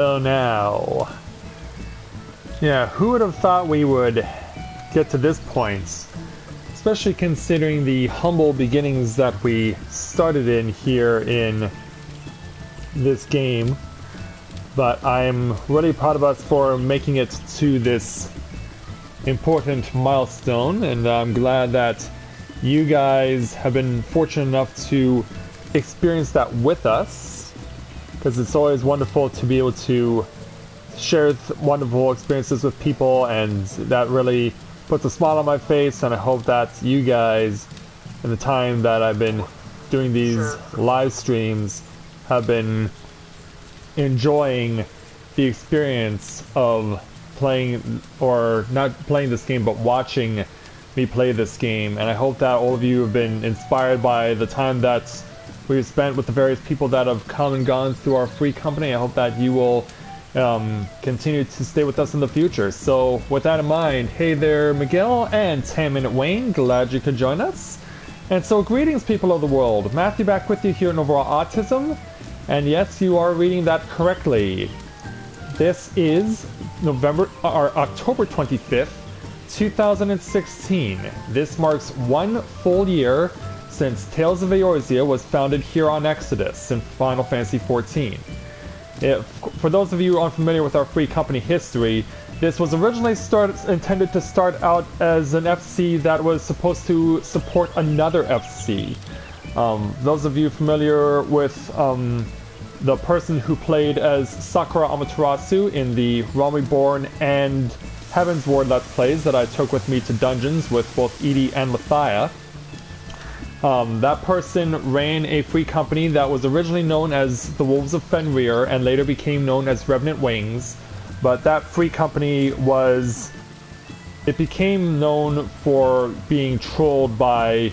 So now, yeah, who would have thought we would get to this point? Especially considering the humble beginnings that we started in here in this game. But I'm really proud of us for making it to this important milestone, and I'm glad that you guys have been fortunate enough to experience that with us, because it's always wonderful to be able to share wonderful experiences with people, and that really puts a smile on my face. And I hope that you guys, in the time that I've been doing these live streams, have been enjoying the experience of playing, or not playing this game, but watching me play this game. And I hope that all of you have been inspired by the time that we've spent with the various people that have come and gone through our free company. I hope that you will continue to stay with us in the future. So with that in mind, hey there Miguel and 10 Minute Wayne, glad you could join us. And so greetings people of the world, Matthew back with you here in Novaura Autism. And yes, you are reading that correctly. This is October 25th, 2016. This marks 1 full year since Tales of Eorzea was founded here on Exodus in Final Fantasy XIV. For those of you unfamiliar with our free company history, this was originally intended to start out as an FC that was supposed to support another FC. Those of you familiar with the person who played as Sakura Amaterasu in the Realm Reborn and Heavensward Let's Plays that I took with me to dungeons with both Edie and Lethia. That person ran a free company that was originally known as the Wolves of Fenrir and later became known as Revenant Wings. But that free company became known for being trolled by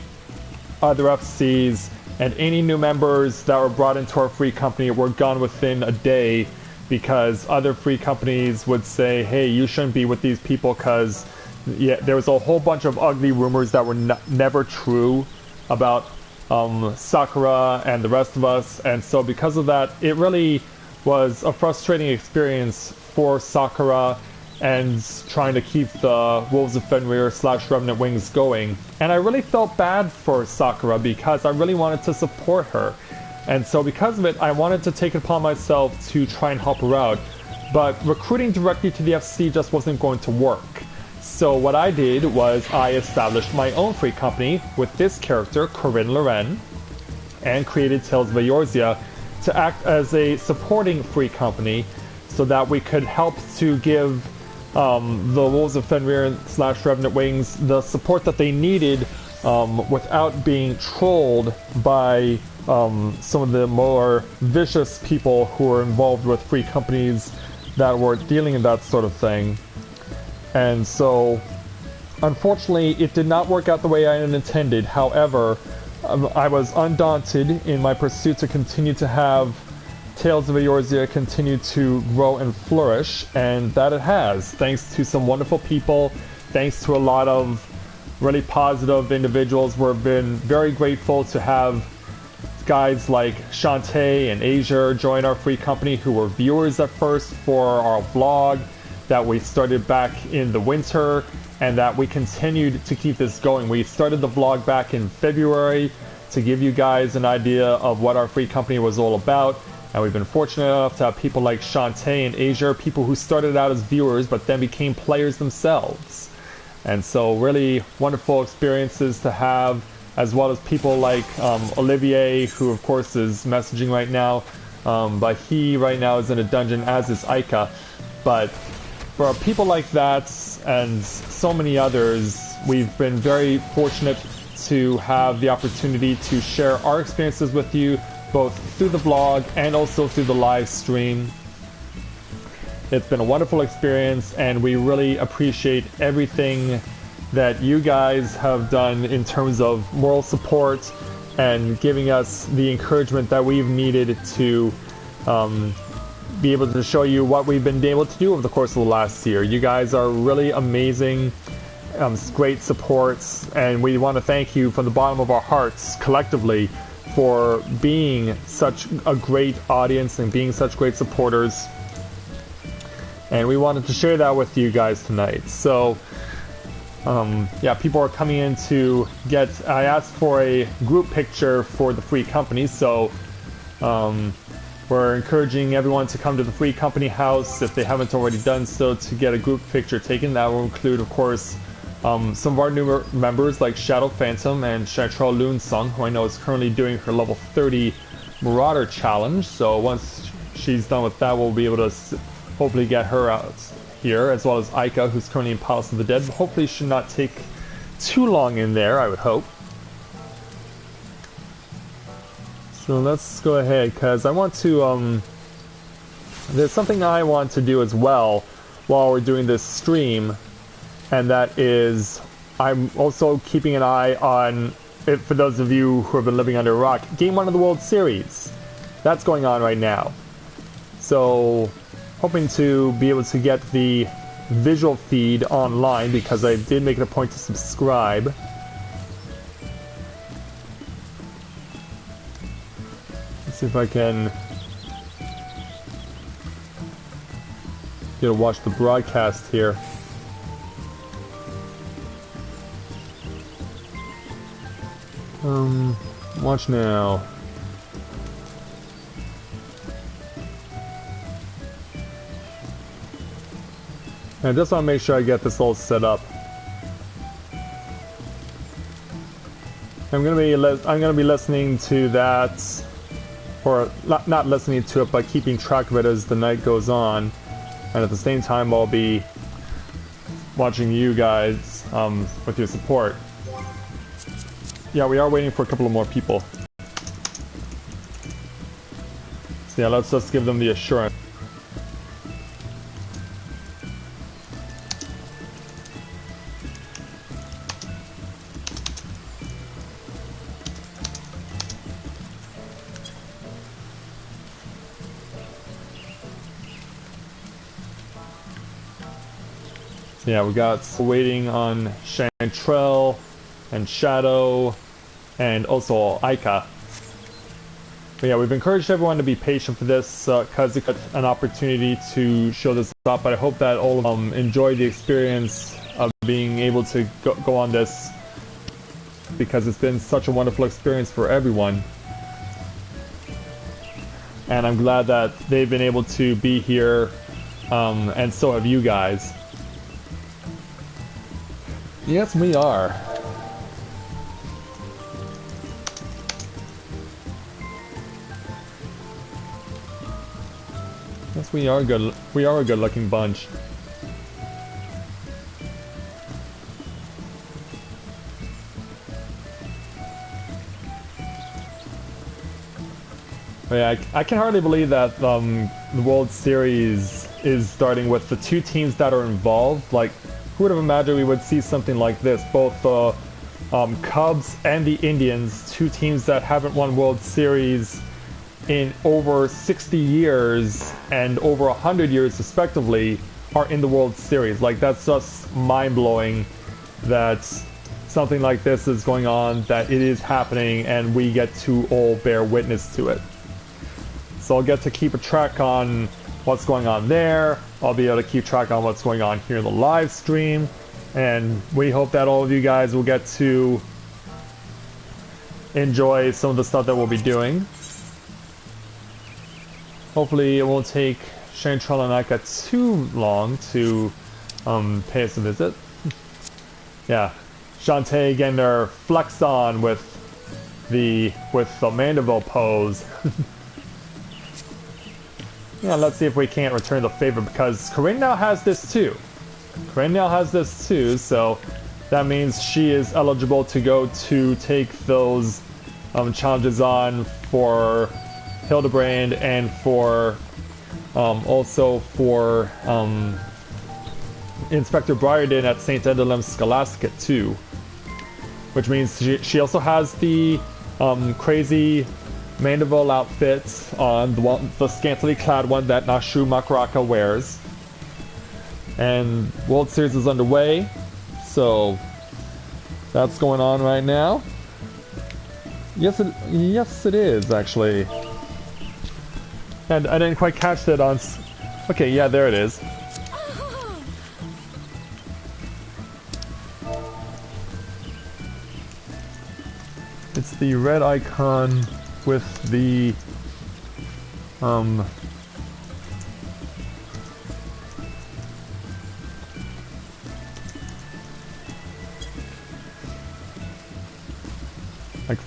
other FCs, and any new members that were brought into our free company were gone within a day, because other free companies would say, hey, you shouldn't be with these people, because there was a whole bunch of ugly rumors that were never true about Sakura and the rest of us. And so because of that, it really was a frustrating experience for Sakura and trying to keep the Wolves of Fenrir / Revenant Wings going. And I really felt bad for Sakura because I really wanted to support her. And so because of it, I wanted to take it upon myself to try and help her out. But recruiting directly to the FC just wasn't going to work. So what I did was I established my own free company with this character, Corinne Loren, and created Tales of Eorzea to act as a supporting free company so that we could help to give the Wolves of Fenrir / Revenant Wings the support that they needed without being trolled by some of the more vicious people who were involved with free companies that were dealing in that sort of thing. And so, unfortunately, it did not work out the way I had intended. However, I was undaunted in my pursuit to continue to have Tales of Eorzea continue to grow and flourish, and that it has, thanks to some wonderful people, thanks to a lot of really positive individuals. We've been very grateful to have guys like Shantae and Asia join our free company, who were viewers at first for our vlog that we started back in the winter, and that we continued to keep this going. We started the vlog back in February to give you guys an idea of what our free company was all about. And we've been fortunate enough to have people like Shantae and Asia, people who started out as viewers but then became players themselves. And so really wonderful experiences to have, as well as people like Olivier, who of course is messaging right now, but he right now is in a dungeon, as is Aika. But for people like that and so many others, we've been very fortunate to have the opportunity to share our experiences with you, both through the vlog and also through the live stream. It's been a wonderful experience, and we really appreciate everything that you guys have done in terms of moral support and giving us the encouragement that we've needed to be able to show you what we've been able to do over the course of the last year. You guys are really amazing, great supports, and we want to thank you from the bottom of our hearts collectively for being such a great audience and being such great supporters. and we wanted to share that with you guys tonight. So yeah, people are coming in to get... I asked for a group picture for the free company, so we're encouraging everyone to come to the free company house if they haven't already done so to get a group picture taken. That will include, of course, some of our newer members like Shadow Phantom and Chantrell Loonsong, who I know is currently doing her level 30 Marauder challenge. So once she's done with that, we'll be able to hopefully get her out here, as well as Aika, who's currently in Palace of the Dead. Hopefully should not take too long in there, I would hope. So let's go ahead, because I want to, there's something I want to do as well while we're doing this stream, and that is, I'm also keeping an eye on, for those of you who have been living under a rock, Game 1 of the World Series. That's going on right now. So, hoping to be able to get the visual feed online, because I did make it a point to subscribe. Let's see if I can get to watch the broadcast here. Watch now. And I just want to make sure I get this all set up. I'm gonna be listening to that, or not listening to it, but keeping track of it as the night goes on. And at the same time, I'll be watching you guys with your support. Yeah, we are waiting for a couple of more people. So yeah, let's just give them the assurance. So yeah, we got waiting on Chantrell and Shadow and also Aika. But yeah, we've encouraged everyone to be patient for this because it's an opportunity to show this off, but I hope that all of them enjoy the experience of being able to go on this, because it's been such a wonderful experience for everyone. And I'm glad that they've been able to be here, and so have you guys. Yes, we are. Yes, we are good. We are a good-looking bunch. But yeah, I can hardly believe that the World Series is starting with the two teams that are involved. Like, who would have imagined we would see something like this? Both the Cubs and the Indians, two teams that haven't won World Series in over 60 years and over 100 years respectively, are in the World Series. Like, that's just mind-blowing that something like this is going on, that it is happening, and we get to all bear witness to it. So I'll get to keep a track on what's going on there. I'll be able to keep track on what's going on here in the live stream, and we hope that all of you guys will get to enjoy some of the stuff that we'll be doing. Hopefully it won't take Chantrell and Aika too long to pay us a visit. Yeah, Shantae getting their flex on with the Mandeville pose. Yeah, let's see if we can't return the favor, because Corinne now has this too. Corinne now has this too, so that means she is eligible to go to take those challenges on for Hildebrand and for also for Inspector Briarden at St. Endelem Scholastica too, which means she also has the crazy Mandeville outfit on, the scantily clad one that Nashu Makaraka wears. And World Series is underway, so that's going on right now. Yes, it is actually. And I didn't quite catch that on. Okay, yeah, there it is. the red icon with the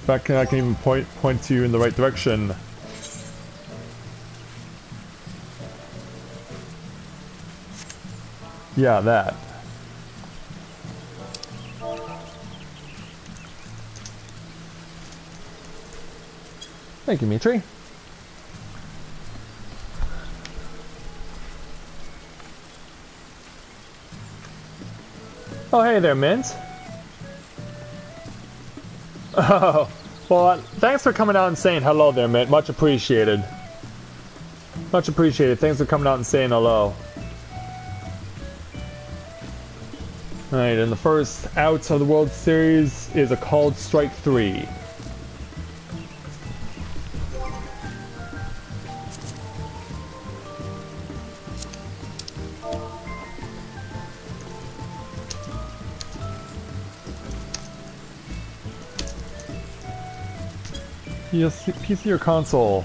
I can even point you in the right direction. Yeah, that. Thank you, Mitri. Oh, hey there, Mint. Oh, well, thanks for coming out and saying hello there, Mint. Much appreciated. Much appreciated. Thanks for coming out and saying hello. Alright, and the first out of the World Series is a called Strike 3. Yes, PC or console?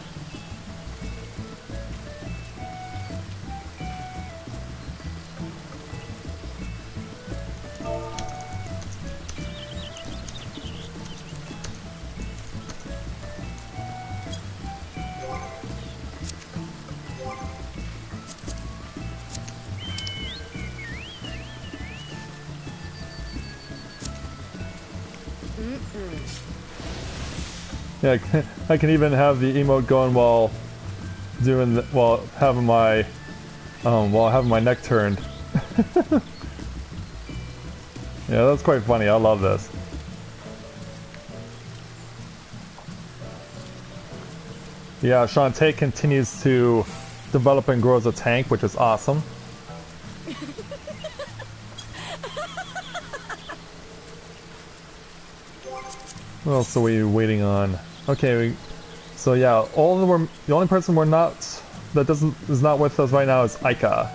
Yeah, I can even have the emote going while having my neck turned. Yeah, that's quite funny. I love this. Yeah, Shantae continues to develop and grow as a tank, which is awesome. What else are we waiting on? Okay, so yeah, all of them the only person is not with us right now is Aika.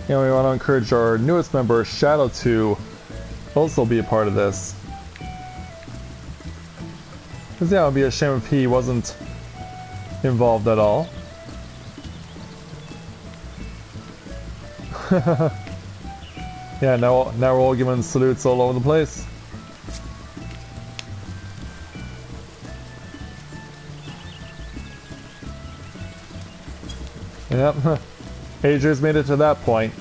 Yeah, we want to encourage our newest member, Shadow, to also be a part of this. Because yeah, it would be a shame if he wasn't involved at all. Yeah, now we're all giving salutes all over the place. Yep. Asia's made it to that point.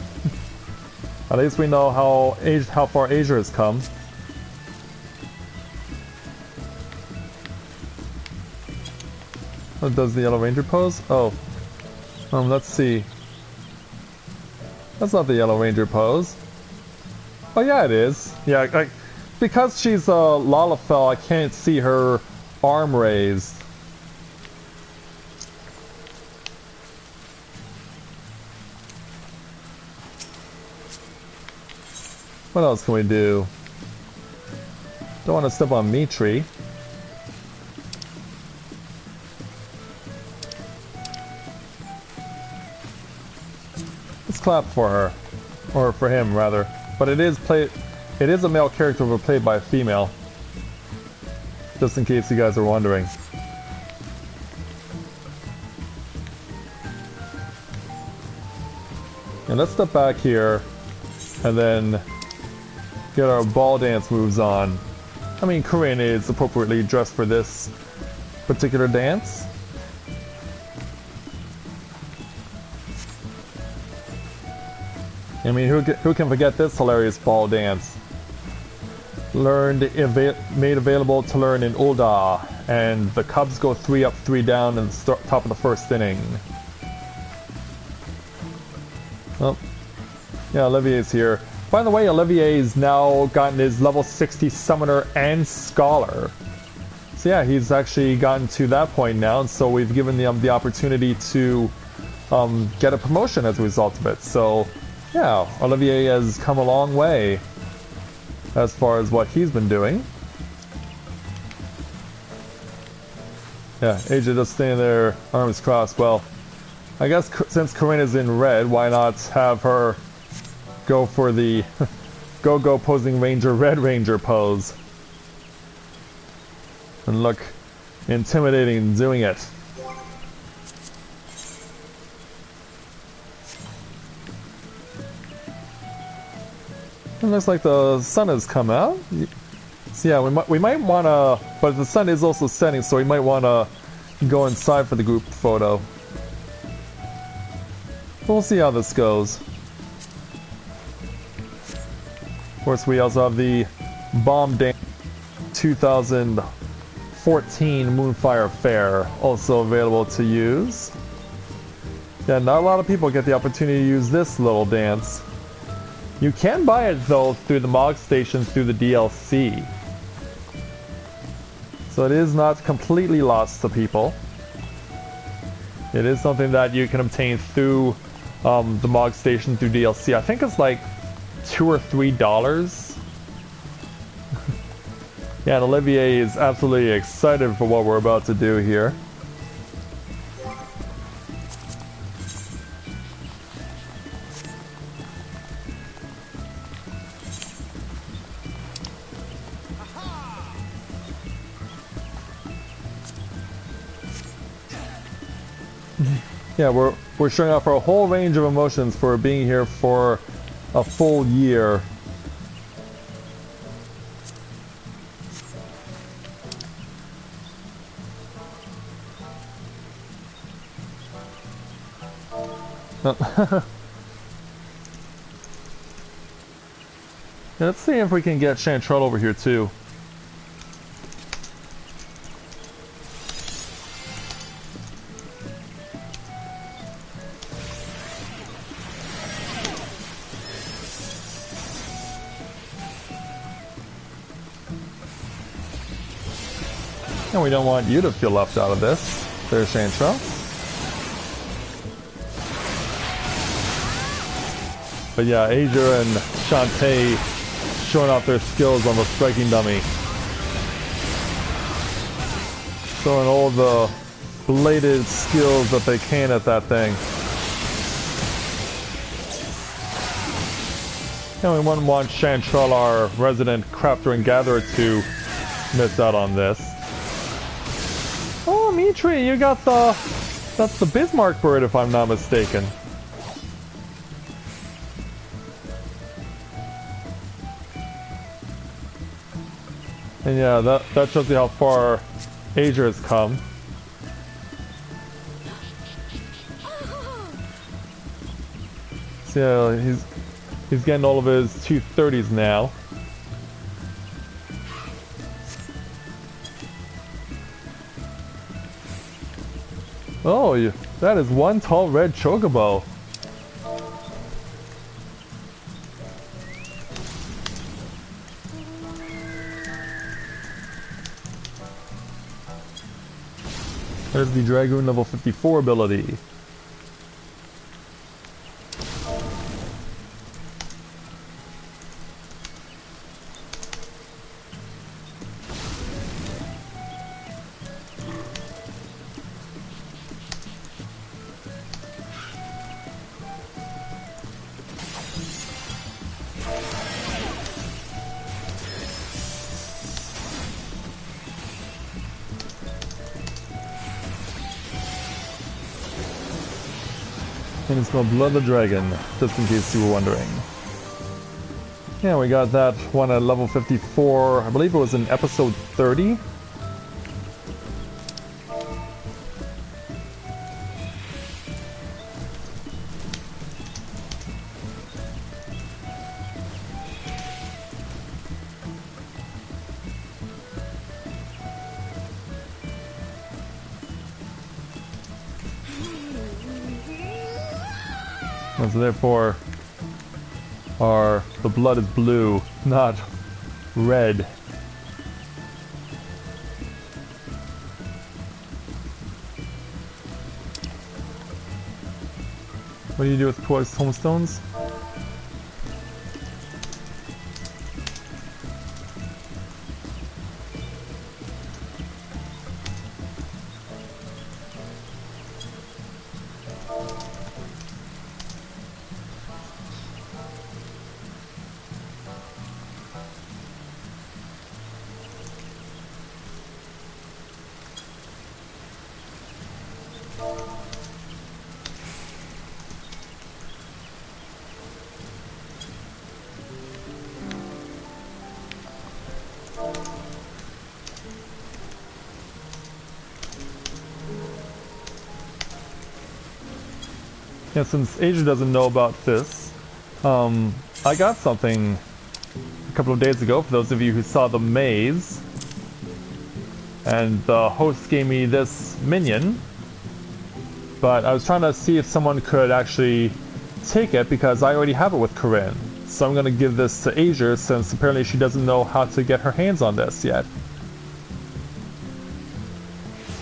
At least we know how far Asia has come. What does the Yellow Ranger pose? Oh. Let's see. That's not the Yellow Ranger pose. Oh yeah, it is. Yeah, because she's a Lalafell, I can't see her arm raised. What else can we do? Don't want to step on Mitri. Let's clap for her. Or for him, rather. But it is a male character but played by a female. Just in case you guys are wondering. And let's step back here and then get our ball dance moves on. I mean, Corinne is appropriately dressed for this particular dance. I mean, who can forget this hilarious ball dance? Made available to learn in Ulda, and the Cubs go 3 up, 3 down in the top of the first inning. Oh, yeah, Olivier's here. By the way, Olivier's now gotten his level 60 Summoner and Scholar. So yeah, he's actually gotten to that point now, and so we've given him the opportunity to get a promotion as a result of it. So yeah, Olivier has come a long way as far as what he's been doing. Yeah, Asia just standing there, arms crossed. Well, I guess since Karina's in red, why not have her go for the go posing ranger, red ranger pose. And look intimidating doing it. It looks like the sun has come out. So yeah, we might wanna, but the sun is also setting, so we might wanna go inside for the group photo. We'll see how this goes. Of course, we also have the Bomb Dance 2014 Moonfire Fair also available to use. Yeah, not a lot of people get the opportunity to use this little dance. You can buy it though through the Mog Station through the DLC. So it is not completely lost to people. It is something that you can obtain through the Mog Station through DLC. I think it's like $2 or $3. Yeah, and Olivier is absolutely excited for what we're about to do here. Yeah, we're showing off our whole range of emotions for being here for a full year. Let's see if we can get Chantrell over here too. And we don't want you to feel left out of this. There's Chantrell. But yeah, Asia and Shantae showing off their skills on the striking dummy. Showing all the bladed skills that they can at that thing. And we wouldn't want Chantrell, our resident crafter and gatherer, to miss out on this. Oh, Mitri, you got that's the Bismarck bird if I'm not mistaken. And yeah, that shows you how far Asia has come. So yeah, he's getting all of his 230s now. Oh, that is one tall red chocobo. There's the Dragoon level 54 ability. And it's called Blood the Dragon, just in case you were wondering. Yeah, we got that one at level 54, I believe it was in episode 30. And so therefore, Or the blood is blue, not red. What do you do with quartz tombstones? Yeah, since Asia doesn't know about this, I got something a couple of days ago for those of you who saw the maze. And the host gave me this minion. But I was trying to see if someone could actually take it because I already have it with Corinne. So I'm going to give this to Asia since apparently she doesn't know how to get her hands on this yet.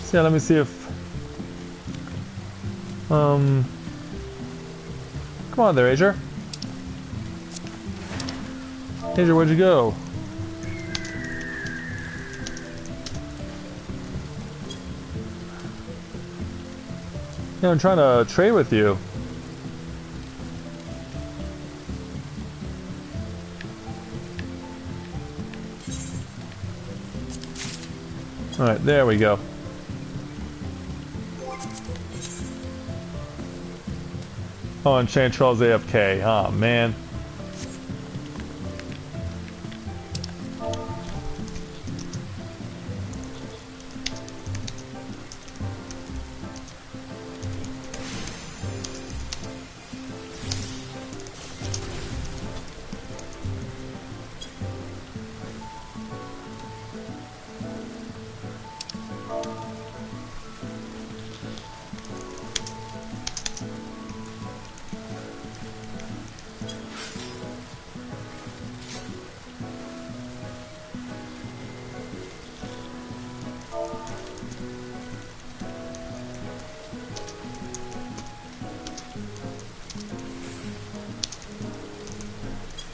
So yeah, let me see if... Come on there, Asia. Asia, where'd you go? Yeah, I'm trying to trade with you. Alright, there we go. Oh, and Chantrell's AFK. Oh, man.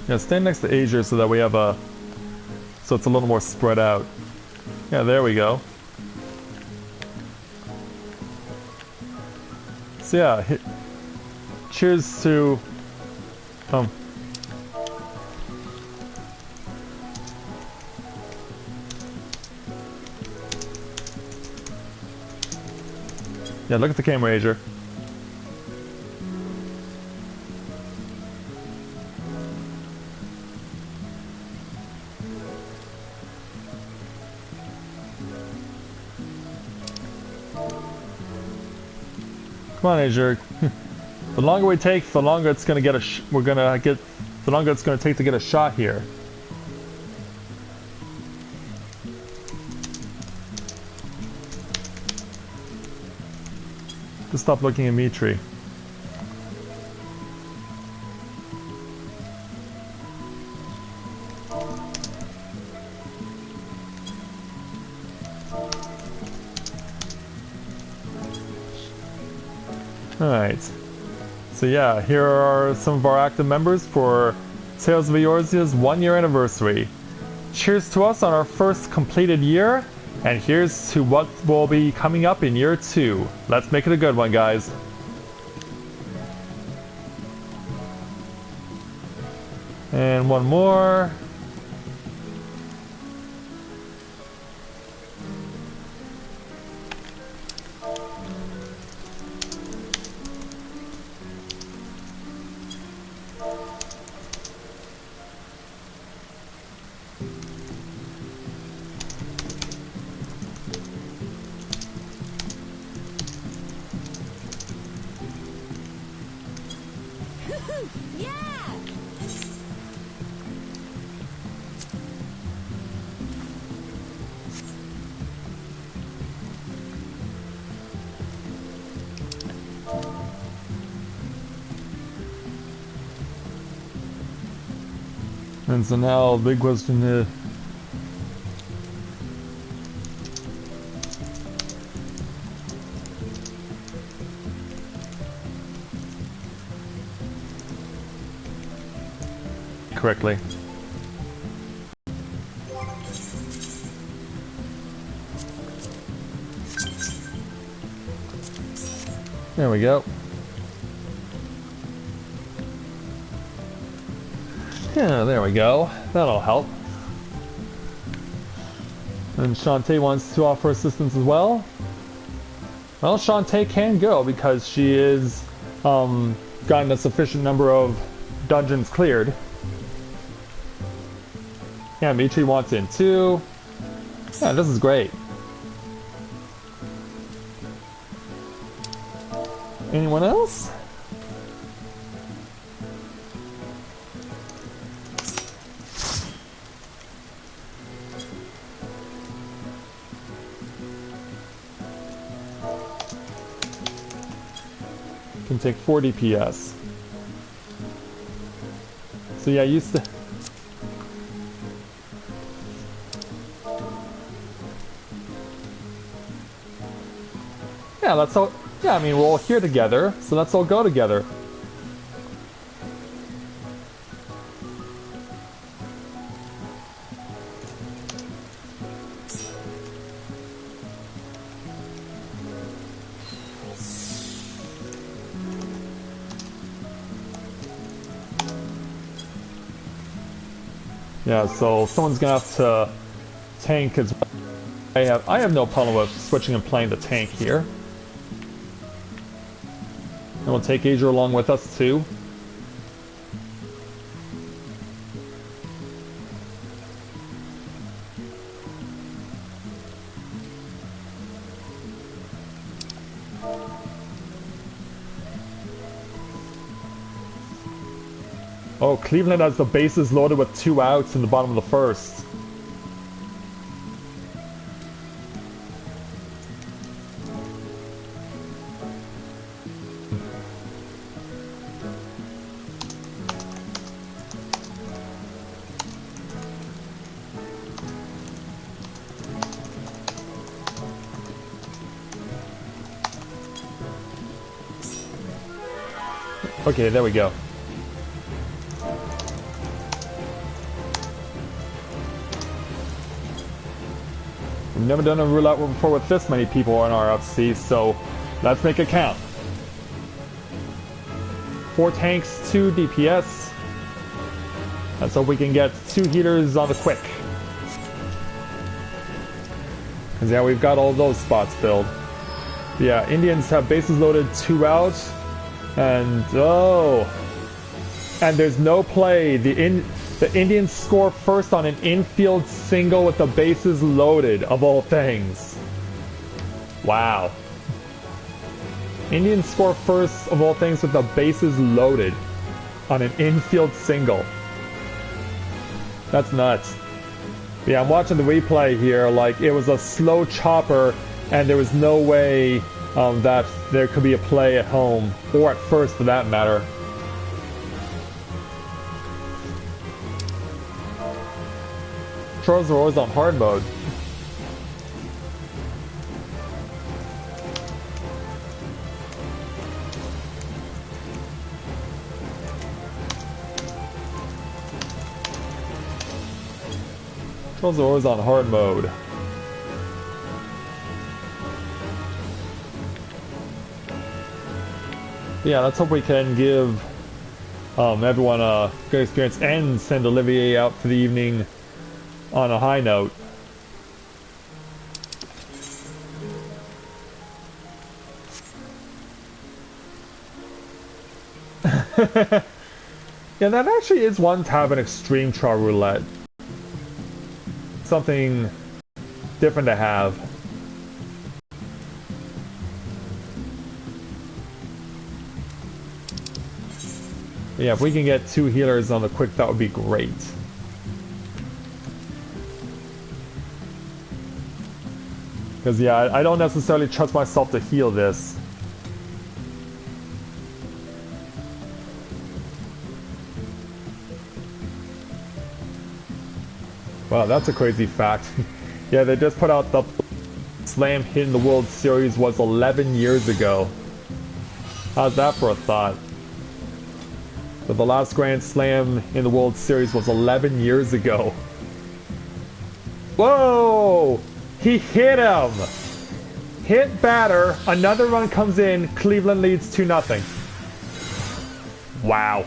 Yeah, stand next to Asia so that we have a... so it's a little more spread out. Yeah, there we go. So yeah, cheers to... Yeah, look at the camera, Asia. Come on, Azure. The longer we take, the longer it's gonna get the longer it's gonna take to get a shot here. Just stop looking at Mitri. Alright, so yeah, here are some of our active members for Tales of Eorzea's 1-year anniversary. Cheers to us on our first completed year, and here's to what will be coming up in year 2. Let's make it a good one, guys. And one more. And so now the big question is... correctly. There we go. Yeah, there we go. That'll help. And Shantae wants to offer assistance as well. Well, Shantae can go because she is gotten a sufficient number of dungeons cleared. Yeah, Mitri wants in too. Yeah, this is great. Anyone else? Can take 4 DPS. So yeah, I used to... Yeah, let's all... Yeah, I mean, we're all here together, so let's all go together. Yeah, so someone's gonna have to tank as well. I have no problem with switching and playing the tank here. And we'll take Asia along with us too. Oh, Cleveland has the bases loaded with 2 outs in the bottom of the first. Okay, there we go. We've never done a roulette before with this many people on our FC, so let's make it count. 4 tanks, 2 DPS. Let's hope we can get 2 healers on the quick. Because yeah, we've got all those spots filled. Yeah, Indians have bases loaded 2 out. And oh, and there's no play. The Indians score first on an infield single with the bases loaded, of all things. Wow. Indians score first of all things with the bases loaded on an infield single. That's nuts. Yeah, I'm watching the replay here. Like, it was a slow chopper, and there was no way that there could be a play at home, or at first for that matter. Charles are always on hard mode. Charles are always on hard mode. Yeah, let's hope we can give everyone a good experience and send Olivier out for the evening on a high note. Yeah, that actually is one to have an extreme char roulette. Something different to have. Yeah, if we can get 2 healers on the quick, that would be great. Because yeah, I don't necessarily trust myself to heal this. Wow, that's a crazy fact. Yeah, they just put out the slam hit in the World Series was 11 years ago. How's that for a thought? But the last Grand Slam in the World Series was 11 years ago. Whoa! He hit him! Hit batter, another run comes in, Cleveland leads 2-0. Wow.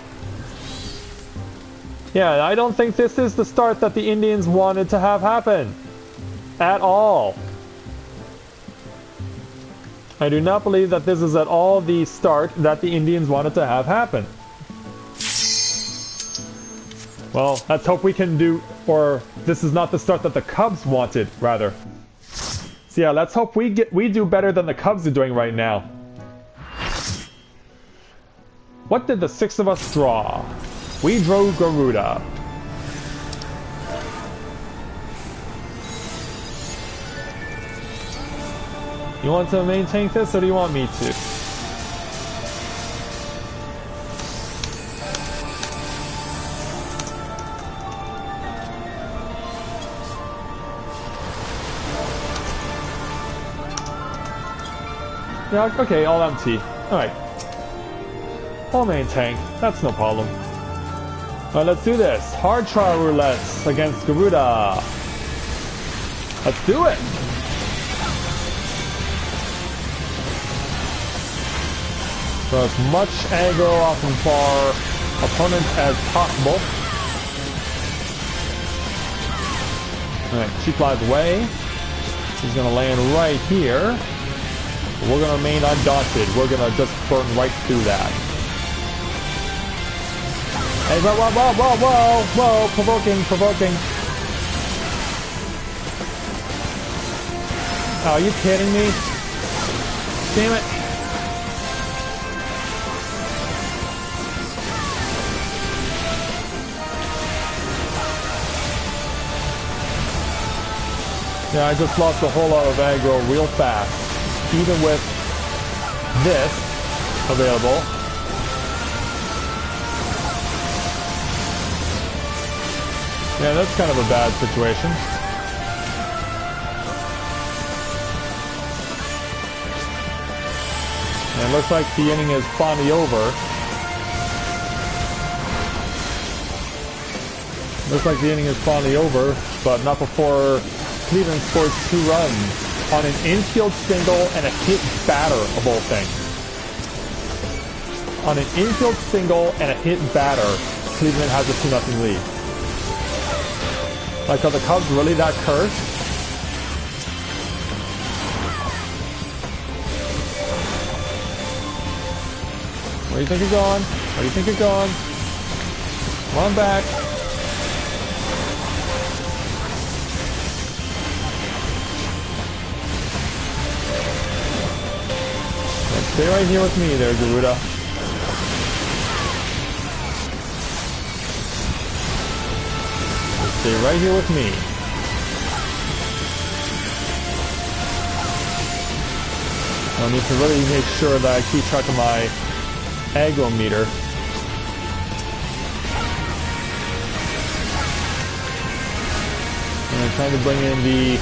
Yeah, I don't think this is the start that the Indians wanted to have happen. At all. I do not believe that this is at all the start that the Indians wanted to have happen. Well, let's hope we can do, or this is not the start that the Cubs wanted, rather. So yeah, let's hope we do better than the Cubs are doing right now. What did the six of us draw? We drew Garuda. You want to main tank this, or do you want me to? Yeah, okay, all empty. Alright. All main tank. That's no problem. Alright, let's do this. Hard trial roulette against Garuda. Let's do it! So as much aggro off of our opponent as possible. Alright, she flies away. She's gonna land right here. We're gonna remain undaunted. We're gonna just burn right through that. Hey, whoa, whoa, whoa, whoa, whoa, whoa, provoking, provoking. Oh, are you kidding me? Damn it. Yeah, I just lost a whole lot of aggro real fast. Even with this available. Yeah, that's kind of a bad situation. And it looks like the inning is finally over. Looks like the inning is finally over, but not before Cleveland scores 2 runs. On an infield single and a hit batter of all things. On an infield single and a hit batter, Cleveland has a 2-0 lead. Like, are the Cubs really that cursed? Where do you think you're going? Where do you think you're going? Come on back. Stay right here with me there, Garuda. Stay right here with me. I need to really make sure that I keep track of my aggro meter. And I'm trying to bring in the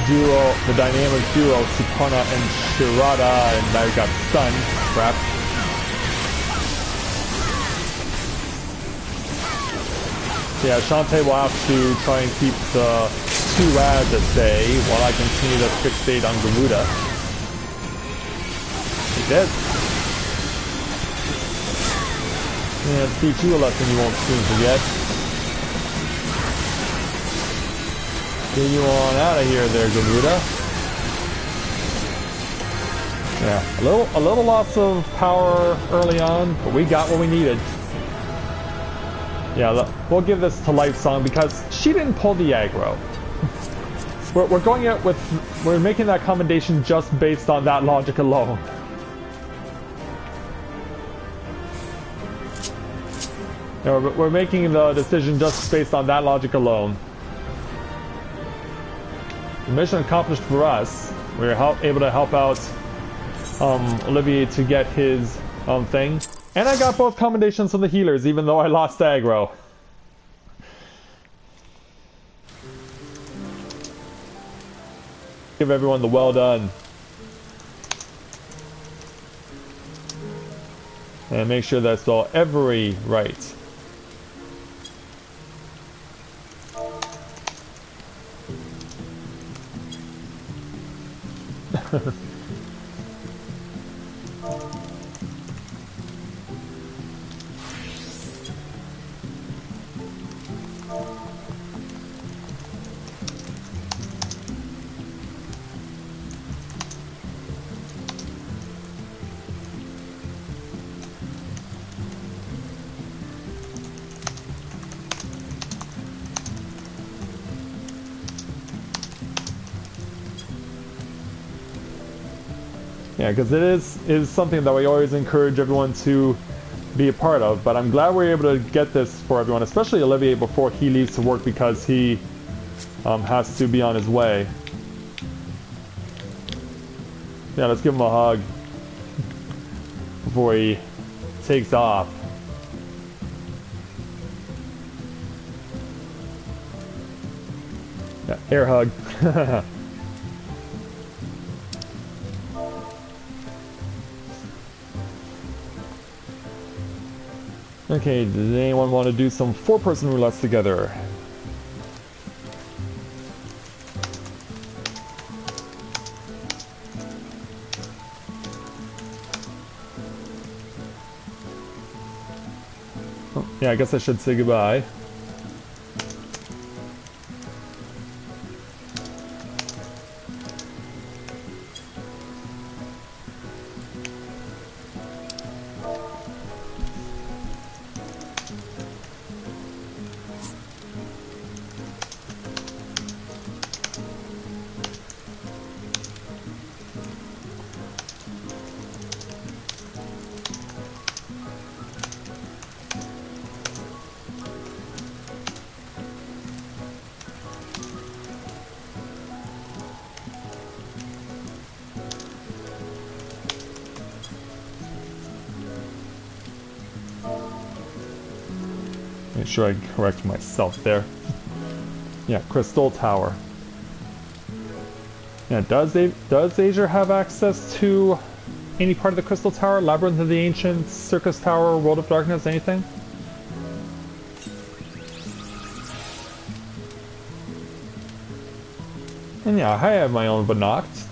duo, the dynamic duo, Sukuna and Shirada, and I got stunned. Crap. So yeah, Shantae will have to try and keep the 2 ads at bay while I continue to fixate on Garuda. He did. Yeah, teach you a lesson you won't soon forget. Get you on out of here there, Garuda. Yeah, a little loss of power early on, but we got what we needed. Yeah, we'll give this to Life Song because she didn't pull the aggro. We're going out with, we're making that commendation just based on that logic alone. Yeah, we're making the decision just based on that logic alone. The mission accomplished for us. We were able to help out Olivier to get his thing. And I got both commendations from the healers, even though I lost aggro. Give everyone the well done. And make sure that's all every right. Yeah, because it is something that we always encourage everyone to be a part of, but I'm glad we're able to get this for everyone, especially Olivier before he leaves to work because he has to be on his way. Yeah, let's give him a hug before he takes off. Yeah, air hug. Okay, does anyone want to do some four-person roulettes together? Oh, yeah, I guess I should say goodbye. Make sure I correct myself there. Yeah, Crystal Tower. Yeah, does Asia have access to any part of the Crystal Tower? Labyrinth of the Ancients, Circus Tower, World of Darkness, anything? And yeah, I have my own binocs.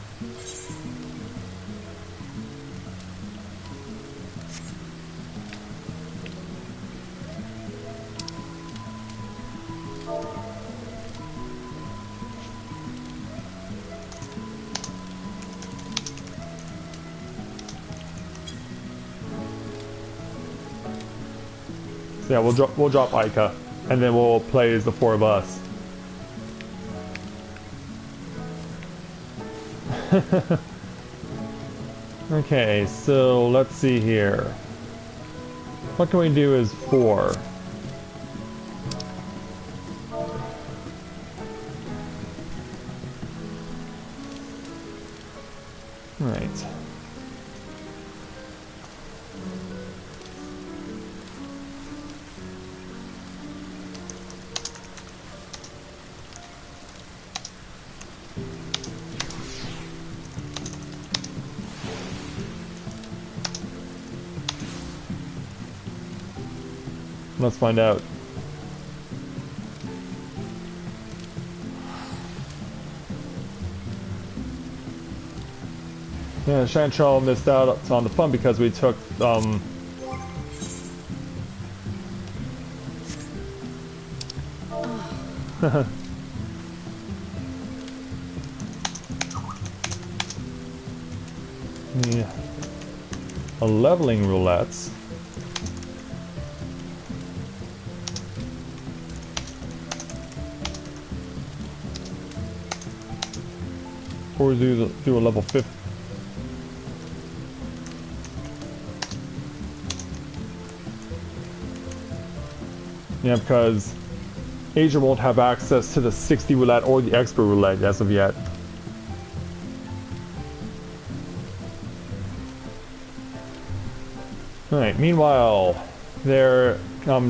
So yeah, we'll drop Ica, and then we'll play as the four of us. Okay, so let's see here. What can we do as four? Right. Let's find out. Yeah, Chantal missed out on the fun because we took yeah, a leveling roulettes. Or do a level 50. Yeah, because Asia won't have access to the 60 roulette or the expert roulette as of yet. Alright, meanwhile,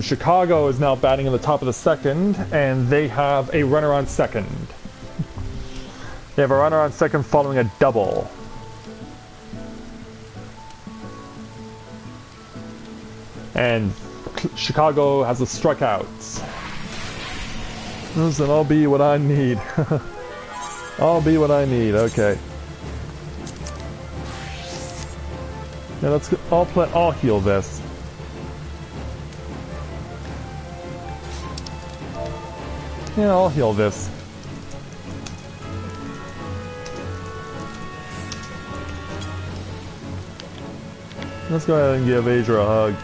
Chicago is now batting in the top of the second, and they have a runner on second. They have a runner on second following a double. And Chicago has a strikeout. Listen, I'll be what I need. I'll be what I need, okay. Yeah, let's go. I'll heal this. Yeah, I'll heal this. Let's go ahead and give Asia a hug.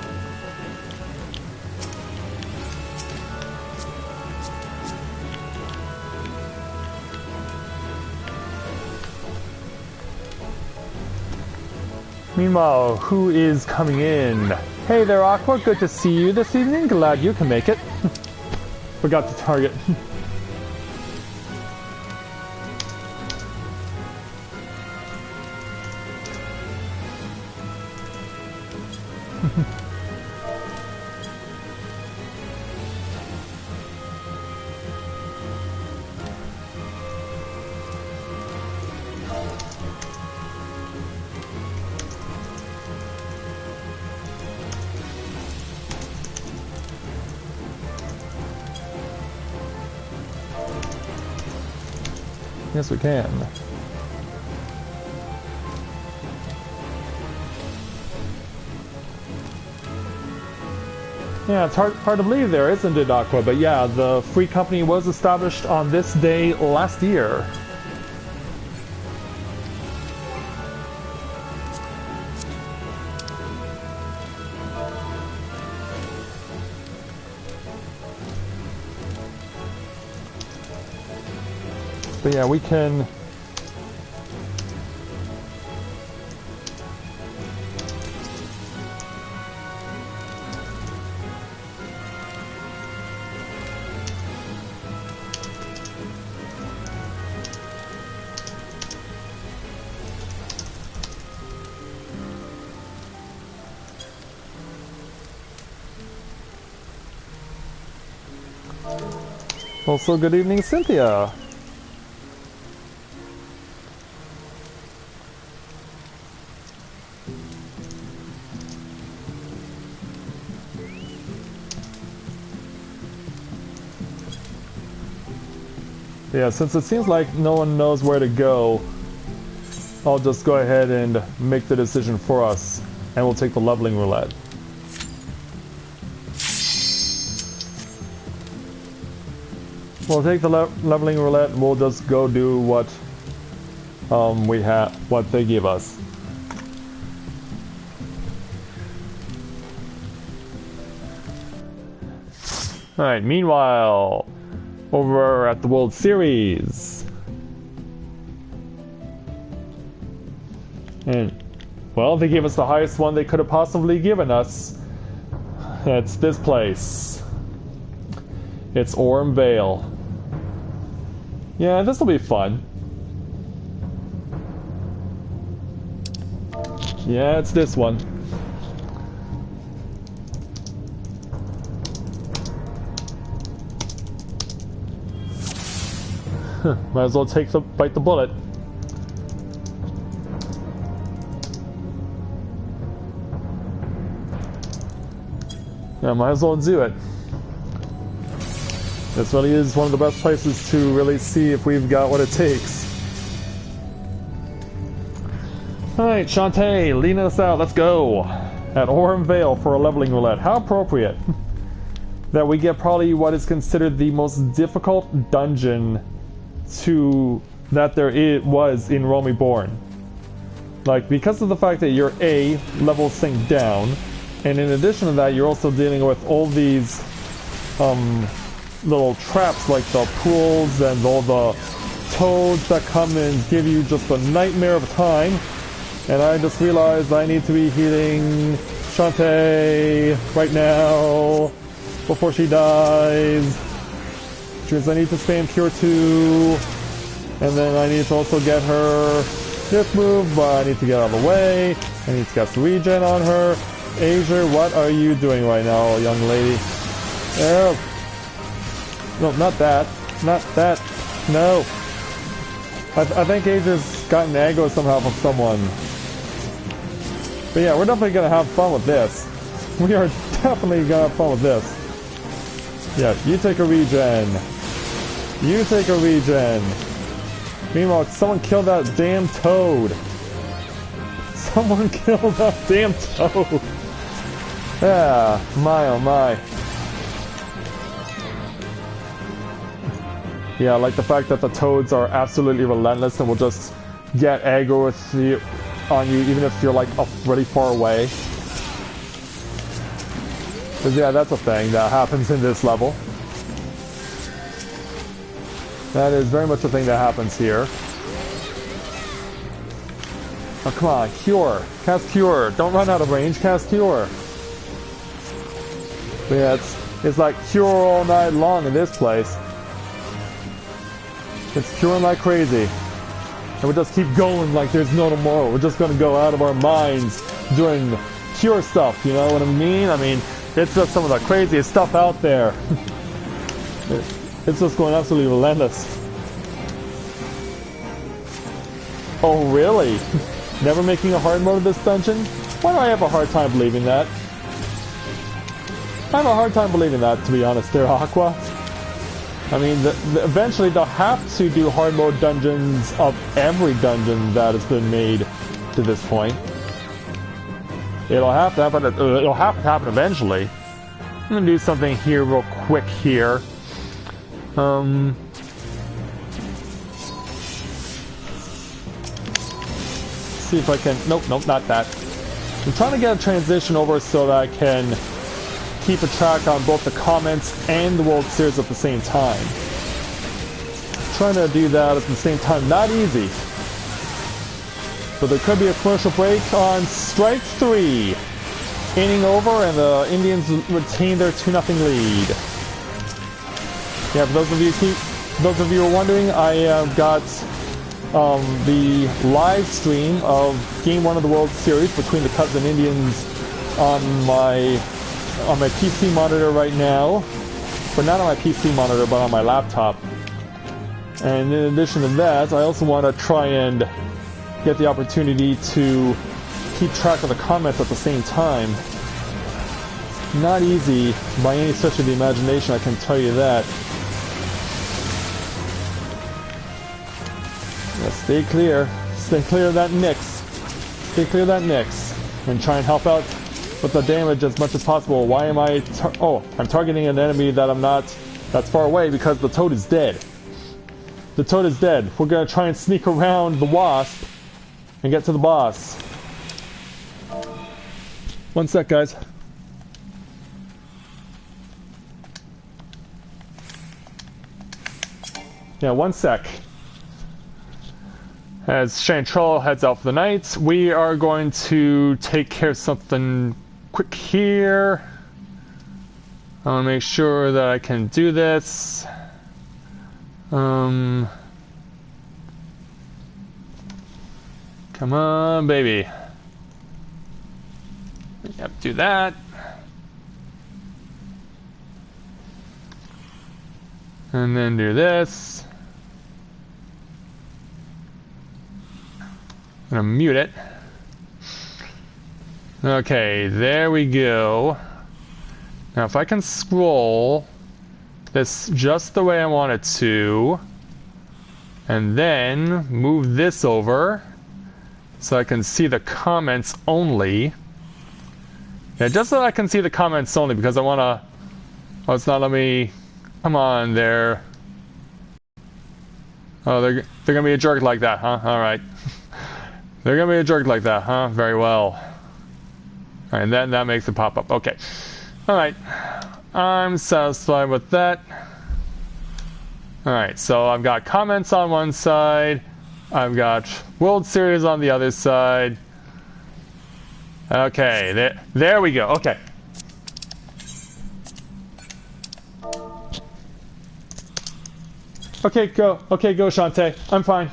Meanwhile, who is coming in? Hey there, Aqua. Good to see you this evening. Glad you can make it. Forgot to target. Yes, we can. Yeah, it's hard to believe there, isn't it, Aqua? But yeah, the free company was established on this day last year. But yeah, we can... Also, good evening, Cynthia. Yeah, since it seems like no one knows where to go, I'll just go ahead and make the decision for us, and we'll take the leveling roulette. We'll take the leveling roulette, and we'll just go do what what they give us. Alright, meanwhile, over at the World Series. And, well, they gave us the highest one they could have possibly given us. It's this place. It's Orm Vale. Yeah, this will be fun. Yeah, it's this one. Might as well bite the bullet. Yeah, might as well do it. This really is one of the best places to really see if we've got what it takes. Alright, Shantae, leading us out. Let's go. At Orm Vale for a leveling roulette. How appropriate that we get probably what is considered the most difficult dungeon that there was in Realm Reborn. Like, because of the fact that your A levels sink down, and in addition to that, you're also dealing with all these little traps like the pools and all the toads that come and give you just a nightmare of a time. And I just realized I need to be healing Shantae right now before she dies. Which means I need to spam Cure 2. And then I need to also get her this move, but I need to get out of the way. I need to cast regen on her. Asia, what are you doing right now, young lady? Oh. No, not that. Not that. No. I think Ager's gotten aggro somehow from someone. But yeah, we're definitely gonna have fun with this. We are definitely gonna have fun with this. Yeah, you take a regen. You take a regen. Meanwhile, someone killed that damn toad. Someone killed that damn toad. Yeah, my oh my. Yeah, I like the fact that the toads are absolutely relentless and will just get aggro with you, on you even if you're like really far away. Because yeah, that's a thing that happens in this level. That is very much a thing that happens here. Oh, come on, Cure. Cast Cure. Don't run out of range, cast Cure. But yeah, it's like Cure all night long in this place. It's curing like crazy. And we just keep going like there's no tomorrow. We're just gonna go out of our minds doing Cure stuff, you know what I mean? I mean, it's just some of the craziest stuff out there. It's just going absolutely relentless. Oh, really? Never making a hard mode of this dungeon? Why do I have a hard time believing that? I have a hard time believing that, to be honest there, Aqua. I mean, eventually they'll have to do hard mode dungeons of every dungeon that has been made to this point. It'll have to happen. It'll have to happen eventually. I'm gonna do something here real quick here. See if I can. Nope, not that. I'm trying to get a transition over so that I can keep a track on both the comments and the World Series at the same time. Trying to do that at the same time, not easy. But there could be a commercial break on Strike 3. Inning over and the Indians retain their 2-0 lead. Yeah, for those of you who are wondering, I got the live stream of Game 1 of the World Series between the Cubs and Indians on my PC monitor right now. But not on my PC monitor, but on my laptop. And in addition to that, I also want to try and get the opportunity to keep track of the comments at the same time. Not easy by any stretch of the imagination, I can tell you that. Yeah, stay clear of that Nyx. Stay clear of that Nyx. And try and help out with the damage as much as possible. Why am I... I'm targeting an enemy that I'm not... that's far away because the toad is dead. The toad is dead. We're gonna try and sneak around the wasp and get to the boss. One sec, guys. Yeah, one sec. As Chantrell heads out for the night, we are going to take care of something quick here. I want to make sure that I can do this. Come on, baby. Yep, do that. And then do this. I'm gonna mute it. Okay, there we go. Now if I can scroll this just the way I want it to, and then move this over so I can see the comments only. Yeah, just so I can see the comments only because I want to... Oh, it's not letting me... Come on there. Oh, they're gonna be a jerk like that, huh? Alright. They're gonna be a jerk like that, huh? Very well. Alright, and then that makes it pop up. Okay. Alright. I'm satisfied with that. Alright, so I've got comments on one side. I've got World Series on the other side. Okay, there we go. Okay. Okay, go, Shantae. I'm fine.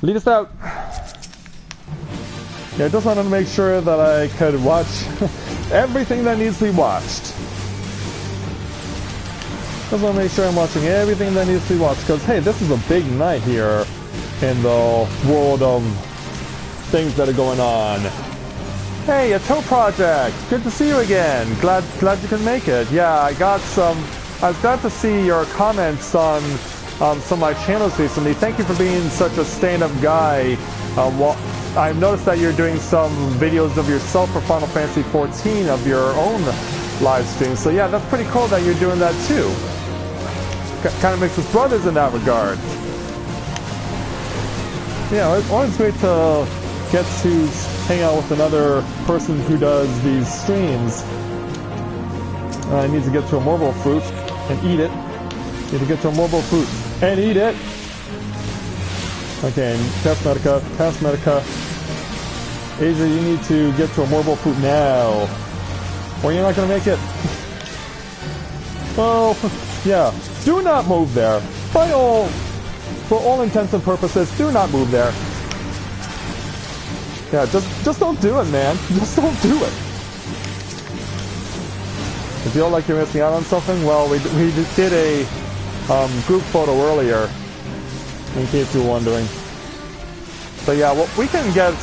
Lead us out. Yeah, I just wanted to make sure that I could watch everything that needs to be watched. Just want to make sure I'm watching everything that needs to be watched, because hey, this is a big night here in the world of things that are going on. Hey, a tow project! Good to see you again. Glad you can make it. Yeah, I was glad to see your comments on some of my channels recently. Thank you for being such a stand-up guy. I've noticed that you're doing some videos of yourself for Final Fantasy XIV of your own live stream. So yeah, that's pretty cool that you're doing that too. Kind of makes us brothers in that regard. Yeah, it's always great to get to hang out with another person who does these streams. I need to get to a marble fruit and eat it. Need to get to a marble fruit and eat it. Okay, test Medica. Asia, you need to get to a marble fruit now, or you're not gonna make it. Oh, yeah. Do not move there. For all intents and purposes, do not move there. Yeah, just don't do it, man. Just don't do it. You feel like you're missing out on something? Well, we did a group photo earlier, in case you're wondering. So yeah, well, we can get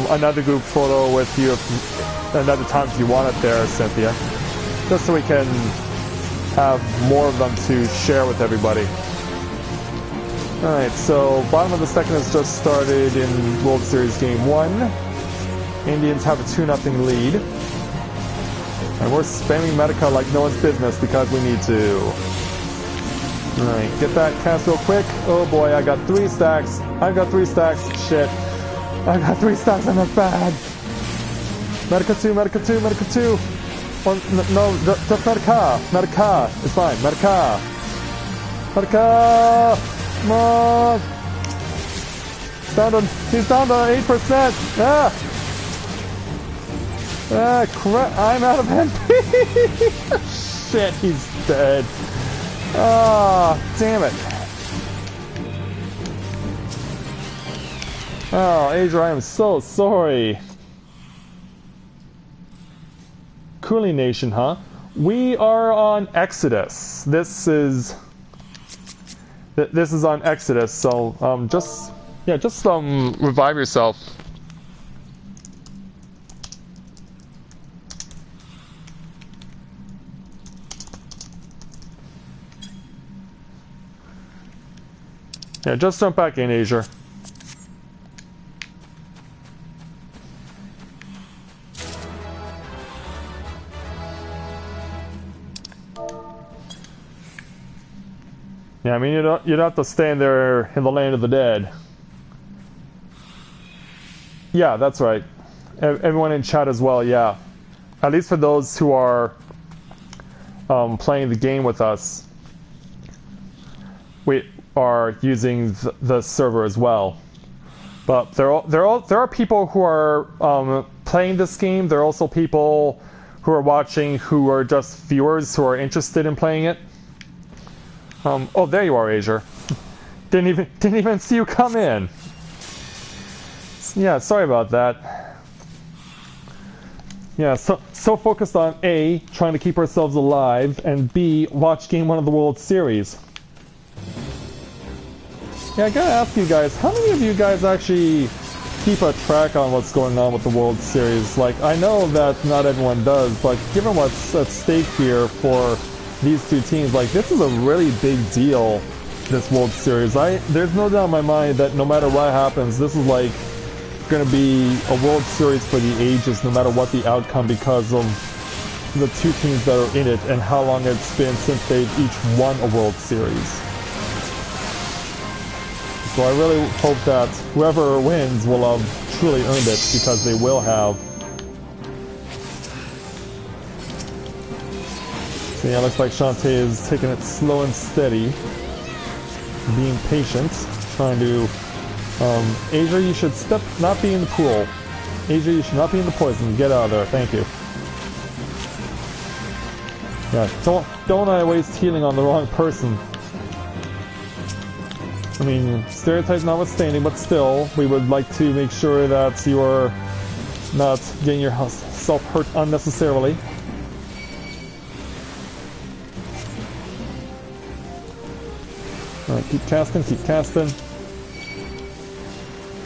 another group photo with you another time if you want it there, Cynthia. Just so we can have more of them to share with everybody. Alright, so bottom of the second has just started in World Series Game 1. Indians have a 2-0 lead. And we're spamming Medica like no one's business because we need to. Alright, get that cast real quick. Oh boy, I got 3 stacks. I've got 3 stacks. Shit. I got 3 stacks and that's bad. Medica 2, Medica 2, Medica 2. Or, no, just Medica. Medica. It's fine. Medica. Medica. Come on. He's down to 8%. Ah. Ah, crap. I'm out of MP. Shit, he's dead. Ah, damn it. Oh, Asia, I am so sorry. Cooling Nation, huh? We are on Exodus. This is on Exodus, so just revive yourself. Yeah, just jump back in, Asia. Yeah, I mean, you don't have to stand there in the land of the dead. Yeah, that's right. Everyone in chat as well, yeah. At least for those who are playing the game with us, we are using the server as well. But there are people who are playing this game. There are also people who are watching who are just viewers who are interested in playing it. Oh, there you are, Asia. Didn't even see you come in. Yeah, sorry about that. Yeah, so focused on A, trying to keep ourselves alive, and B, watch Game 1 of the World Series. Yeah, I gotta ask you guys, how many of you guys actually keep a track on what's going on with the World Series? Like, I know that not everyone does, but given what's at stake here for these two teams, like, this is a really big deal, this World Series. There's no doubt in my mind that no matter what happens, this is like going to be a World Series for the ages, no matter what the outcome, because of the two teams that are in it and how long it's been since they've each won a World Series. So I really hope that whoever wins will have truly earned it, because they will have. So yeah, looks like Shantae is taking it slow and steady, being patient, trying to... Asia, you should not be in the pool. Asia, you should not be in the poison. Get out of there. Thank you. Yeah, don't I waste healing on the wrong person. I mean, stereotypes notwithstanding, but still, we would like to make sure that you are not getting yourself hurt unnecessarily. Alright, keep casting, keep casting.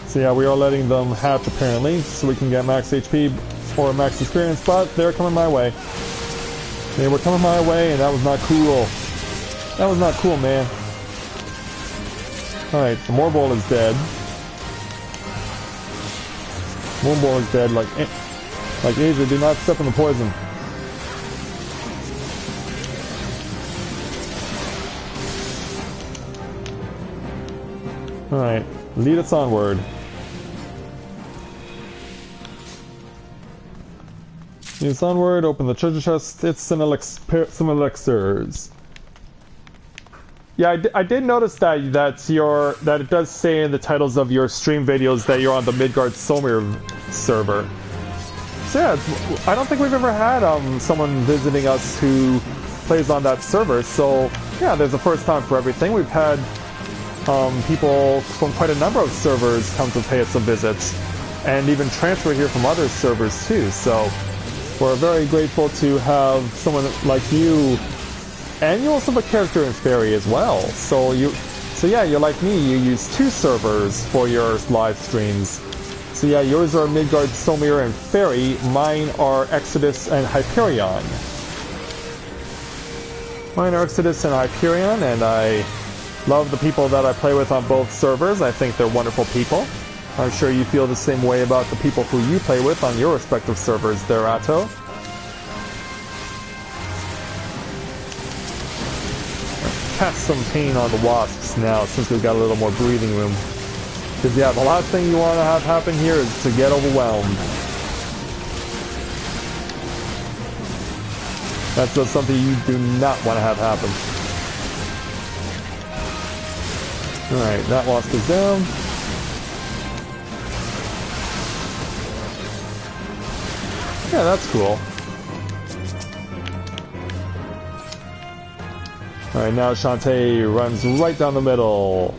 So yeah, we are letting them hatch apparently, so we can get max HP or max experience, but they're coming my way. They were coming my way, and that was not cool. That was not cool, man. Alright, the Morbol is dead. Morbol is dead, like Asia, do not step in the poison. Alright, lead us onward. Lead us onward, open the treasure chest, it's some elixirs. Yeah, I did notice that it does say in the titles of your stream videos that you're on the Midgard-Solmir server. So yeah, I don't think we've ever had someone visiting us who plays on that server, so yeah, there's a first time for everything. We've had people from quite a number of servers come to pay us a visit, and even transfer here from other servers too, so we're very grateful to have someone like you, and you also have a character in Fairy as well, so yeah, you're like me, you use 2 servers for your live streams. So yeah, yours are Midgard, Solmir, and Fairy, mine are Exodus and Hyperion. Mine are Exodus and Hyperion, and I love the people that I play with on both servers. I think they're wonderful people. I'm sure you feel the same way about the people who you play with on your respective servers there, Atto. Cast some pain on the wasps now, since we've got a little more breathing room. Because yeah, the last thing you want to have happen here is to get overwhelmed. That's just something you do not want to have happen. Alright, that wasp is down. Yeah, that's cool. Alright, now Shantae runs right down the middle.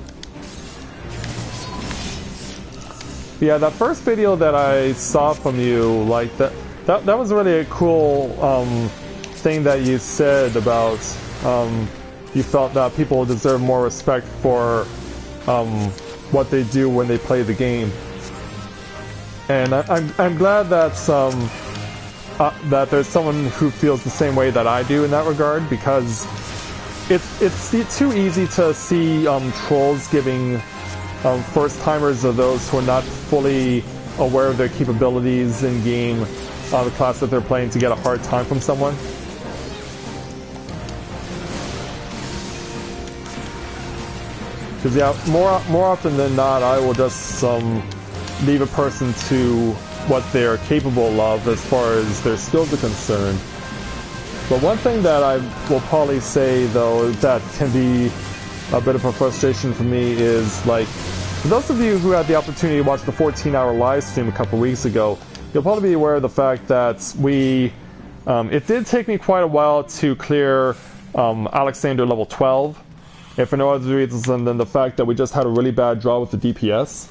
Yeah, that first video that I saw from you, like that was really a cool thing that you said about you felt that people deserve more respect for what they do when they play the game. And I'm glad that that there's someone who feels the same way that I do in that regard, because it's too easy to see trolls giving first-timers or those who are not fully aware of their capabilities in game, the class that they're playing, to get a hard time from someone. Because yeah, more often than not, I will just leave a person to what they're capable of as far as their skills are concerned. But one thing that I will probably say, though, that can be a bit of a frustration for me is, like, for those of you who had the opportunity to watch the 14-hour live stream a couple weeks ago, you'll probably be aware of the fact that it did take me quite a while to clear Alexander level 12, if for no other reason than the fact that we just had a really bad draw with the DPS.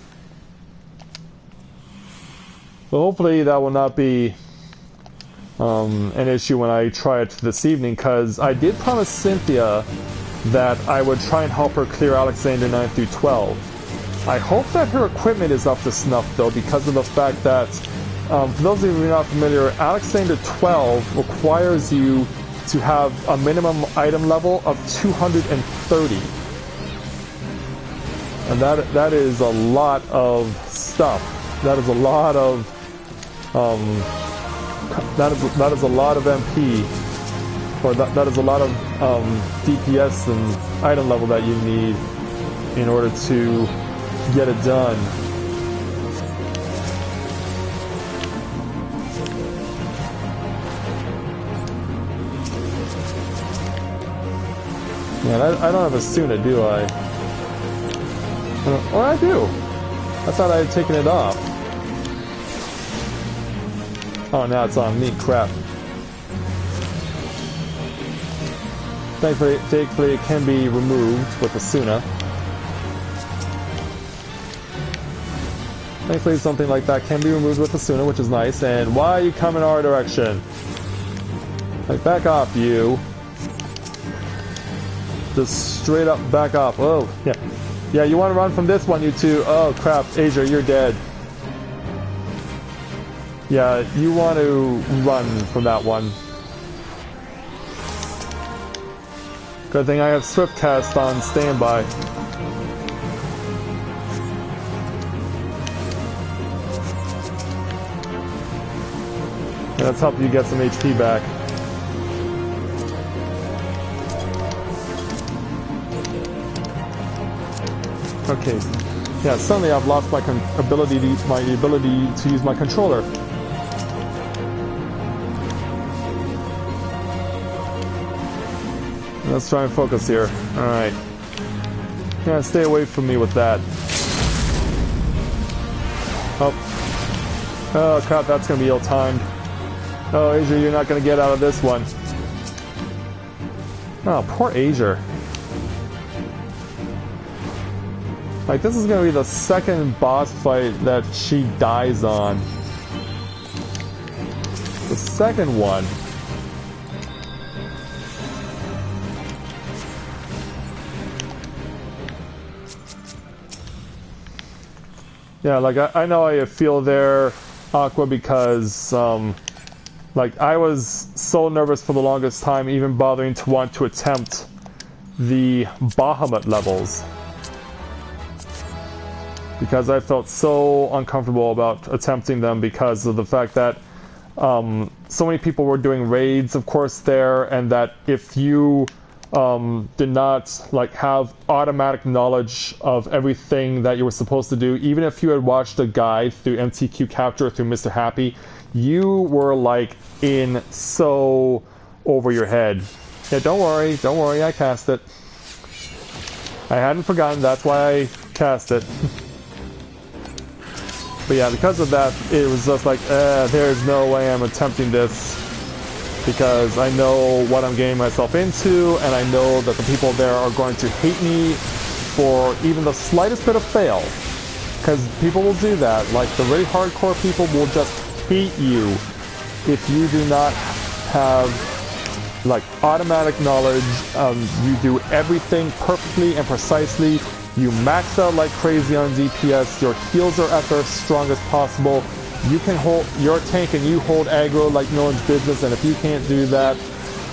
So hopefully that will not be an issue when I try it this evening, because I did promise Cynthia that I would try and help her clear Alexander 9 through 12. I hope that her equipment is up to snuff, though, because of the fact that, for those of you who are not familiar, Alexander 12 requires you to have a minimum item level of 230. And that is a lot of stuff. That is a lot of that is a lot of MP, or that is a lot of DPS and item level that you need in order to get it done. Man, I don't have a Suna, do I? Or I do. I thought I had taken it off. Oh, now it's on me. Crap. Thankfully, it can be removed with a Suna. Thankfully, something like that can be removed with a Suna, which is nice. And why you come in our direction? Like, back off, you. Just straight up back off. Oh, yeah. Yeah, you want to run from this one, you two. Oh, crap. Asia, you're dead. Yeah, you want to run from that one. Good thing I have Swift Cast on standby. Let's help you get some HP back. Okay. Yeah, suddenly I've lost my ability to use my controller. Let's try and focus here. Alright. Yeah, stay away from me with that. Oh crap, that's gonna be ill-timed. Oh, Asia, you're not gonna get out of this one. Oh, poor Asia. Like, this is gonna be the second boss fight that she dies on. The second one. Yeah, like, I know how you feel there, Aqua, because, like, I was so nervous for the longest time, even bothering to want to attempt the Bahamut levels. Because I felt so uncomfortable about attempting them because of the fact that so many people were doing raids, of course, there, and that if you did not like have automatic knowledge of everything that you were supposed to do, even if you had watched a guide through MTQ Capture or through Mr. Happy, you were like in so over your head. Yeah, don't worry, I cast it. I hadn't forgotten, that's why I cast it. But yeah, because of that, it was just like, there's no way I'm attempting this. Because I know what I'm getting myself into, and I know that the people there are going to hate me for even the slightest bit of fail. Because people will do that. Like, the really hardcore people will just hate you if you do not have, like, automatic knowledge. You do everything perfectly and precisely. You max out like crazy on DPS. Your heals are at their strongest possible. You can hold your tank and you hold aggro like no one's business, and if you can't do that,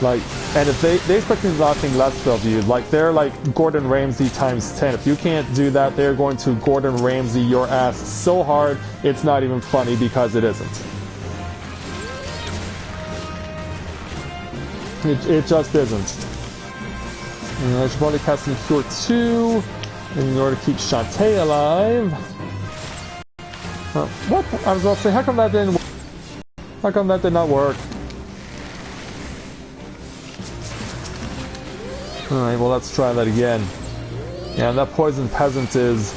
like, and if they expect nothing less of you, like, they're like Gordon Ramsay times 10. If you can't do that, they're going to Gordon Ramsay your ass so hard, it's not even funny because it isn't. It just isn't. And I should probably cast some Cure 2 in order to keep Shantae alive. What? I was about to say, how come that didn't work? How come that did not work? Alright, well, let's try that again. Yeah, that poison peasant is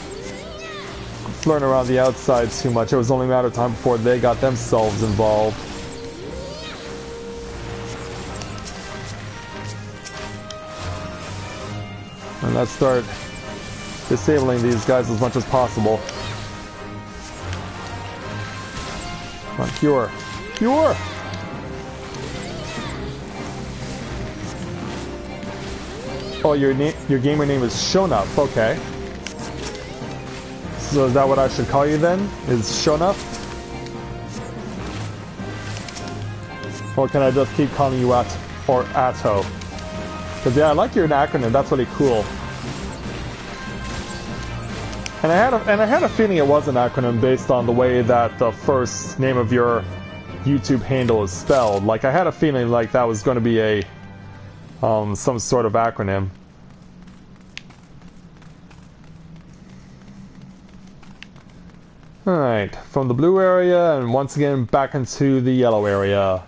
flirting around the outside too much. It was only a matter of time before they got themselves involved. And let's start disabling these guys as much as possible. Come on, Cure! Cure! Oh, your gamer name is Shonup, okay. So is that what I should call you then? Is Shonup? Or can I just keep calling you or Atto? Because yeah, I like your acronym, that's really cool. And I had a feeling it was an acronym based on the way that the first name of your YouTube handle is spelled. Like, I had a feeling like that was going to be a some sort of acronym. Alright, from the blue area and once again back into the yellow area.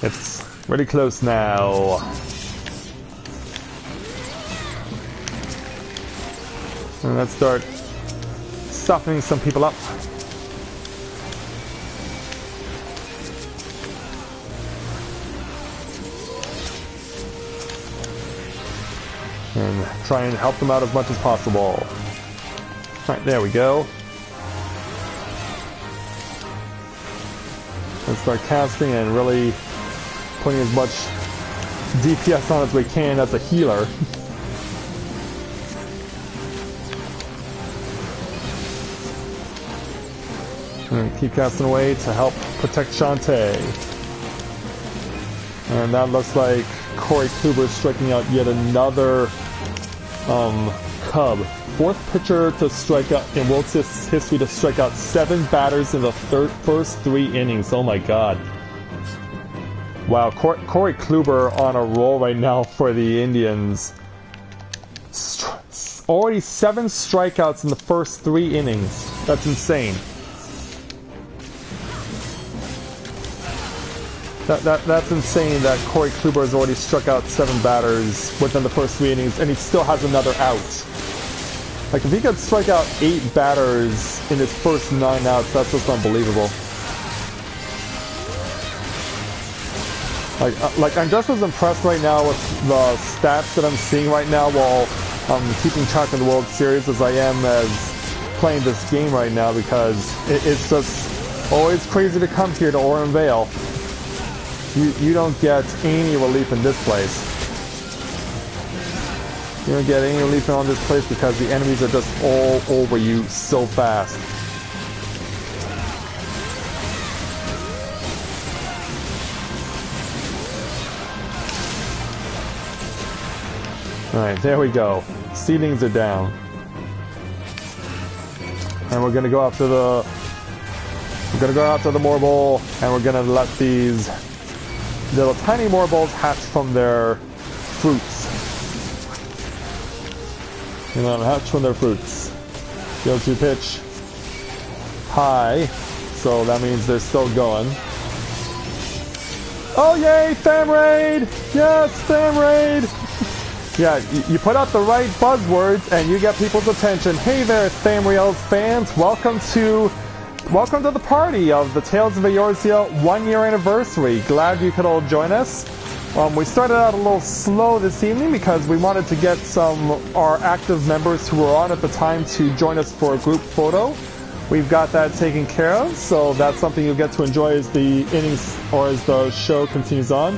It's really close now. And let's start softening some people up. And try and help them out as much as possible. Alright, there we go. Let's start casting and really putting as much DPS on as we can as a healer. And keep casting away to help protect Shantae. And that looks like Corey Kluber striking out yet another Cub. Fourth pitcher to strike out in World history to strike out 7 batters in the first 3 innings. Oh my god. Wow, Corey Kluber on a roll right now for the Indians. Already 7 strikeouts in the first 3 innings. That's insane. That's insane that Corey Kluber has already struck out 7 batters within the first 3 innings, and he still has another out. Like, if he could strike out 8 batters in his first 9 outs, that's just unbelievable. Like I'm just as impressed right now with the stats that I'm seeing right now while keeping track of the World Series as I am as playing this game right now, because it's just always crazy to come here to Oran Vale. You don't get any relief in this place. You don't get any relief on this place because the enemies are just all over you so fast. Alright, there we go. Ceilings are down. And we're gonna go after the... We're gonna go after the Morble, and we're gonna let these little tiny Morbles hatch from their fruits. You know, hatch from their fruits. Go to pitch. High. So that means they're still going. Oh yay, Thamraid! Yes, Thamraid! Yeah, you put out the right buzzwords and you get people's attention. Hey there, Thamriel's fans! Welcome to the party of the Tales of Eorzea 1-year anniversary. Glad you could all join us. We started out a little slow this evening because we wanted to get our active members who were on at the time to join us for a group photo. We've got that taken care of, so that's something you'll get to enjoy as the innings or as the show continues on.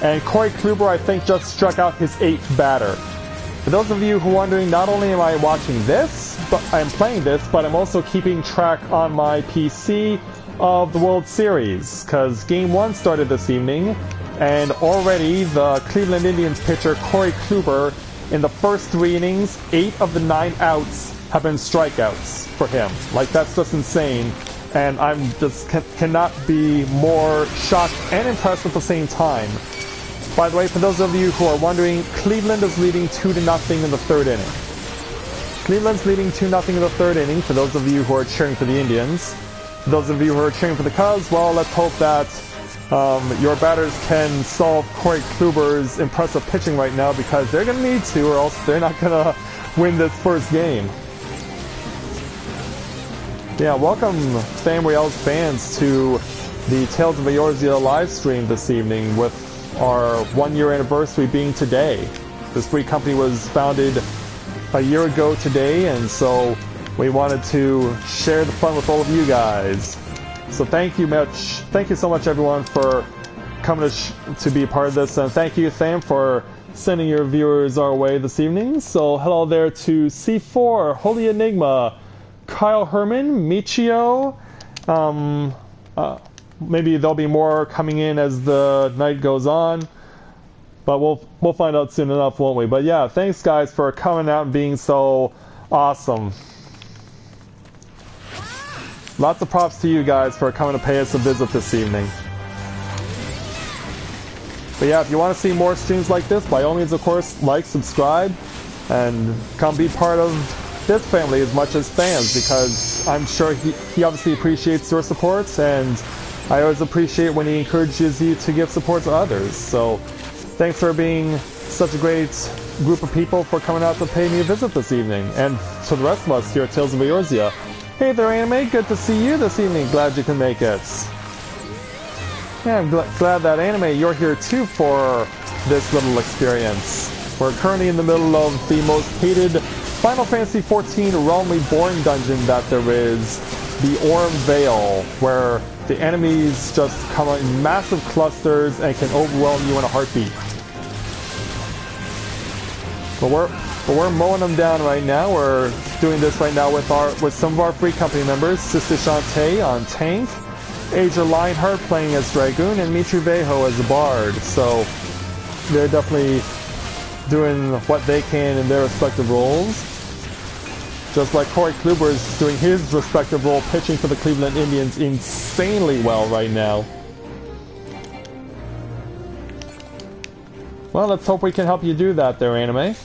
And Corey Kluber, I think, just struck out his 8th batter. For those of you who are wondering, not only am I watching this, but I'm playing this, but I'm also keeping track on my PC of the World Series, because Game 1 started this evening, and already the Cleveland Indians pitcher Corey Kluber, in the first 3 innings, 8 of the 9 outs have been strikeouts for him. Like, that's just insane. And I'm just cannot be more shocked and impressed at the same time. By the way, for those of you who are wondering, Cleveland is leading 2-0 in the 3rd inning. Cleveland's leading 2-0 in the 3rd inning, for those of you who are cheering for the Indians. For those of you who are cheering for the Cubs, well, let's hope that your batters can solve Corey Kluber's impressive pitching right now, because they're going to need to, or else they're not going to win this first game. Yeah, welcome Thamriel's fans to the Tales of Eorzea live stream this evening, with our 1-year anniversary being today. This free company was founded a year ago today, and so we wanted to share the fun with all of you guys. So thank you so much everyone for coming to be a part of this, and thank you Tham for sending your viewers our way this evening. So hello there to C4, Holy Enigma, Kyle Herman, Michio, maybe there'll be more coming in as the night goes on, but we'll find out soon enough, won't we? But yeah, thanks guys for coming out and being so awesome. Lots of props to you guys for coming to pay us a visit this evening. But yeah, if you want to see more streams like this, by all means, of course, like, subscribe, and come be part of this family as much as fans, because I'm sure he obviously appreciates your support, and I always appreciate when he encourages you to give support to others. So thanks for being such a great group of people for coming out to pay me a visit this evening. And to the rest of us here at Tales of Eorzea, hey there Anime, good to see you this evening, glad you can make it. Yeah, I'm glad that Anime, you're here too for this little experience. We're currently in the middle of the most hated Final Fantasy XIV Realm Reborn dungeon that there is, the Oran Vale, where the enemies just come out in massive clusters and can overwhelm you in a heartbeat. we're mowing them down right now. We're doing this right now with some of our free company members. Sister Shantae on tank, Asia Lionheart playing as Dragoon, and Mitri Vejo as a bard. So they're definitely doing what they can in their respective roles. Just like Corey Kluber is doing his respective role, pitching for the Cleveland Indians insanely well right now. Well, let's hope we can help you do that there, Anime.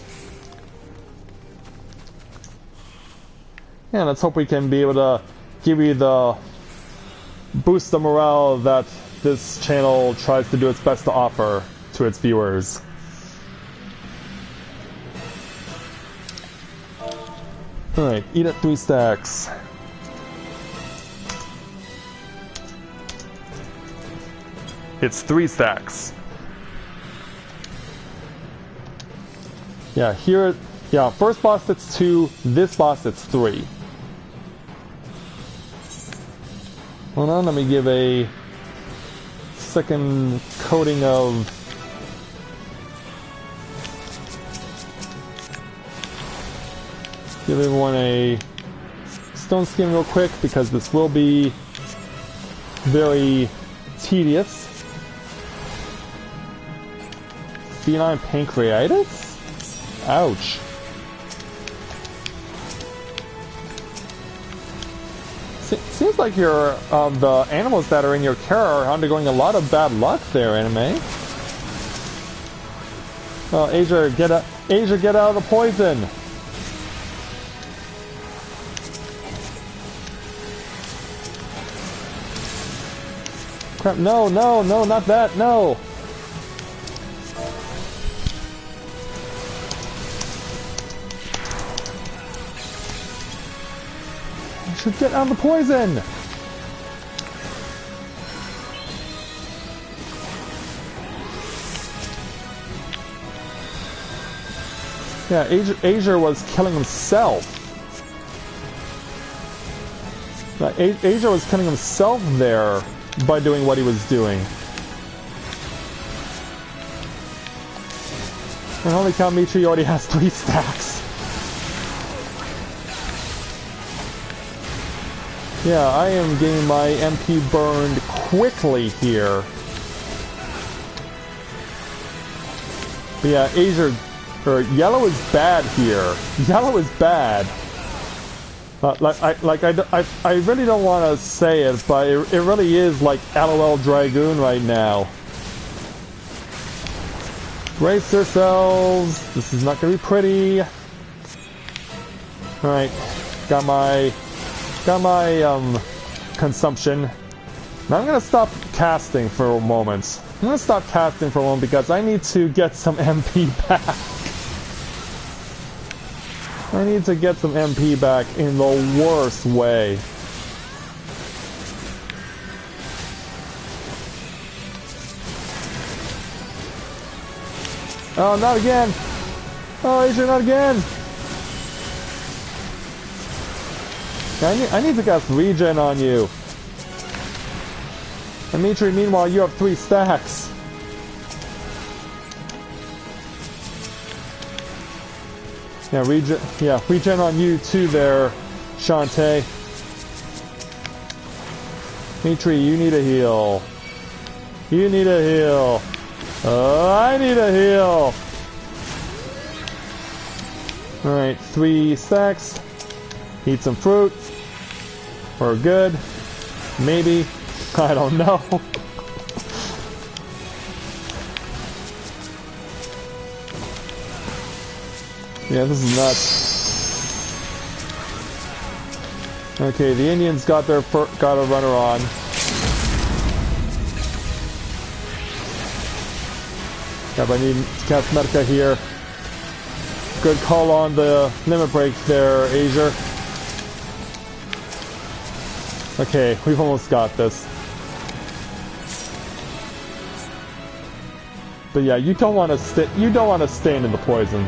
Yeah, let's hope we can be able to give you the boost of morale that this channel tries to do its best to offer to its viewers. Alright, eat at 3 stacks. It's 3 stacks. Yeah, here, yeah, first boss it's 2, this boss it's 3. Hold on, let me give a second coating of give everyone a stone skin real quick because this will be very tedious. Feline pancreatitis? Ouch. Seems like your the animals that are in your care are undergoing a lot of bad luck there, Anime. Oh, Asia, get out of the poison! Crap, no, not that, no! I should get out of the poison! Yeah, Asia was killing himself. Asia was killing himself there by doing what he was doing. And holy cow, Mitri already has 3 stacks. Yeah, I am getting my MP burned quickly here. But yeah, yellow is bad here. Yellow is bad. I really don't want to say it, but it really is like LOL Dragoon right now. Brace yourselves. This is not going to be pretty. Alright. Got my consumption. Now I'm going to stop casting for a moment. I'm going to stop casting for a moment because I need to get some MP back. I need to get some MP back in the worst way. Oh, not again! Oh, Asia, not again! I need to cast regen on you. Dimitri, meanwhile, you have 3 stacks. Yeah, regen on you too there, Shantae. Dimitri, you need a heal. You need a heal. I need a heal. Alright, 3 stacks. Eat some fruit. We're good. Maybe. I don't know. Yeah, this is nuts. Okay, the Indians got a runner on. Yep, I need to cast Medica here. Good call on the limit break there, Asia. Okay, we've almost got this. But yeah, you don't want to stand in the poison.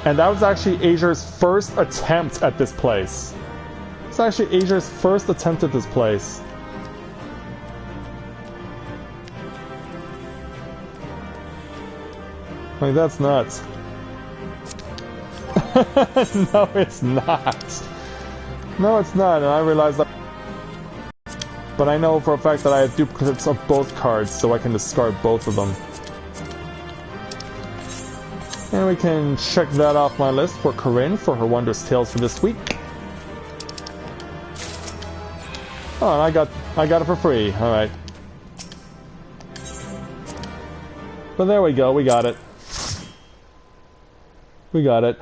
And that was actually Asia's first attempt at this place. It's actually Asia's first attempt at this place. Like, that's nuts. No, it's not. No, it's not, and I realize that. But I know for a fact that I have duplicates of both cards, so I can discard both of them. And we can check that off my list for Corinne for her Wondrous Tales for this week. Oh, and I got it for free. All right. But there we go. We got it. We got it.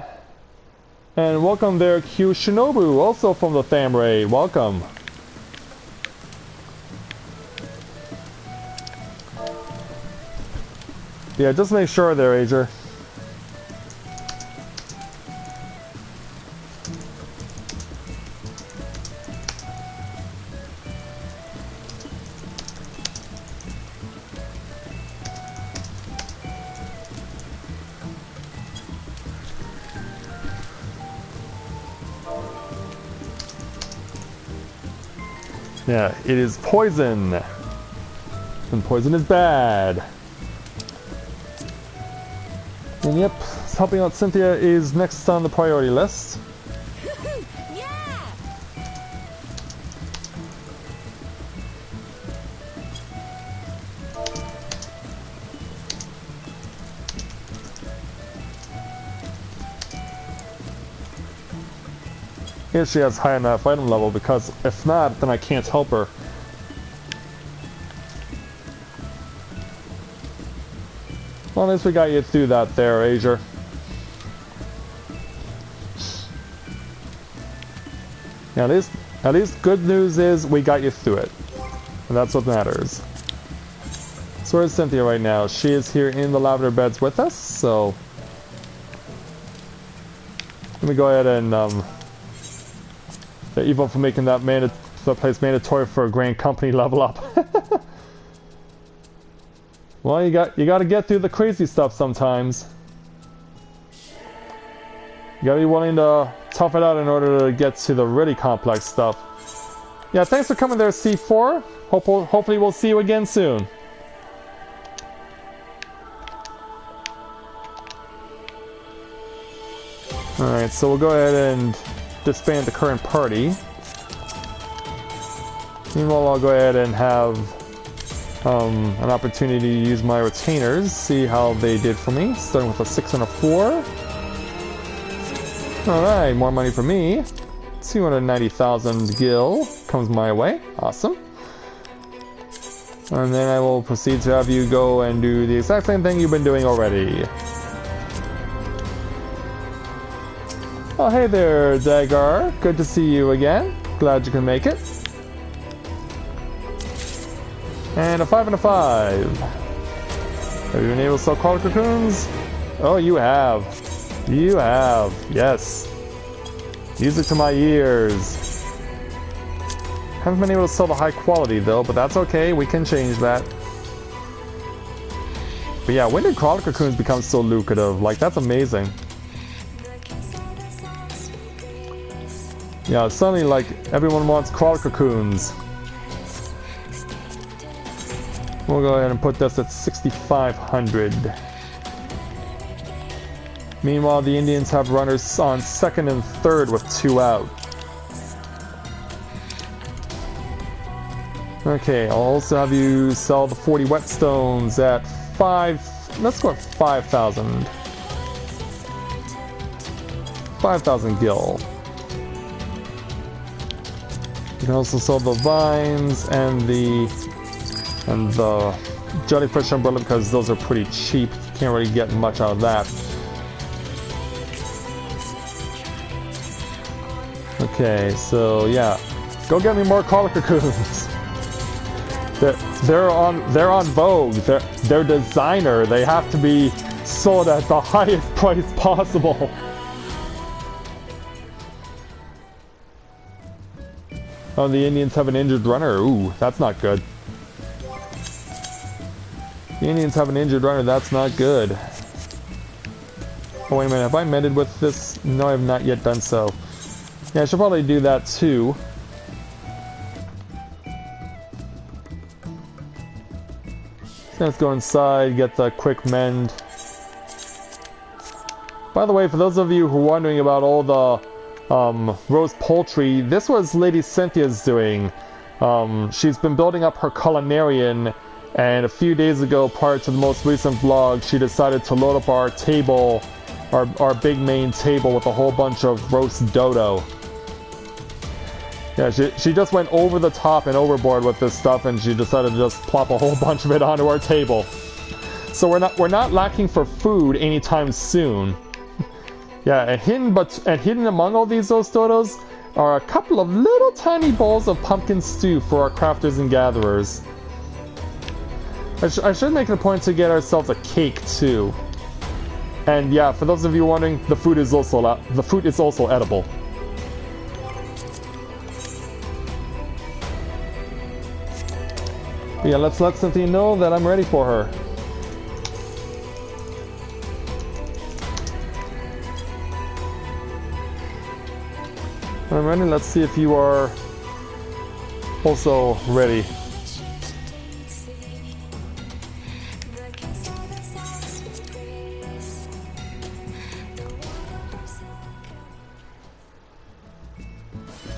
And welcome there, Q Shinobu, also from the Famray. Welcome. Yeah, just make sure there, Ager. Yeah, it is poison. And poison is bad. And yep, helping out Cynthia is next on the priority list. Yeah. If she has high enough item level, because if not, then I can't help her. Well, at least we got you through that there, Asia. Yeah, at least good news is we got you through it. And that's what matters. So where's Cynthia right now? She is here in the lavender beds with us, so... Let me go ahead and, the evil for making that place mandatory for a Grand Company level up. Well, you got to get through the crazy stuff sometimes. You gotta be willing to tough it out in order to get to the really complex stuff. Yeah, thanks for coming there, C4. Hopefully we'll see you again soon. Alright, so we'll go ahead and disband the current party. Meanwhile, I'll go ahead and have an opportunity to use my retainers, see how they did for me, starting with a 6 and a 4. Alright, more money for me. 290,000 gil comes my way. Awesome. And then I will proceed to have you go and do the exact same thing you've been doing already. Oh, hey there, Dagar. Good to see you again. Glad you can make it. And a 5 and a 5. Have you been able to sell crawler cocoons? Oh, you have. You have. Yes. Music to my ears. Haven't been able to sell the high quality though, but that's okay. We can change that. But yeah, when did crawler cocoons become so lucrative? Like, that's amazing. Yeah, suddenly, like, everyone wants crawler cocoons. We'll go ahead and put this at 6,500. Meanwhile, the Indians have runners on second and third with 2 out. Okay, I'll also have you sell the 40 whetstones at 5... Let's go at 5,000. 5,000 gil. You can also sell the vines and the jellyfish umbrella because those are pretty cheap. You can't really get much out of that. Okay, so yeah, go get me more crawler cocoons. They're on vogue. They're designer. They have to be sold at the highest price possible. Oh, the Indians have an injured runner. Ooh, that's not good. The Indians have an injured runner. That's not good. Oh, wait a minute. Have I mended with this? No, I have not yet done so. Yeah, I should probably do that too. So let's go inside, get the quick mend. By the way, for those of you who are wondering about all the roast poultry, this was Lady Cynthia's doing. She's been building up her culinarian, and a few days ago, prior to the most recent vlog, she decided to load up our table, our big main table, with a whole bunch of roast dodo. Yeah, she just went over the top and overboard with this stuff, and she decided to just plop a whole bunch of it onto our table. So we're not lacking for food anytime soon. Yeah, and hidden among all these roast dodos are a couple of little tiny bowls of pumpkin stew for our crafters and gatherers. I should make it a point to get ourselves a cake too. And yeah, for those of you wondering, the fruit is also edible. But yeah, let's let Cynthia know that I'm ready for her. I'm ready. Let's see if you are also ready. So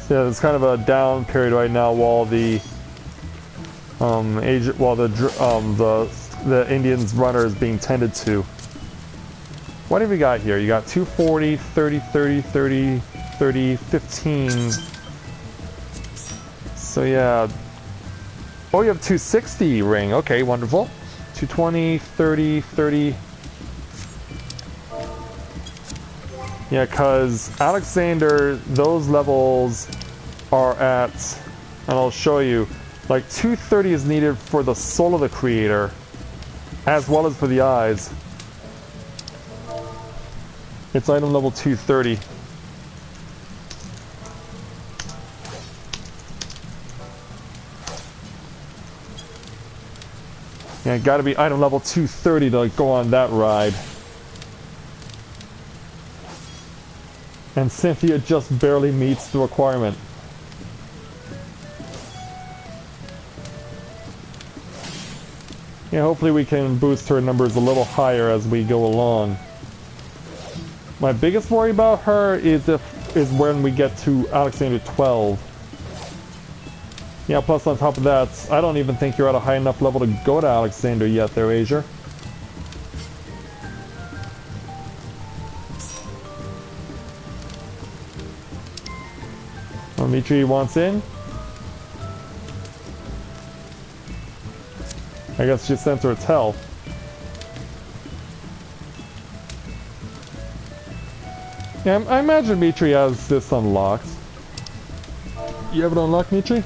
yeah, there's kind of a down period right now while the Indians runner is being tended to. What have you got here? You got 240, 30, 30, 30, 30, 15. So yeah. Oh, you have 260 ring. Okay, wonderful. 220, 30, 30. Yeah, because Alexander, those levels are at, and I'll show you, like 230 is needed for the soul of the creator, as well as for the eyes. It's item level 230. Yeah, gotta be item level 230 to go on that ride. And Cynthia just barely meets the requirement. Yeah, hopefully we can boost her numbers a little higher as we go along. My biggest worry about her is when we get to Alexander 12. Yeah, plus on top of that, I don't even think you're at a high enough level to go to Alexander yet there, Asia. Dimitri wants in. I guess she sent her a tell. Yeah, I imagine Dimitri has this unlocked. You have it unlocked, Dimitri?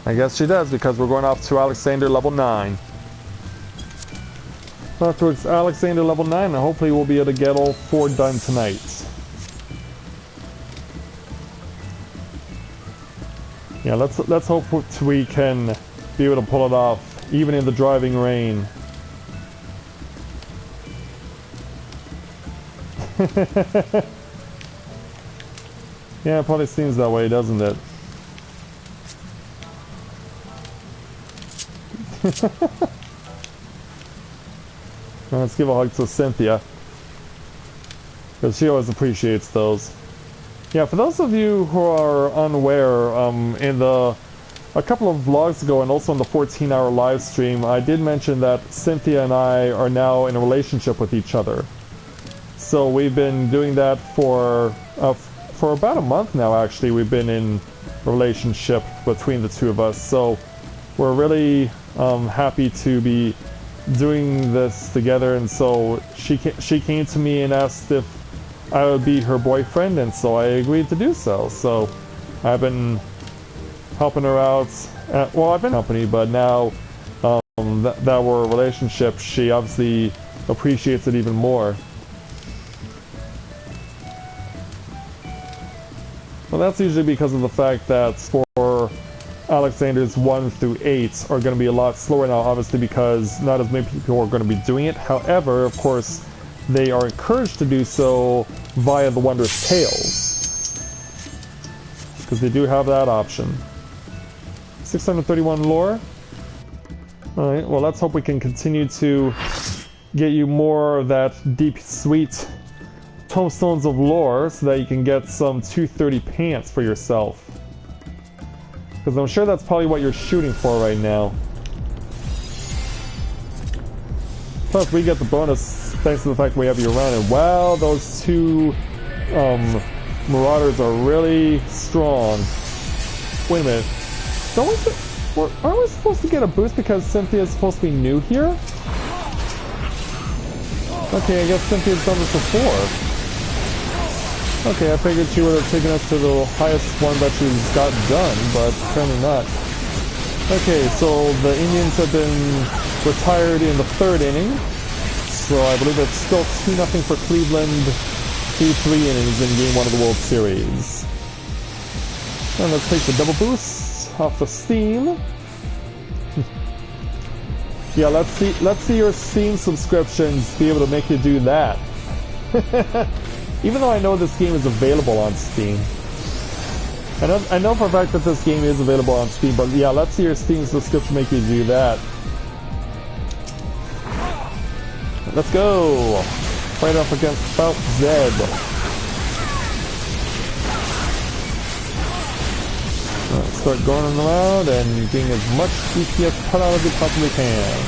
I guess she does, because we're going off to Alexander level 9. After Alexander level 9, and hopefully we'll be able to get all 4 done tonight. Yeah, let's hope we can be able to pull it off, even in the driving rain. Yeah, it probably seems that way, doesn't it? Let's give a hug to Cynthia, because she always appreciates those. Yeah, for those of you who are unaware, a couple of vlogs ago and also in the 14-hour live stream, I did mention that Cynthia and I are now in a relationship with each other. So we've been doing that for about a month now, actually. We've been in a relationship between the two of us. So we're really happy to be doing this together, and so she came to me and asked if I would be her boyfriend, and so I agreed to do so. So I've been helping her out. Well, I've been company, but now that we're a relationship, she obviously appreciates it even more. Well, that's usually because of the fact that for Alexander's 1 through 8 are going to be a lot slower now, obviously, because not as many people are going to be doing it. However, of course, they are encouraged to do so via the Wondrous Tales, because they do have that option. 631 lore. Alright, well let's hope we can continue to get you more of that deep, sweet tomestones of lore so that you can get some 230 pants for yourself. Because I'm sure that's probably what you're shooting for right now. Plus, we get the bonus thanks to the fact we have you around. And wow, those two Marauders are really strong. Wait a minute. Aren't we supposed to get a boost because Cynthia's supposed to be new here? Okay, I guess Cynthia's done this before. Okay, I figured she would have taken us to the highest one that she's got done, but apparently not. Okay, so the Indians have been retired in the 3rd inning. So I believe it's still 2-0 for Cleveland through 3 innings in Game 1 of the World Series. And let's take the double boost off the Steam. Yeah, let's see your Steam subscriptions be able to make you do that. Even though I know this game is available on Steam. I know for a fact that this game is available on Steam, but yeah, let's see your Steam subscription make you do that. Let's go! Fight off against Spout Zed. Let's start going around and getting as much DPS cut out as we possibly can.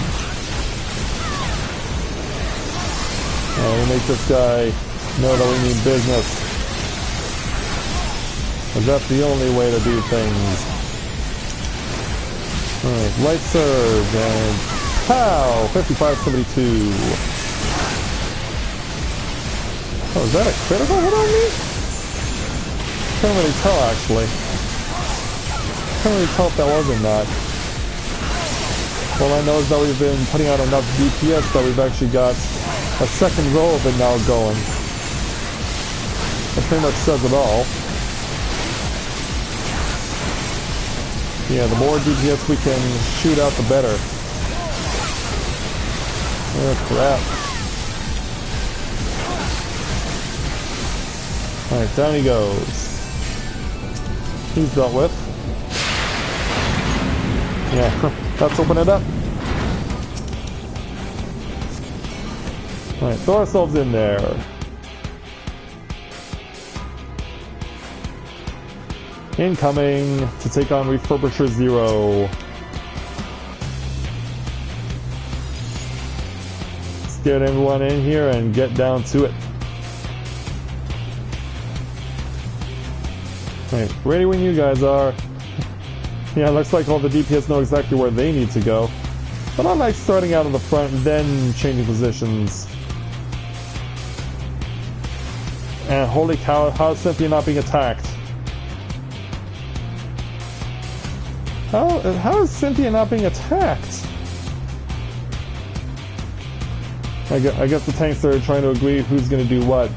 We make this guy know that we mean business. Because that's the only way to do things. Alright, Light Surge and pow! 5572. Oh, is that a critical hit on me? Can't really tell actually. Can't really tell if that was or not. All I know is that we've been putting out enough DPS that we've actually got a second row of it now going. That pretty much says it all. Yeah, the more DPS we can shoot out, the better. Oh crap. Alright, down he goes. He's dealt with. Yeah, let's open it up. Alright, throw ourselves in there. Incoming to take on Refurbisher 0. Let's get everyone in here and get down to it. Alright, ready when you guys are. Yeah, looks like all the DPS know exactly where they need to go. But I like starting out in the front and then changing positions. And holy cow, how is Cynthia not being attacked? How is Cynthia not being attacked? I guess the tanks are trying to agree who's going to do what.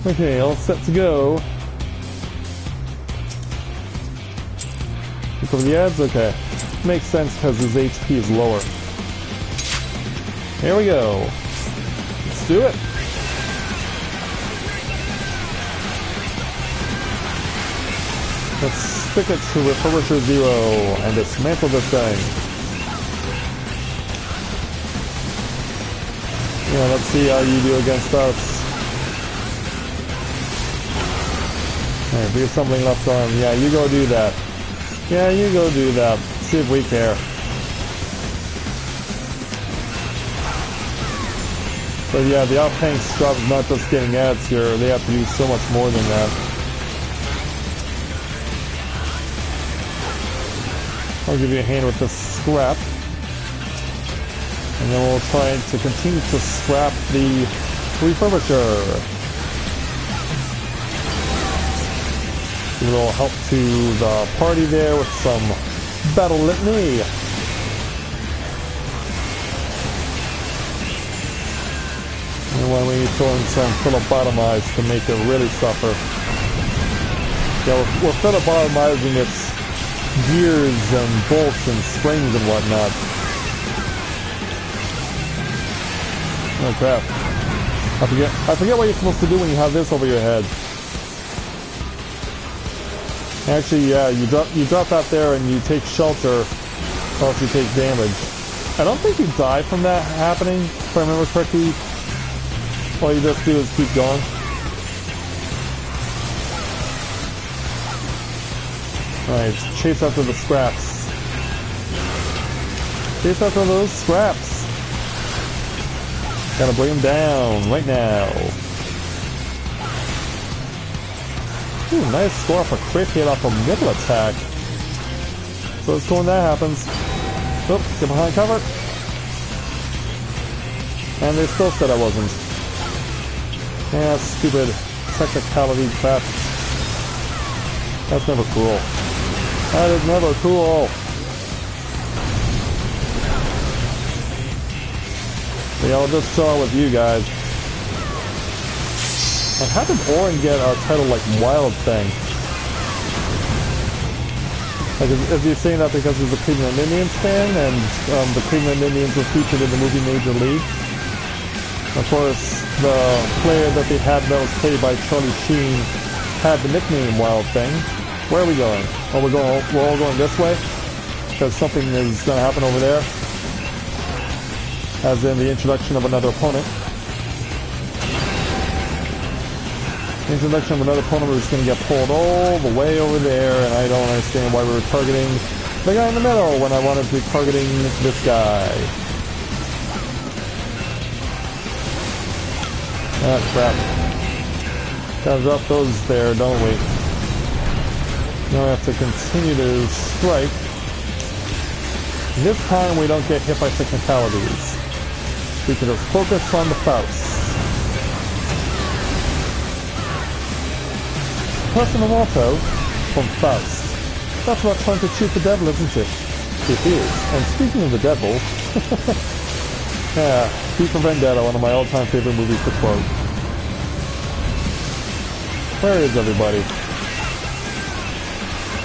Okay, all set to go. Look over the ads? Okay. Makes sense because his HP is lower. Here we go. Let's do it. Let's stick it to Refurbisher 0 and dismantle this thing. Yeah, let's see how you do against us. Alright, reassembling left arm. Yeah, you go do that. Yeah, you go do that. See if we care. But yeah, the off-tank scrub is not just getting ads here. They have to do so much more than that. I'll give you a hand with this scrap. And then we'll try to continue to scrap the Refurbisher. A little help to the party there with some battle litany. And when we throw in some phlebotomize to make it really suffer. Yeah, we're phlebotomizing its gears and bolts and springs and whatnot. Oh crap. I forget what you're supposed to do when you have this over your head. Actually, yeah, you drop out there and you take shelter, or else you take damage. I don't think you die from that happening, if I remember correctly. All you just do is keep going. Alright, chase after the scraps. Chase after those scraps. Gotta bring them down right now. Ooh, nice score off a crit hit off a middle attack. So let's go when that happens. Oh, get behind cover. And they still said I wasn't. Yeah, stupid technicality crap. That's never cool. That is never cool. Yeah, I'll just show it with you guys. And how did Orin get our title like Wild Thing? Like, is he saying that because he's a Cleveland Indians fan and the Cleveland Indians were featured in the movie Major League? Of course, the player that they had that was played by Charlie Sheen had the nickname Wild Thing. Where are we going? Oh, we're all going this way? Because something is going to happen over there. As in the introduction of another opponent. The introduction of another opponent was going to get pulled all the way over there, and I don't understand why we were targeting the guy in the middle when I wanted to be targeting this guy. Ah, crap. Gotta drop those there, don't we? Now we have to continue to strike. This time we don't get hit by technicalities. We can just focus on the Faust. Personal motto from Faust. That's about trying to shoot the devil, isn't it? It is. And speaking of the devil, yeah, V for Vendetta, one of my all-time favorite movies to quote. Where is everybody?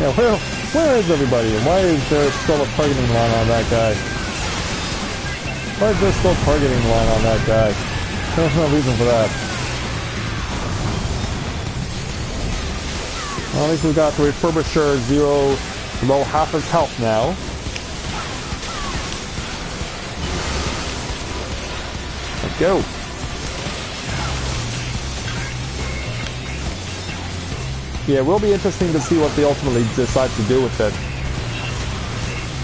Yeah, where is everybody? And why is there still a targeting line on that guy? Why is there still a targeting line on that guy? There's no reason for that. Well, at least we got the Refurbisher Zero below half his health now. Let's go. Yeah, it will be interesting to see what they ultimately decide to do with it.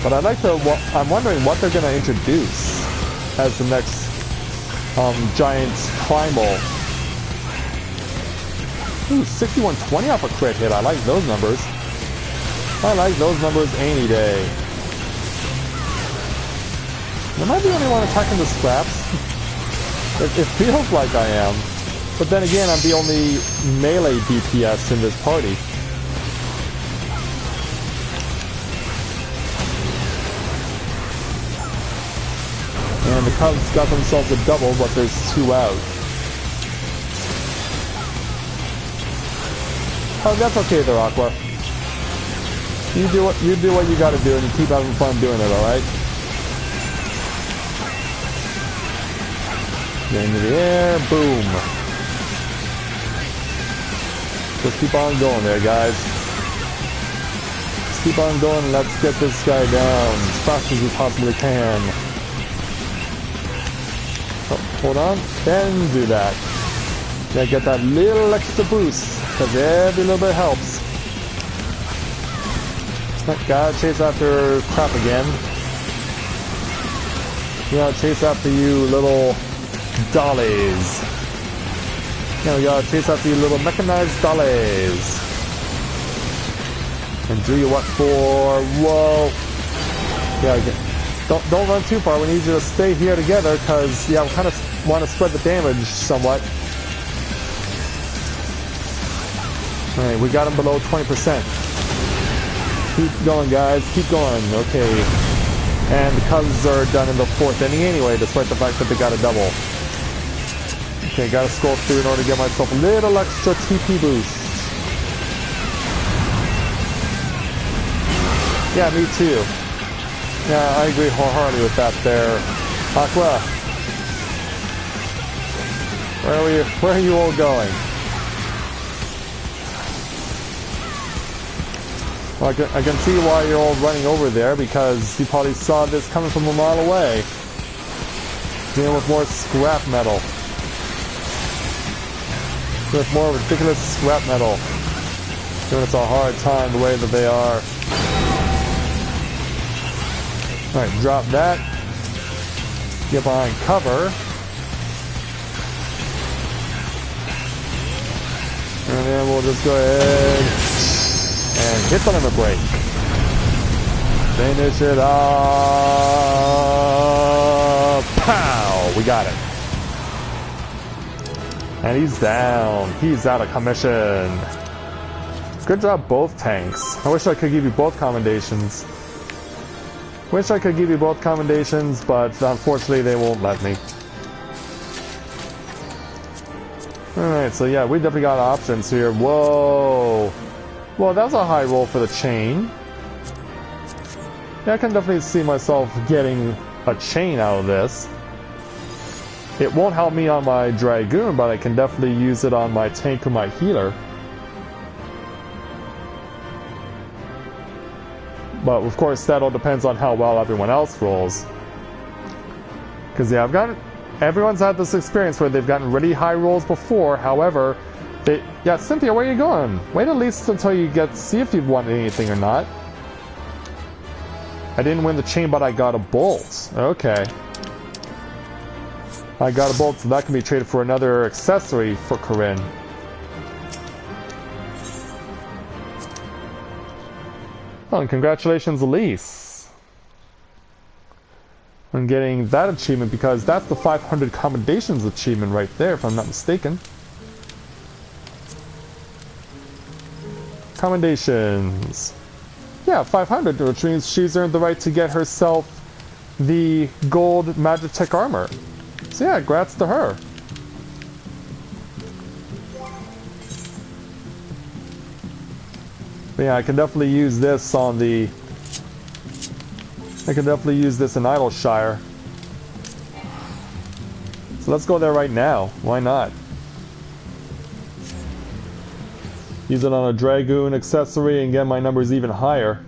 But I'm wondering what they're going to introduce as the next giant primal. Ooh, 6120 off a crit hit. I like those numbers. I like those numbers any day. Am I the only one attacking the scraps? It feels like I am. But then again, I'm the only melee DPS in this party. And the Cubs got themselves a double, but there's two out. Oh, that's okay there, Aqua. You do what you gotta do, and you keep having fun doing it, alright? Get into the air, boom. Just keep on going there, guys. Just keep on going, and let's get this guy down as fast as we possibly can. Oh, hold on, then do that. Yeah, get that little extra boost. Because every little bit helps. Gotta chase after crap again. You gotta chase after you little dollies. You gotta chase after you little mechanized dollies. And do you what for? Whoa. Yeah, don't run too far. We need you to stay here together because, yeah, we kind of want to spread the damage somewhat. Alright, we got him below 20%. Keep going, guys. Keep going. Okay. And the Cubs are done in the fourth inning anyway, despite the fact that they got a double. Okay, gotta scroll through in order to get myself a little extra TP boost. Yeah, me too. Yeah, I agree wholeheartedly with that there. Aqua. Where are you all going? Well, I can see why you're all running over there, because you probably saw this coming from a mile away. Dealing with more scrap metal. With more ridiculous scrap metal. Giving us a hard time the way that they are. Alright, drop that. Get behind cover. And then we'll just go ahead and hit the limit break. Finish it up. Pow! We got it. And he's down. He's out of commission. Good job, both tanks. I wish I could give you both commendations. Wish I could give you both commendations, but unfortunately they won't let me. Alright, so yeah, we definitely got options here. Whoa! Well, that was a high roll for the chain. Yeah, I can definitely see myself getting a chain out of this. It won't help me on my Dragoon, but I can definitely use it on my tank or my healer. But of course, that all depends on how well everyone else rolls. Because yeah, everyone's had this experience where they've gotten really high rolls before. However, yeah, Cynthia, where are you going? Wait at least until you see if you've won anything or not. I didn't win the chain, but I got a bolt. Okay. I got a bolt, so that can be traded for another accessory for Corinne. Oh, and congratulations, Elise, on getting that achievement, because that's the 500 commendations achievement right there, if I'm not mistaken. Commendations. Yeah, 500, which means she's earned the right to get herself the gold Magitech armor. So yeah, congrats to her. But yeah, I can definitely use this on the... I can definitely use this in Idleshire. So let's go there right now. Why not? Use it on a Dragoon accessory and get my numbers even higher.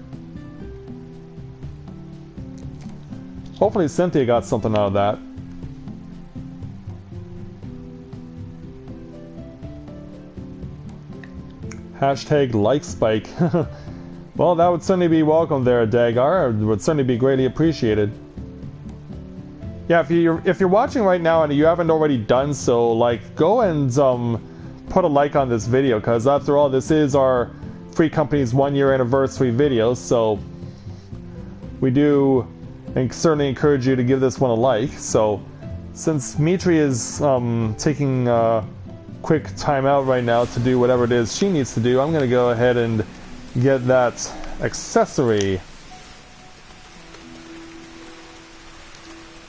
Hopefully Cynthia got something out of that. Hashtag like spike. Well, that would certainly be welcome there, Dagar. It would certainly be greatly appreciated. Yeah, if you're watching right now and you haven't already done so, like, go and put a like on this video, because after all, this is our Free Company's 1-year anniversary video, so we do certainly encourage you to give this one a like. So since Mitri is taking quick time out right now to do whatever it is she needs to do, I'm going to go ahead and get that accessory.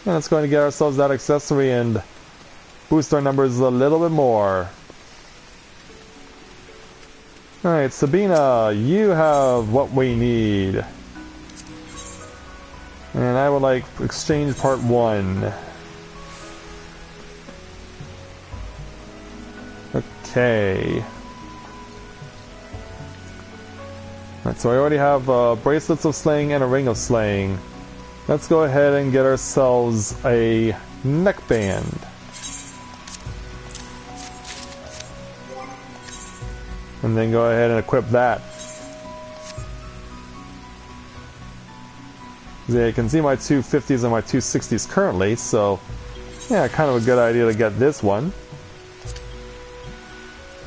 And let's go ahead and get ourselves that accessory and boost our numbers a little bit more. Alright, Sabina, you have what we need. And I would like exchange part 1. Okay. Alright, so I already have bracelets of slaying and a ring of slaying. Let's go ahead and get ourselves a neckband. And then go ahead and equip that. Yeah, you can see my 250s and my 260s currently, so yeah, kind of a good idea to get this one.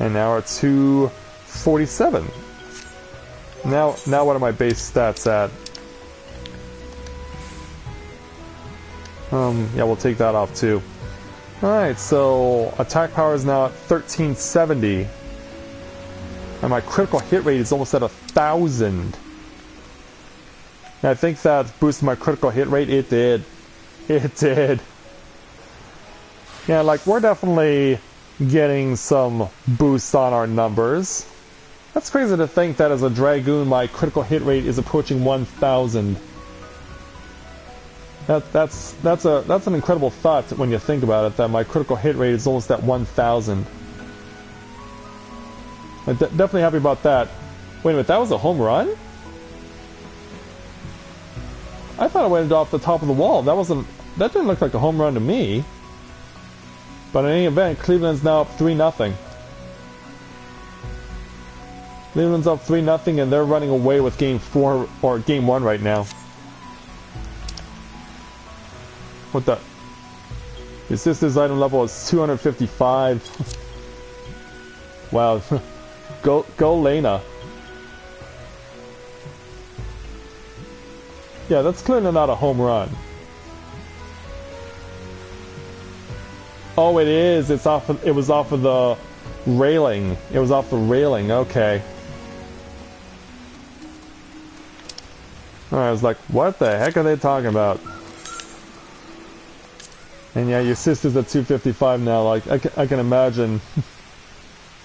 And now our 247. Now what are my base stats at? Yeah, we'll take that off too. Alright, so attack power is now at 1370. And my critical hit rate is almost at 1,000. And I think that boosted my critical hit rate. It did. It did. Yeah, like, we're definitely getting some boosts on our numbers. That's crazy to think that as a Dragoon, my critical hit rate is approaching 1,000. That's an incredible thought when you think about it. That my critical hit rate is almost at 1,000. I'm definitely happy about that. Wait a minute, that was a home run? I thought it went off the top of the wall. That didn't look like a home run to me. But in any event, Cleveland's now up 3-0. Cleveland's up 3-0, and they're running away with Game 4 or Game 1 right now. What the? Your sister's item level is 255. Wow. Go Lena. Yeah, that's clearly not a home run. Oh, it is. It was off of the railing. It was off the railing. Okay. I was like, what the heck are they talking about? And yeah, your sister's at 255 now. Like, I can imagine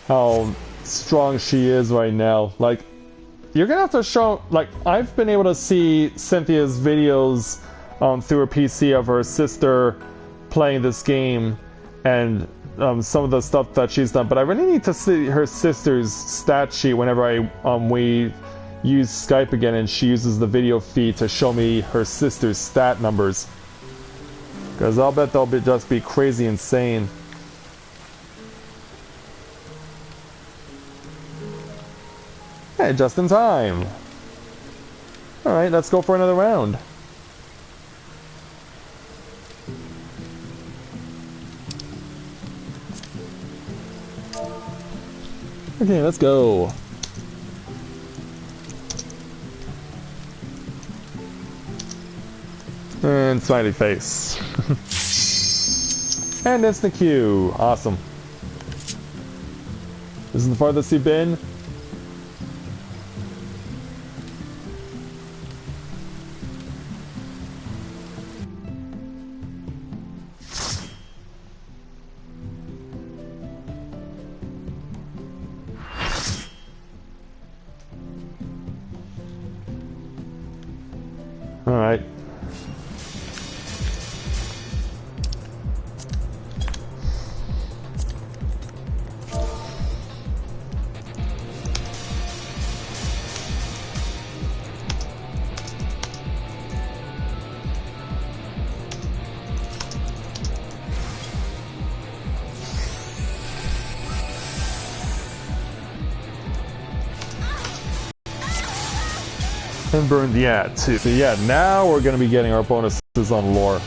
how strong she is right now. Like, you're gonna have to show. Like, I've been able to see Cynthia's videos through her PC of her sister playing this game and some of the stuff that she's done. But I really need to see her sister's stat sheet whenever we use Skype again and she uses the video feed to show me her sister's stat numbers. Because I'll bet they'll just be crazy insane. Hey, just in time. Alright, let's go for another round. Okay, let's go. And smiley face. And instant queue. Awesome. This is the farthest you've been. All right. And burned the ad too. So yeah, now we're gonna be getting our bonuses on lore.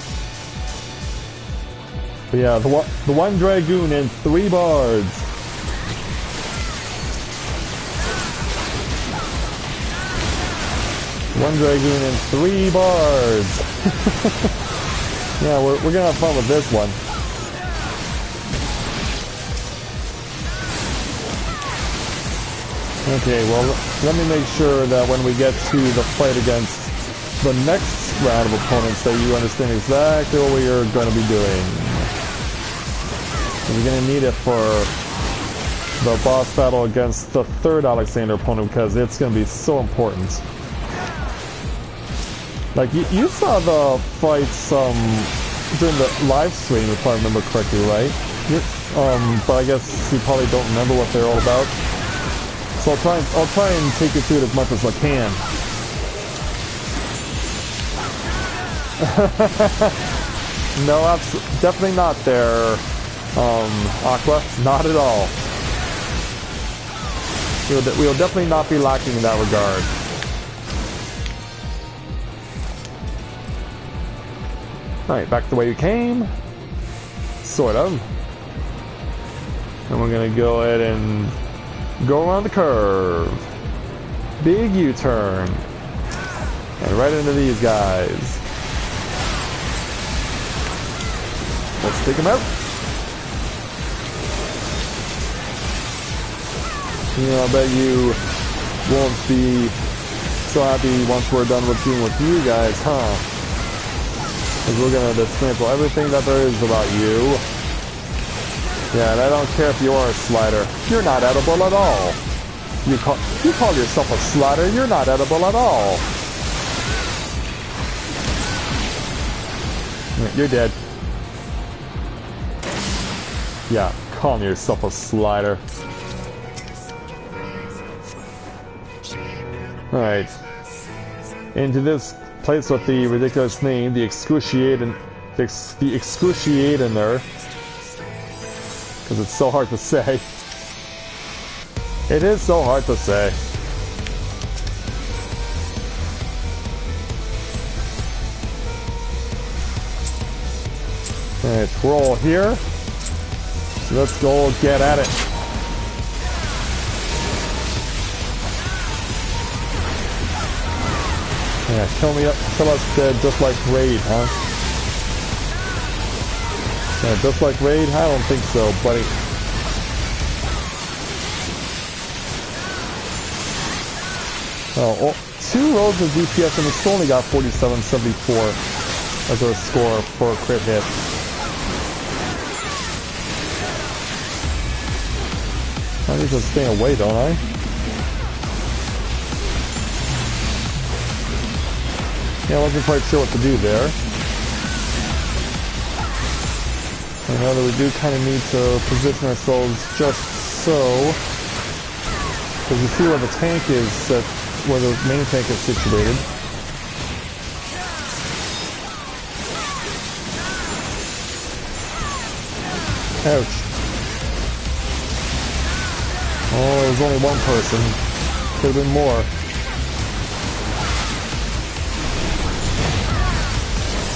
But yeah, the one dragoon and 3 bards. One dragoon and 3 bards. Yeah, we're gonna have fun with this one. Okay, well, let me make sure that when we get to the fight against the next round of opponents that you understand exactly what we are going to be doing. We're going to need it for the boss battle against the 3rd Alexander opponent because it's going to be so important. Like, you saw the fights during the live stream, if I remember correctly, right? But I guess you probably don't remember what they're all about. So I'll try and take you through it as much as I can. No, definitely not there, Aqua. Not at all. We'll definitely not be lacking in that regard. Alright, back the way you came. Sort of. And we're gonna go ahead and go around the curve. Big U-turn. And right into these guys. Let's take them out. You know, I bet you won't be so happy once we're done with dealing with you guys, huh? Because we're gonna dismantle everything that there is about you. Yeah, and I don't care if you are a slider. You're not edible at all. You call yourself a slider, you're not edible at all. You're dead. Yeah, call yourself a slider. Alright. Into this place with the ridiculous name, the excruciating... The excruciationer. Because it's so hard to say. It is so hard to say. Alright, we're all here. So let's go get at it. Yeah, kill us dead just like Raid, huh? Yeah, just like Raid? I don't think so, buddy. Oh, 2 rolls of DPS and it's only got 4774 as our score for a crit hit. I need to stay away, don't I? Yeah, I wasn't quite sure what to do there. I know that we do kind of need to position ourselves just so. Because you see where the tank is, where the main tank is situated. Ouch. Oh, there's only one person. Could have been more.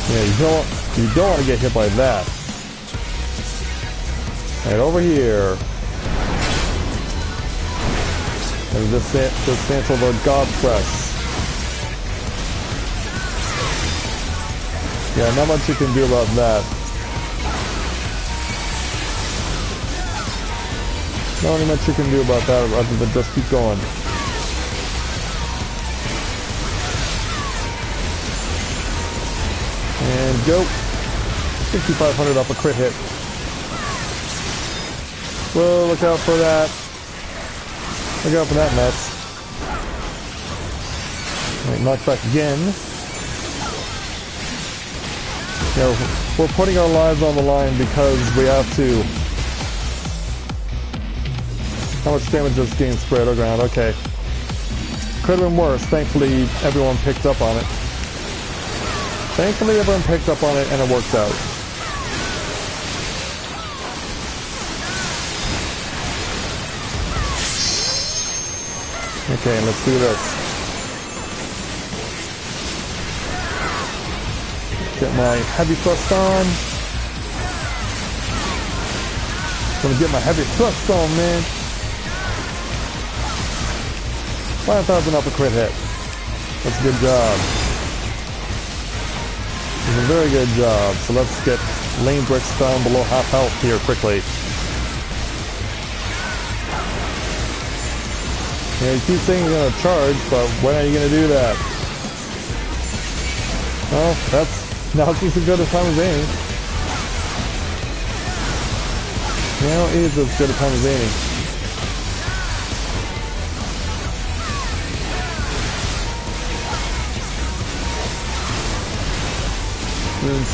Yeah, you don't want to get hit by that. Right over here. And dismantle the God Press. Yeah, not much you can do about that. Not only much you can do about that other than just keep going. And go. 5,500 off a crit hit. Whoa, look out for that. Look out for that mess. Alright, knock back again. Yeah, we're putting our lives on the line because we have to. How much damage does this game spread around? Okay. Could have been worse. Thankfully, everyone picked up on it. Thankfully, everyone picked up on it and it worked out. Okay, let's do this. Get my heavy thrust on. Gonna get my heavy thrust on, man. 5,000 up a crit hit. That's a good job. It's a very good job. So let's get lane bricks down below half health here quickly. Yeah, you keep saying you're going to charge, but when are you going to do that? Well, now it's just as good a time as any. Now is as good a time as any.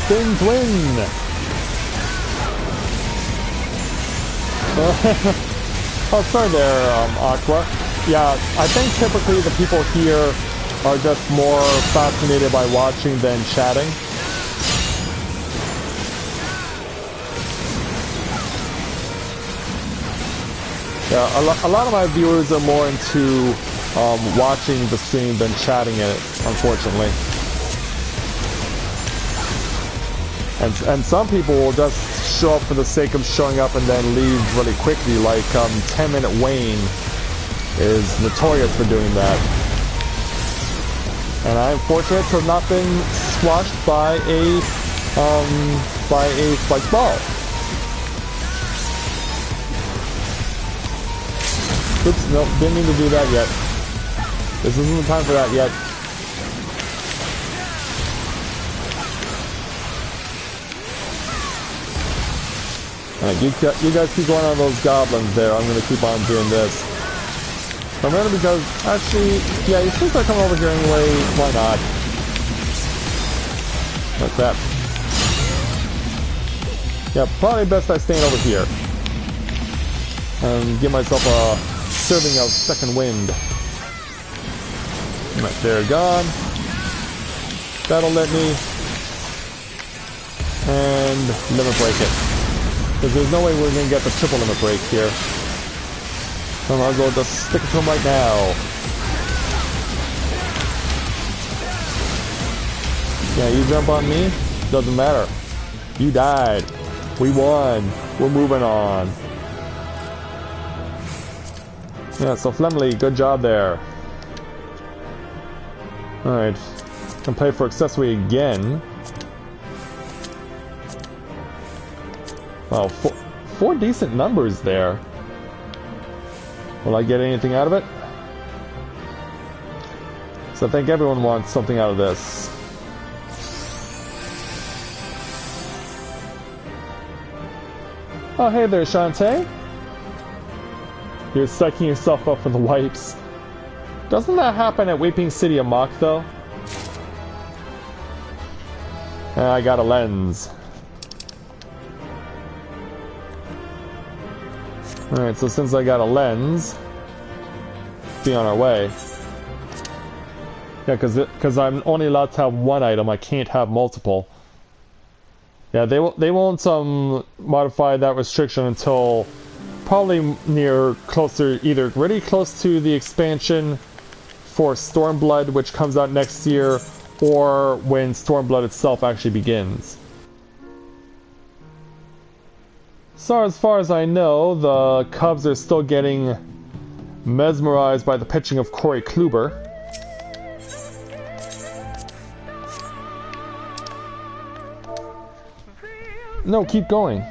Spin twin! Oh, sorry there, Aqua. Yeah, I think typically the people here are just more fascinated by watching than chatting. Yeah, a lot of my viewers are more into watching the stream than chatting it, unfortunately. And some people will just show up for the sake of showing up and then leave really quickly, like 10-minute Wayne is notorious for doing that. And I'm fortunate to have not been squashed by a spiked ball. Oops, nope, didn't mean to do that yet. This isn't the time for that yet. Alright, you guys keep going on those goblins there. I'm going to keep on doing this. Primarily because, actually, yeah, you since I come over here anyway, why not? Like that. Yeah, probably best I stand over here. And give myself a serving of second wind. Right, they're gone. That'll let me. And limit break it. Because there's no way we're going to get the triple limit break here. So I might as well just stick it to him right now. Yeah, you jump on me, doesn't matter. You died. We won. We're moving on. Yeah, so Flemley, good job there. Alright. Can play for accessory again. Wow, four decent numbers there. Will I get anything out of it? So I think everyone wants something out of this. Oh, hey there, Shantae. You're psyching yourself up for the wipes. Doesn't that happen at Weeping City of Mock, though? And I got a lens. Alright, so since I got a lens, be on our way. Yeah, because I'm only allowed to have one item, I can't have multiple. Yeah, they won't modify that restriction until probably either really close to the expansion for Stormblood, which comes out next year, or when Stormblood itself actually begins. So as far as I know, the Cubs are still getting mesmerized by the pitching of Corey Kluber. No, keep going.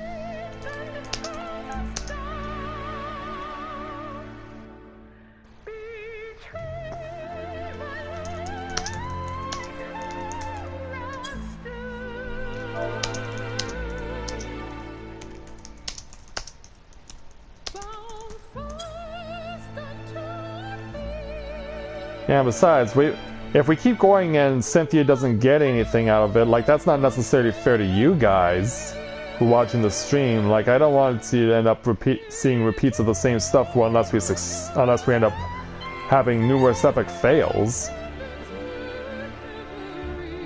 Yeah, besides, if we keep going and Cynthia doesn't get anything out of it, like, that's not necessarily fair to you guys who are watching the stream. Like, I don't want to end up seeing repeats of the same stuff unless we end up having numerous epic fails.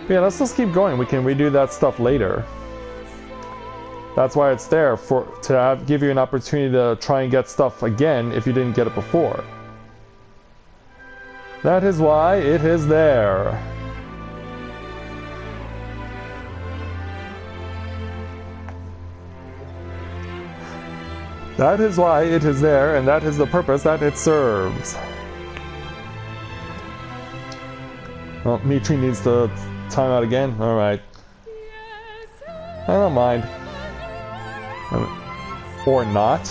But yeah, let's just keep going. We can redo that stuff later. That's why it's there, to give you an opportunity to try and get stuff again if you didn't get it before. That is why it is there. That is why it is there, and that is the purpose that it serves. Well, Mitri needs to time out again. Alright. I don't mind. Or not.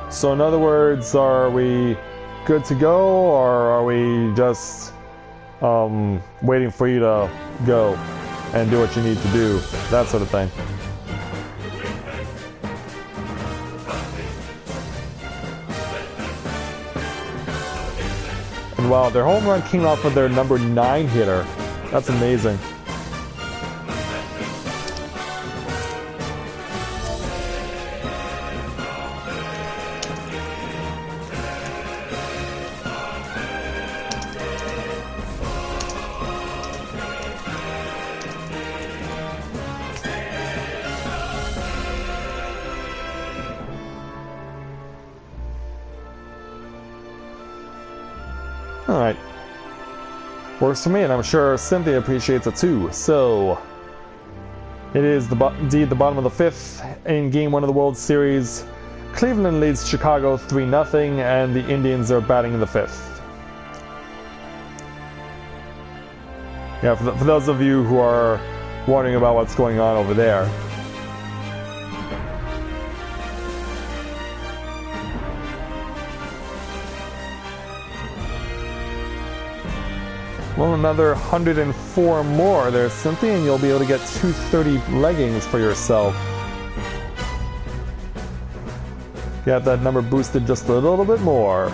So in other words, are we good to go, or are we just waiting for you to go and do what you need to do, that sort of thing? And wow, their home run came off with their number 9 hitter. That's amazing. Alright. Works for me, and I'm sure Cynthia appreciates it too. So, it is indeed the bottom of the 5th in Game 1 of the World Series. Cleveland leads Chicago 3-0, and the Indians are batting in the 5th. Yeah, for those of you who are wondering about what's going on over there. Well, another 104 more there, Cynthia, and you'll be able to get 230 leggings for yourself. Get that number boosted just a little bit more.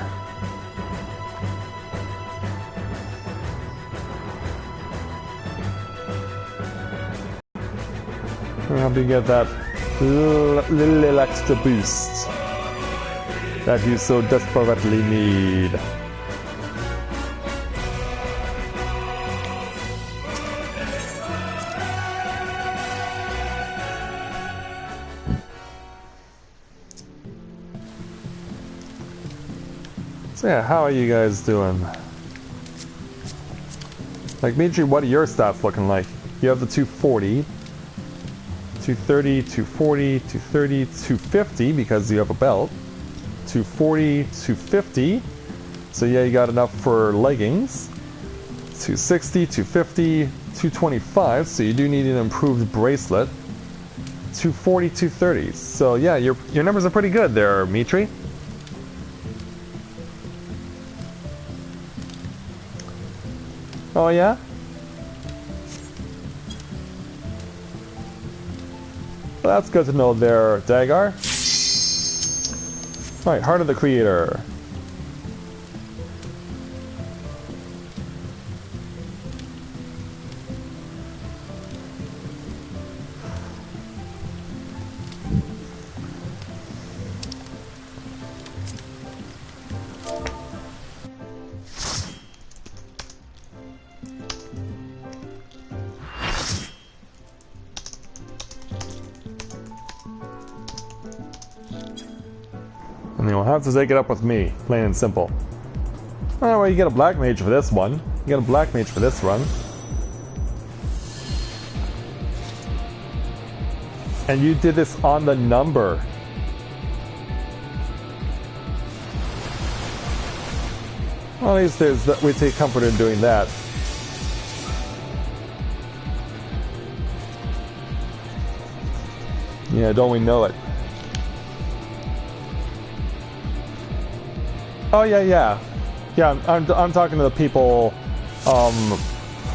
help you get that little extra boost that you so desperately need. So yeah, how are you guys doing? Like, Mitri, what are your stats looking like? You have the 240, 230, 240, 230, 250 because you have a belt, 240, 250, so yeah, you got enough for leggings, 260, 250, 225, so you do need an improved bracelet, 240, 230, so yeah, your numbers are pretty good there, Mitri. Oh yeah? Well, that's good to know there, Dagar. Alright, Heart of the Creator. And you'll have to take it up with me, plain and simple. Oh, well, you get a black mage for this one. You get a black mage for this run. And you did this on the number. Well, at least we take comfort in doing that. Yeah, don't we know it? Oh yeah. I'm talking to the people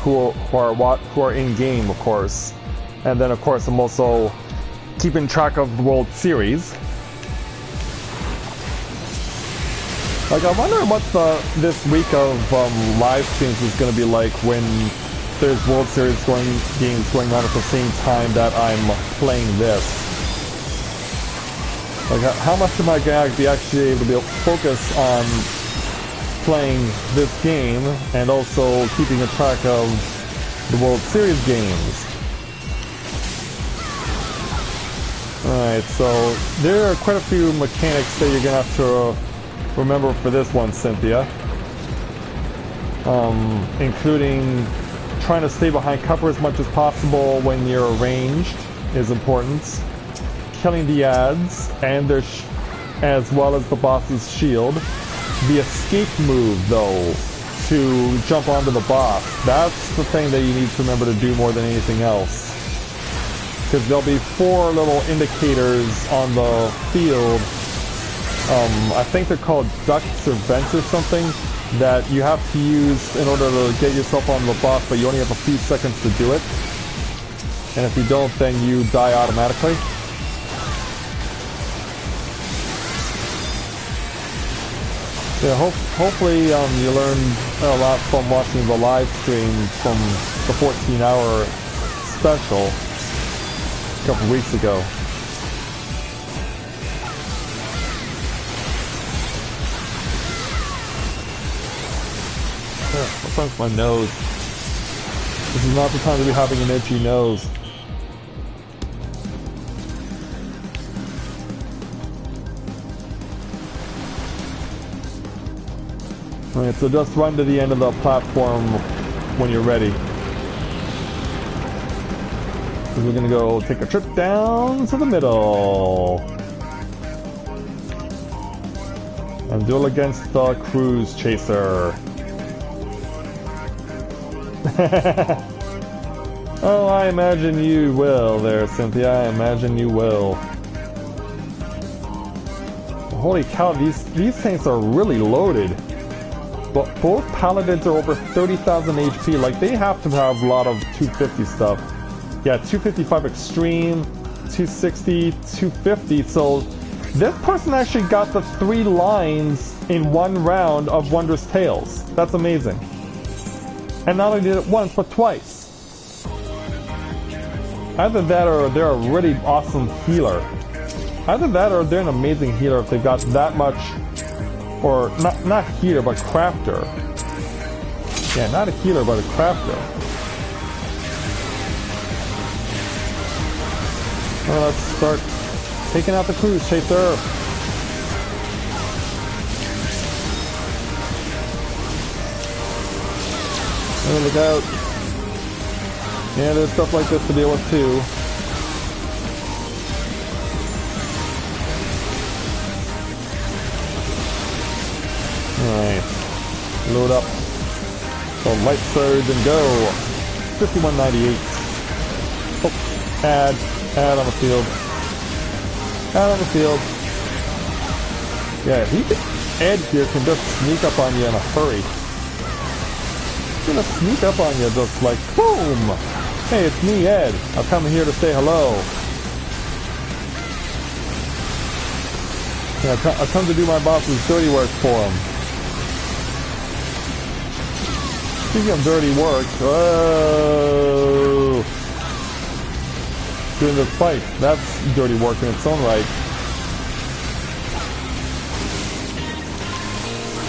who are in game, of course, and then of course I'm also keeping track of the World Series. Like, I wonder what this week of live streams is going to be like when there's World Series games going on at the same time that I'm playing this. Like, how much am I going to be actually able to focus on playing this game and also keeping a track of the World Series games? Alright, so there are quite a few mechanics that you're going to have to remember for this one, Cynthia. Including trying to stay behind cover as much as possible when you're ranged is important. Killing the ads and their as well as the boss's shield. The escape move, though, to jump onto the boss, that's the thing that you need to remember to do more than anything else. Because there'll be 4 little indicators on the field. I think they're called ducts or vents or something that you have to use in order to get yourself onto the boss, but you only have a few seconds to do it. And if you don't, then you die automatically. Yeah, hopefully you learned a lot from watching the live stream from the 14-hour special a couple weeks ago. What's wrong with my nose? This is not the time to be having an itchy nose. Alright, so just run to the end of the platform when you're ready. We're gonna go take a trip down to the middle. And duel against the cruise chaser. Oh, I imagine you will there, Cynthia. I imagine you will. Holy cow, these things are really loaded. But both paladins are over 30,000 HP. Like, they have to have a lot of 250 stuff. Yeah, 255 extreme, 260, 250. So this person actually got the 3 lines in one round of Wondrous Tales. That's amazing. And not only did it once, but twice. Either that or they're a really awesome healer. Either that or they're an amazing healer if they've got that much, or not healer, but crafter. Yeah, not a healer, but a crafter. Well, let's start taking out the cruise chaser. Oh, look out. Yeah, there's stuff like this to deal with too. Alright. Load up. So light surge and go. 5198. Oh, add on the field. Add on the field. Yeah, Ed here can just sneak up on you in a hurry. He's gonna sneak up on you just like boom! Hey, it's me, Ed. I've come here to say hello. Yeah, I've come to do my boss's dirty work for him. Speaking of dirty work, whoa! Doing the fight, that's dirty work in its own right.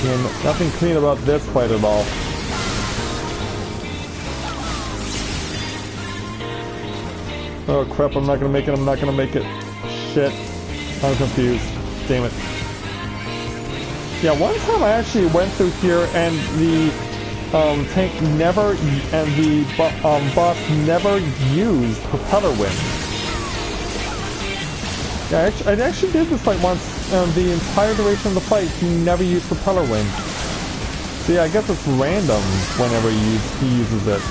And nothing clean about this fight at all. Oh crap, I'm not gonna make it, Shit. I'm confused. Damn it. Yeah, one time I actually went through here and the tank never, and the boss never used propeller wind. Yeah, I actually did this fight once, the entire duration of the fight, he never used propeller wind. So yeah, I guess it's random whenever he uses it.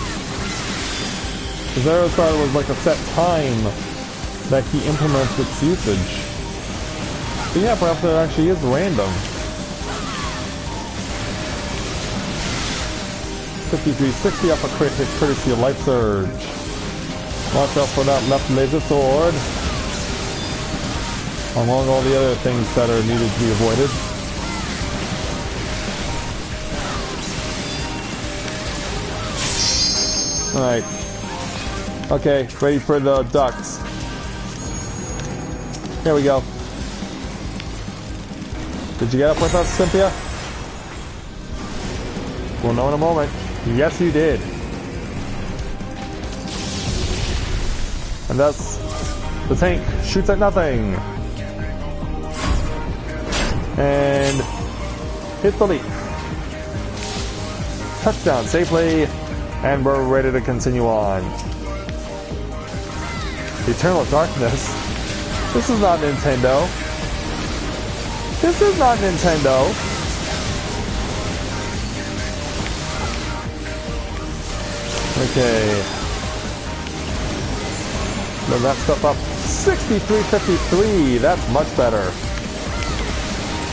Because I always thought it was like a set time that he implements its usage. But yeah, perhaps it actually is random. 5360 off a crit hit courtesy of Light Surge. Watch out for that left laser sword. Among all the other things that are needed to be avoided. Alright. Okay, ready for the ducks. Here we go. Did you get up with us, Cynthia? We'll know in a moment. Yes, you did. And thus, the tank shoots at nothing. And hit the leaf. Touchdown safely, and we're ready to continue on. Eternal Darkness. This is not Nintendo. This is not Nintendo. Okay. Load that stuff up. 6353. That's much better.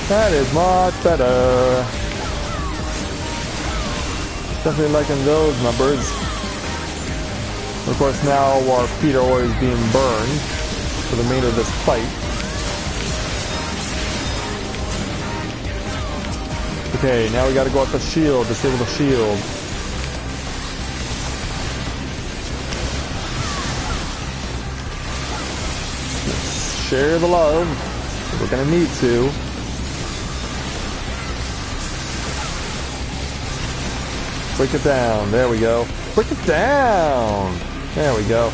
That is much better. Definitely liking those numbers. Of course, now our feet are always being burned for the remainder of this fight. Okay, now we gotta go at the shield, disable the shield. Let's share the love. We're gonna need to. Break it down. There we go. Break it down. There we go.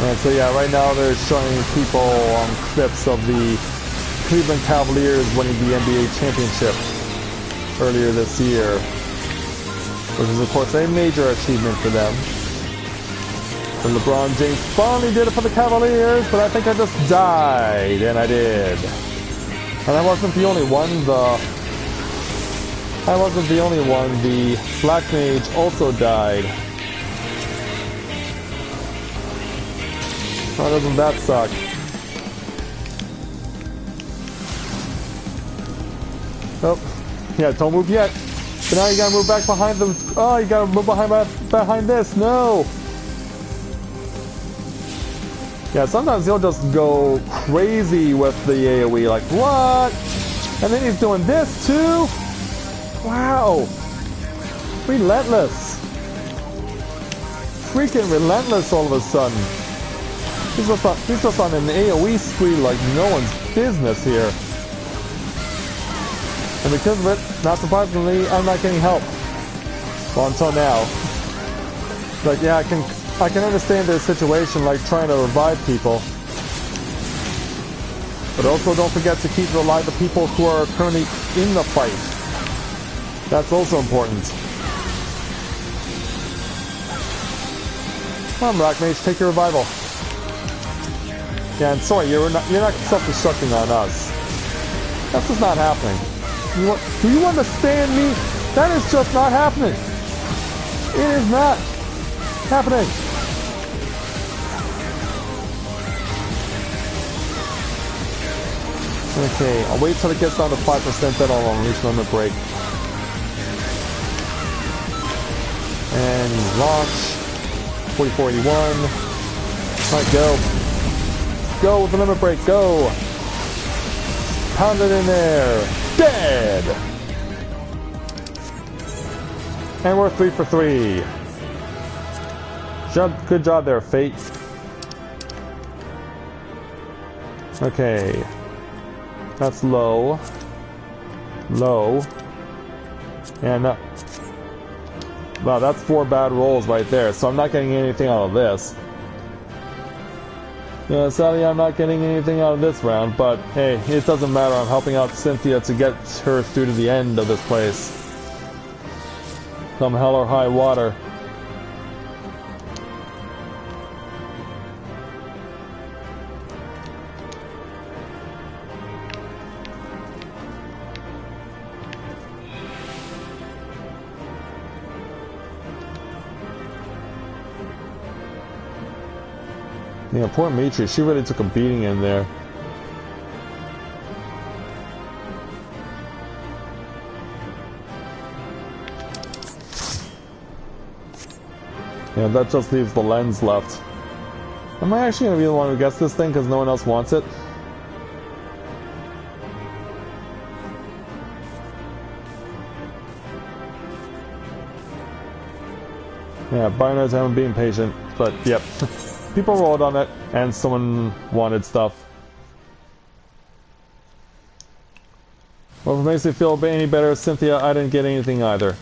And so yeah, right now they're showing people clips of the Cleveland Cavaliers winning the NBA championship earlier this year, which is of course a major achievement for them. And LeBron James finally did it for the Cavaliers, but I think I just died, and I did. And I wasn't the only one. The Black Mage also died. Oh, doesn't that suck? Oh, yeah, don't move yet. But now you gotta move back behind them. Oh, you gotta move behind this. No. Yeah, sometimes he'll just go crazy with the AoE. Like, what? And then he's doing this too? Wow. Relentless. freaking relentless all of a sudden. He's just on an AoE spree like no one's business here. And because of it, not surprisingly, I'm not getting help. Well, until now. But yeah, I can understand their situation, like trying to revive people. But also don't forget to keep alive the people who are currently in the fight. That's also important. Come on, Rock Mage, take your revival. Yeah, and sorry, you're not self-destructing on us. That's just not happening. Do you understand me? That is just not happening. It is not happening. Okay, I'll wait till it gets down to 5%, then I'll unleash Limit Break. And launch. 4481. Alright, go. Go with the Limit Break, go! Pound it in there. Dead! And we're 3 for 3. Good job there, Fate. Okay. That's low. Low. And wow, that's 4 bad rolls right there, so I'm not getting anything out of this. Yeah, sadly I'm not getting anything out of this round, but hey, it doesn't matter. I'm helping out Cynthia to get her through to the end of this place. Come hell or high water. Yeah, poor Mitri, she really took a beating in there. Yeah, that just leaves the lens left. Am I actually going to be the one who gets this thing because no one else wants it? Yeah, by no time I'm being patient, but yep. People rolled on it, and someone wanted stuff. Well, if it makes me feel any better, Cynthia, I didn't get anything either.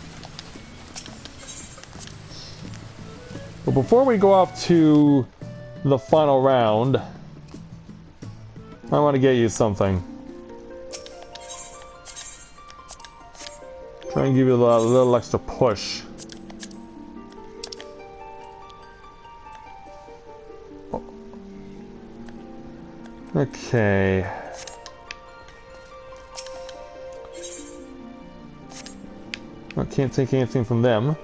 But before we go off to the final round, I want to get you something. Try and give you a little extra push. Okay. I can't take anything from them.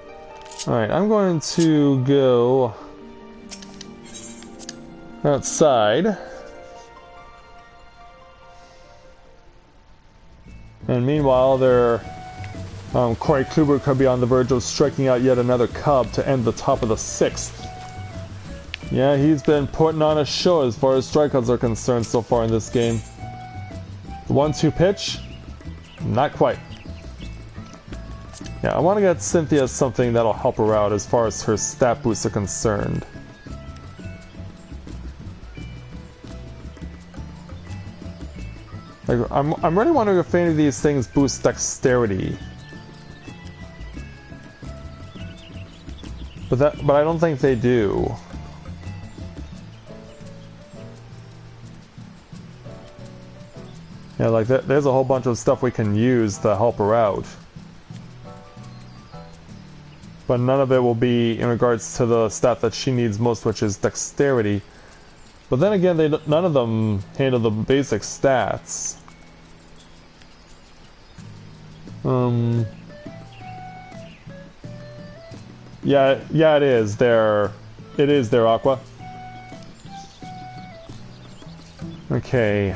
Alright, I'm going to go outside. And meanwhile, Corey Kluber could be on the verge of striking out yet another cub to end the top of the 6th. Yeah, he's been putting on a show as far as strikeouts are concerned so far in this game. The 1-2 pitch? Not quite. Yeah, I want to get Cynthia something that'll help her out as far as her stat boosts are concerned. Like, I'm really wondering if any of these things boost dexterity. But I don't think they do. Yeah, like there's a whole bunch of stuff we can use to help her out. But none of it will be in regards to the stat that she needs most, which is dexterity. But then again, none of them handle the basic stats. Yeah, it is their Aqua. Okay.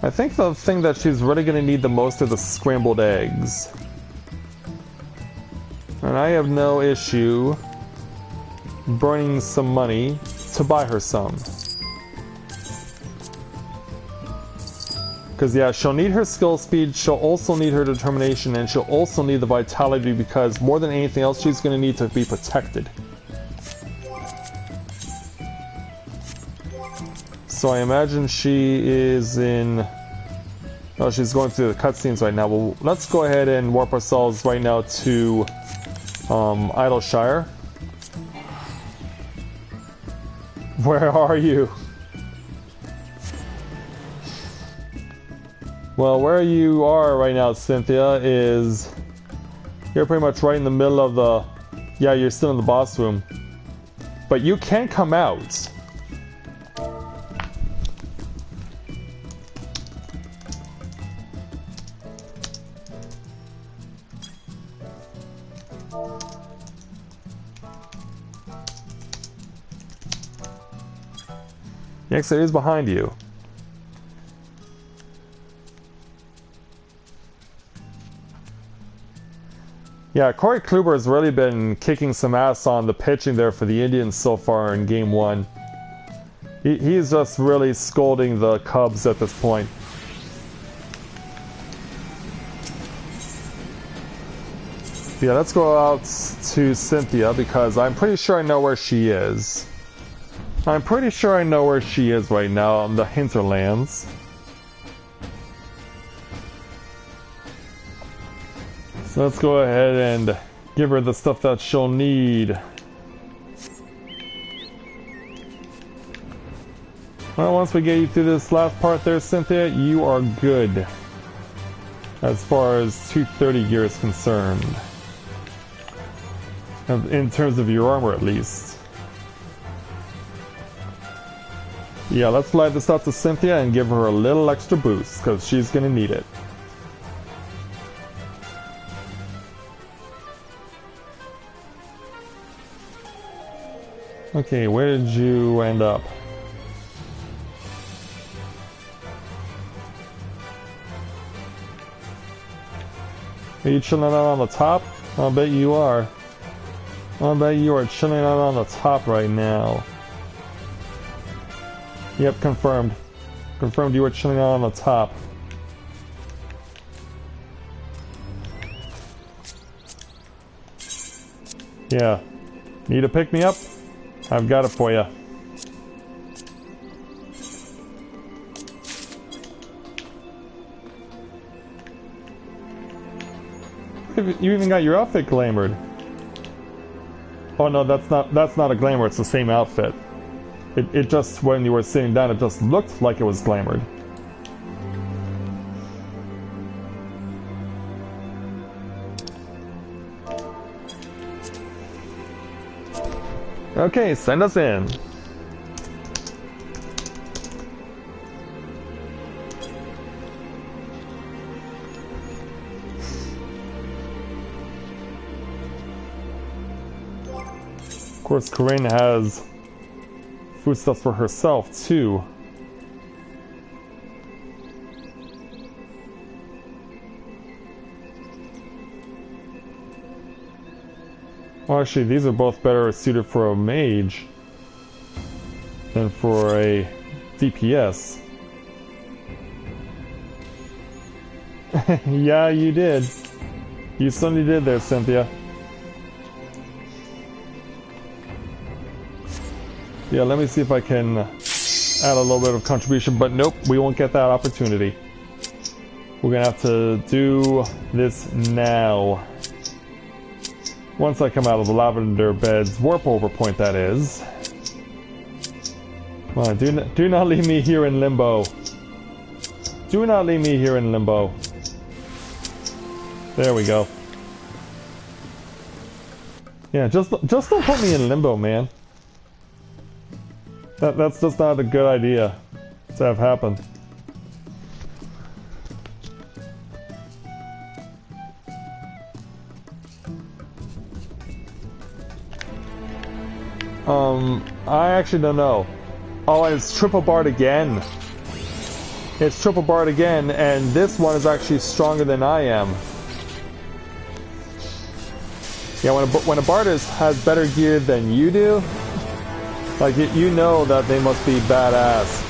I think the thing that she's really going to need the most are the scrambled eggs. And I have no issue burning some money to buy her some. Because, yeah, she'll need her skill speed, she'll also need her determination, and she'll also need the vitality because more than anything else, she's going to need to be protected. So I imagine she is in... Oh, she's going through the cutscenes right now. Well, let's go ahead and warp ourselves right now to Idleshire. Where are you? Well, where you are right now, Cynthia, is... You're pretty much right in the middle of the... Yeah, you're still in the boss room. But you can come out. The exit is behind you. Yeah, Corey Kluber has really been kicking some ass on the pitching there for the Indians so far in Game 1. He's just really scolding the Cubs at this point. Yeah, let's go out to Cynthia because I'm pretty sure I know where she is. I'm pretty sure I know where she is right now on the hinterlands. So let's go ahead and give her the stuff that she'll need. Well, once we get you through this last part there, Cynthia, you are good. As far as 230 gear is concerned. In terms of your armor, at least. Yeah, let's fly this out to Cynthia and give her a little extra boost, because she's gonna need it. Okay, where did you end up? Are you chilling out on the top? I'll bet you are. I'll bet you are chilling out on the top right now. Yep, confirmed. Confirmed you were chilling out on the top. Yeah. Need to pick me up? I've got it for you. You even got your outfit glamored. Oh no, that's not a glamour, it's the same outfit. It just, when you were sitting down, it just looked like it was glamored. Okay, send us in. Of course, Corinne has foodstuffs for herself, too. Well, actually, these are both better suited for a mage than for a DPS. Yeah, you did. You certainly did there, Cynthia. Yeah, let me see if I can add a little bit of contribution, but nope, we won't get that opportunity. We're gonna have to do this now. Once I come out of the Lavender Bed's warp over point, that is. Come on, do not leave me here in limbo. Do not leave me here in limbo. There we go. Yeah, just don't put me in limbo, man. That's just not a good idea to have happen. I actually don't know. Oh, and it's triple barred again. It's triple barred again, and this one is actually stronger than I am. Yeah, when a bard has better gear than you do, like, you know that they must be badass.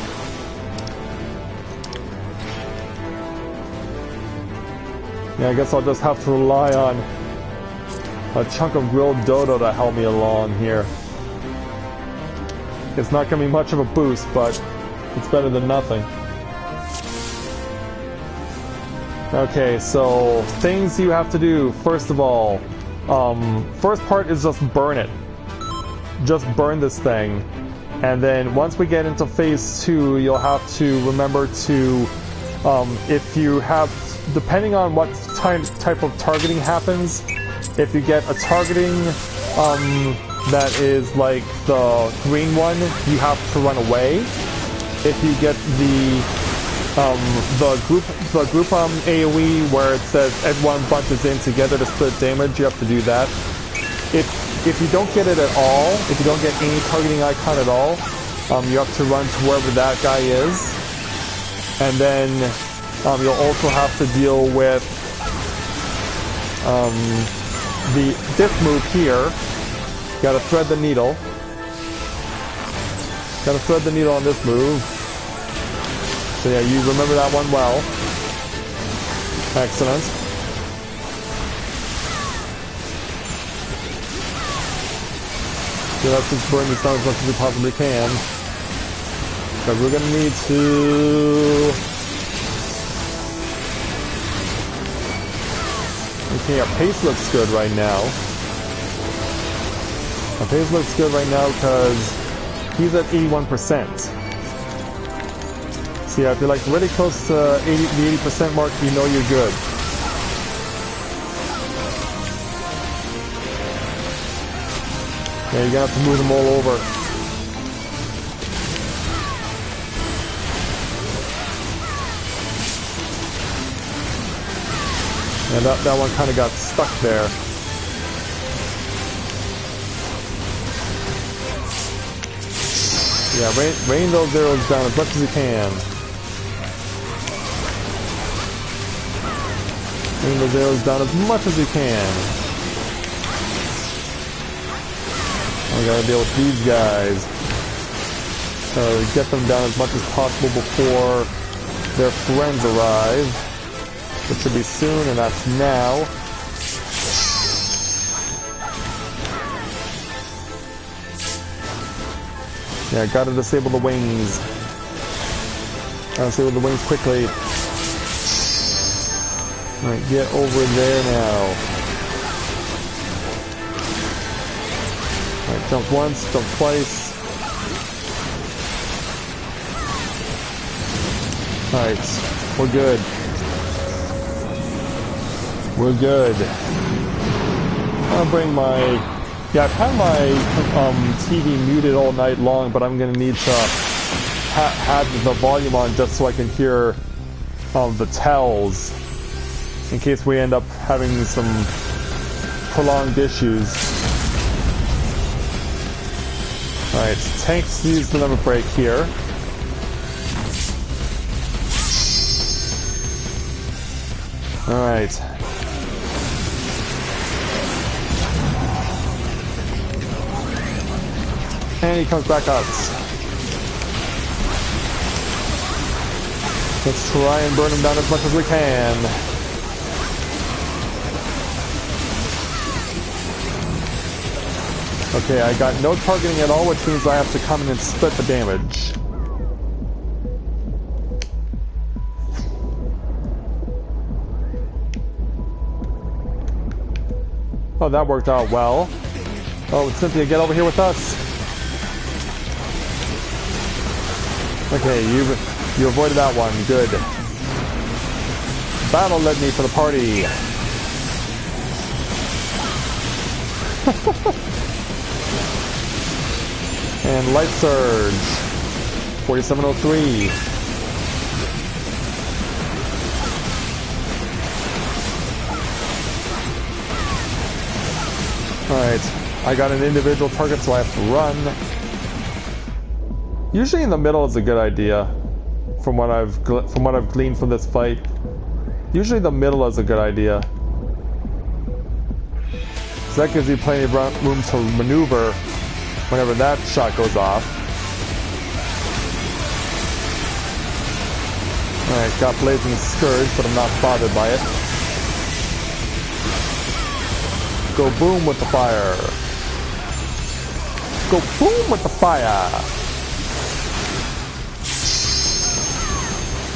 Yeah, I guess I'll just have to rely on a chunk of grilled dodo to help me along here. It's not going to be much of a boost, but it's better than nothing. Okay, so things you have to do. First of all, first part is just burn it. Just burn this thing. And then once we get into phase 2, you'll have to remember to, if you have, depending on what type of targeting happens, if you get a targeting that is like the green one, you have to run away. If you get the group AoE where it says everyone bunches in together to split damage, you have to do that. If you don't get it at all, if you don't get any targeting icon at all, you have to run to wherever that guy is. And then you'll also have to deal with this move here. Gotta thread the needle. Gotta thread the needle on this move. So yeah, you remember that one well. Excellent. So let's just burn this down as much as we possibly can. But we're gonna need to... Okay, our pace looks good right now. Our pace looks good right now because he's at 81%. So yeah, if you're like really close to the 80% mark, you know you're good. Yeah, you're gonna have to move them all over. And that one kind of got stuck there. Yeah, rain those arrows down as much as you can. Rain those arrows down as much as you can. I gotta deal with these guys. So get them down as much as possible before their friends arrive. Which should be soon, and that's now. Yeah, gotta disable the wings. Gotta disable the wings quickly. Alright, get over there now. Alright, jump once, jump twice. Alright, we're good. We're good. I'll bring my... Yeah, I've had my TV muted all night long, but I'm going to need to have the volume on just so I can hear the tells, in case we end up having some prolonged issues. Alright, tanks use the limit break here. Alright. And he comes back out. Let's try and burn him down as much as we can. Okay, I got no targeting at all, which means I have to come in and split the damage. Oh, that worked out well. Oh, Cynthia, get over here with us. Okay, you avoided that one. Good. Battle led me for the party. And Light Surge. 4703. Alright, I got an individual target, so I have to run. Usually in the middle is a good idea, from what I've gleaned from this fight. Usually the middle is a good idea. So that gives you plenty of room to maneuver whenever that shot goes off. Alright, got Blazing Scourge, but I'm not bothered by it. go boom with the fire. Go boom with the fire.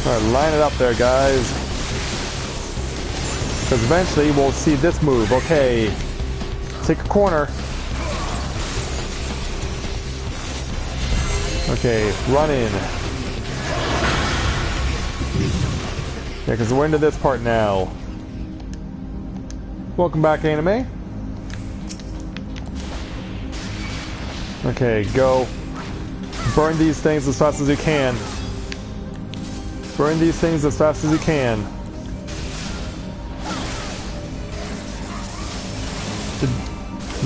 Alright, line it up there, guys. Because eventually we'll see this move. Okay. Take a corner. Okay, run in. Yeah, because we're into this part now. Welcome back, anime. Okay, go. Burn these things as fast as you can. Burn these things as fast as you can.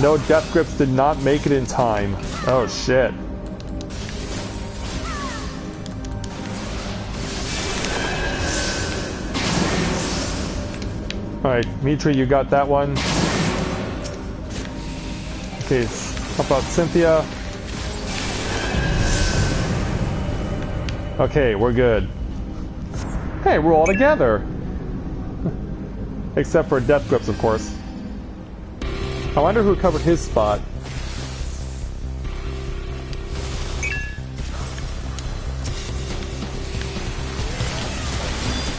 No, death grips did not make it in time. Oh shit. Alright, Mitri, you got that one. Okay, how about Cynthia? Okay, we're good. Hey, we're all together! Except for death grips, of course. I wonder who covered his spot.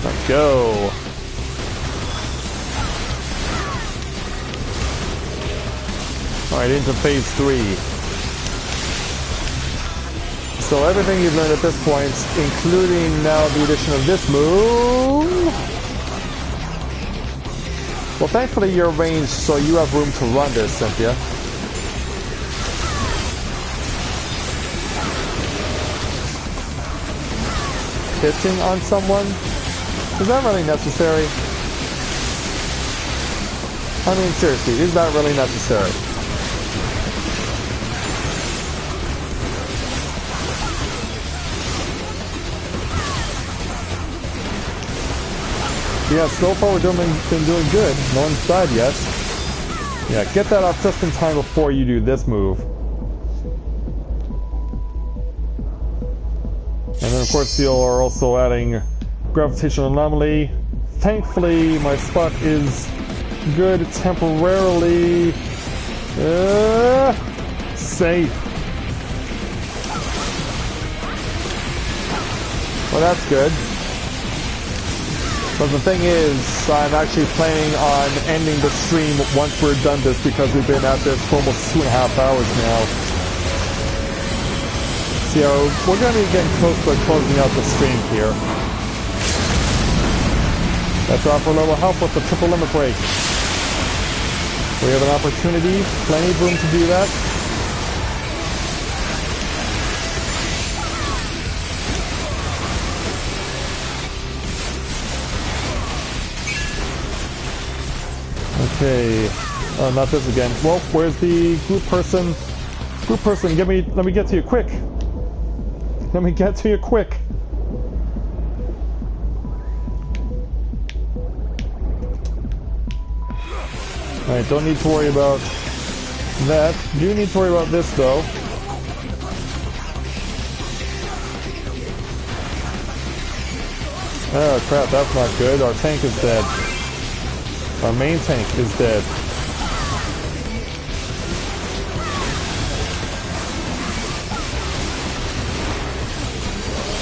Let's go! Alright, into phase 3. So everything you've learned at this point, including now the addition of this move... Well, thankfully you're ranged, so you have room to run this, Cynthia. Hitting on someone? Is that really necessary? I mean, seriously, is that really necessary? Yeah, so far we've been doing good. No one's died yet. Yeah, get that off just in time before you do this move. And then of course you are also adding gravitational anomaly. Thankfully my spot is good temporarily. Safe. Well, that's good. But the thing is, I'm actually planning on ending the stream once we're done this because we've been at this for almost 2.5 hours now. So we're going to be getting close to closing out the stream here. Let's offer a little help with the triple limit break. We have an opportunity, plenty of room to do that. Okay, not this again. Well, where's the group person? Group person, let me get to you quick. Let me get to you quick. Alright, don't need to worry about that. Do need to worry about this though. Oh crap, that's not good. Our tank is dead. Our main tank is dead.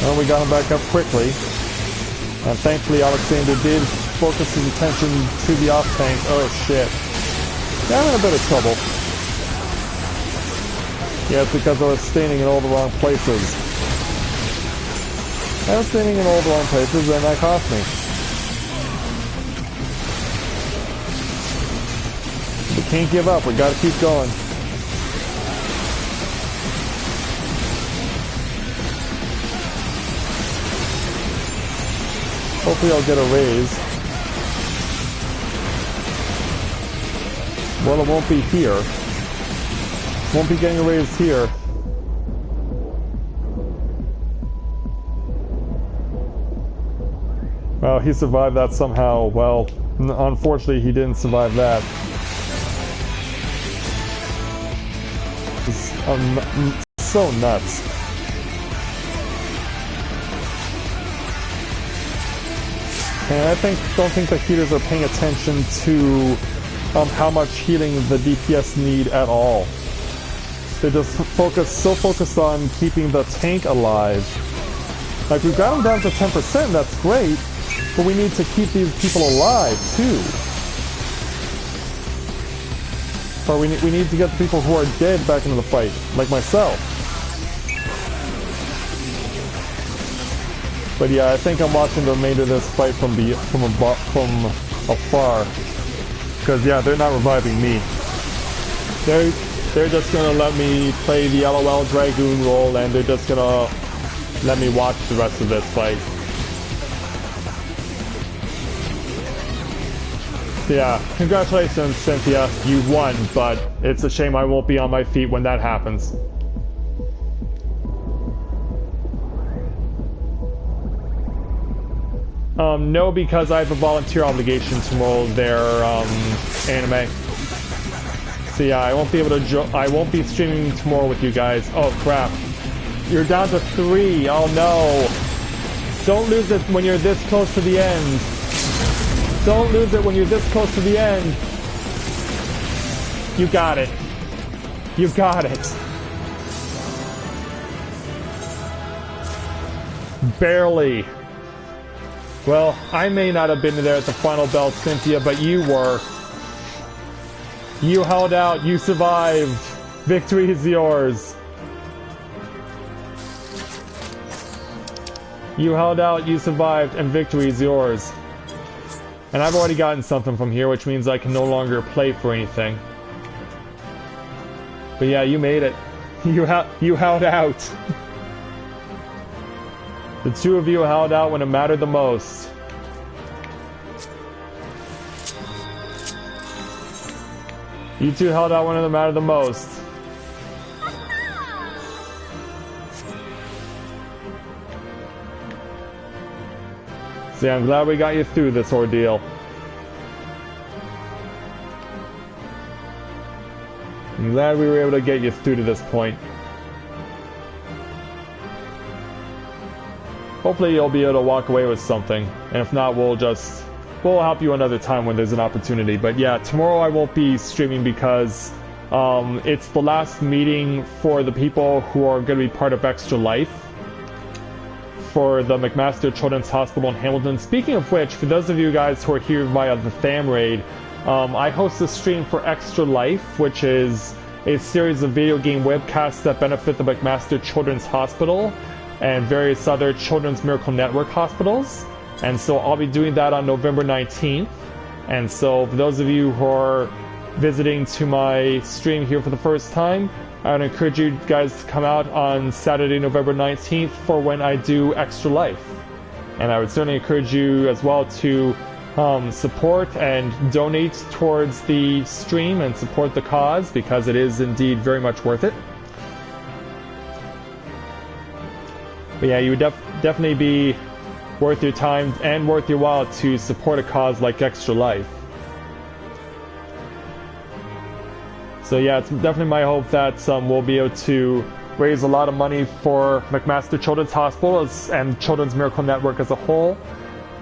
Well, we got him back up quickly. And thankfully Alexander did focus his attention to the off tank. Oh shit. Yeah, I'm in a bit of trouble. Yeah, it's because I was standing in all the wrong places. I was standing in all the wrong places and that cost me. We can't give up, we gotta keep going. Hopefully I'll get a raise. Well, it won't be here. Won't be getting a raise here. Well, he survived that somehow. Well, unfortunately he didn't survive that. It's so nuts. And I don't think the heaters are paying attention to how much healing the DPS need at all. They just so focused on keeping the tank alive. Like, we've got them down to 10%, that's great, but we need to keep these people alive too. Or we need to get the people who are dead back into the fight, like myself. But yeah, I think I'm watching the remainder of this fight from afar. Because yeah, they're not reviving me. They're just gonna let me play the LOL Dragoon role, and they're just gonna let me watch the rest of this fight. So yeah, congratulations, Cynthia. You won, but it's a shame I won't be on my feet when that happens. No, because I have a volunteer obligation tomorrow. Their anime. So yeah, I won't be able to. I won't be streaming tomorrow with you guys. Oh crap! You're down to 3. Oh no! Don't lose it when you're this close to the end. Don't lose it when you're this close to the end. You got it. You got it. Barely. Well, I may not have been there at the final bell, Cynthia, but you were. You held out. You survived. Victory is yours. You held out, you survived, and victory is yours. And I've already gotten something from here, which means I can no longer play for anything. But yeah, you made it. You held out. The two of you held out when it mattered the most. You two held out when it mattered the most. See, I'm glad we got you through this ordeal. I'm glad we were able to get you through to this point. Hopefully you'll be able to walk away with something, and if not, we'll help you another time when there's an opportunity. But yeah, tomorrow I won't be streaming because it's the last meeting for the people who are going to be part of Extra Life for the McMaster Children's Hospital in Hamilton. Speaking of which, for those of you guys who are here via the Tham Raid, I host a stream for Extra Life, which is a series of video game webcasts that benefit the McMaster Children's Hospital and various other Children's Miracle Network hospitals. And so I'll be doing that on November 19th. And so for those of you who are visiting to my stream here for the first time, I would encourage you guys to come out on Saturday, November 19th for when I do Extra Life. And I would certainly encourage you as well to support and donate towards the stream and support the cause, because it is indeed very much worth it. But yeah, you would definitely be worth your time and worth your while to support a cause like Extra Life. So yeah, it's definitely my hope that we'll be able to raise a lot of money for McMaster Children's Hospital and Children's Miracle Network as a whole,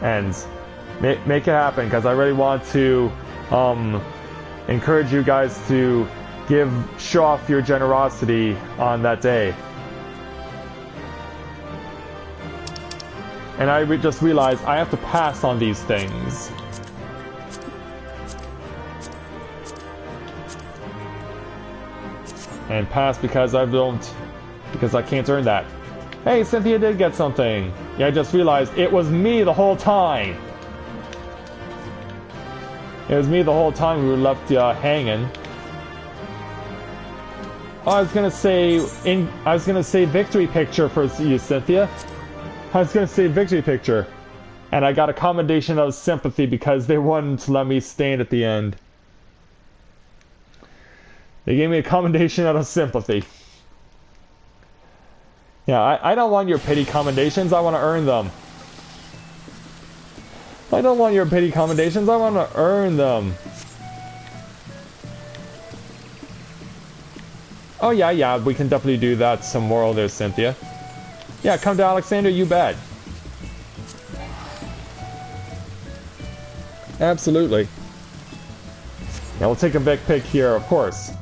and make it happen, because I really want to encourage you guys to show off your generosity on that day. And I just realized I have to pass on these things. And pass because I can't earn that. Hey, Cynthia did get something. Yeah, I just realized it was me the whole time. It was me the whole time who left hanging. Oh, I was gonna say victory picture for you, Cynthia. I was gonna say victory picture, and I got a commendation of sympathy because they wouldn't let me stand at the end. They gave me a commendation out of sympathy. Yeah, I don't want your pity commendations, I want to earn them. I don't want your pity commendations, I want to earn them. Oh yeah, we can definitely do that some more there, Cynthia. Yeah, come to Alexander, you bet. Absolutely. Yeah, we'll take a Vic pick here, of course.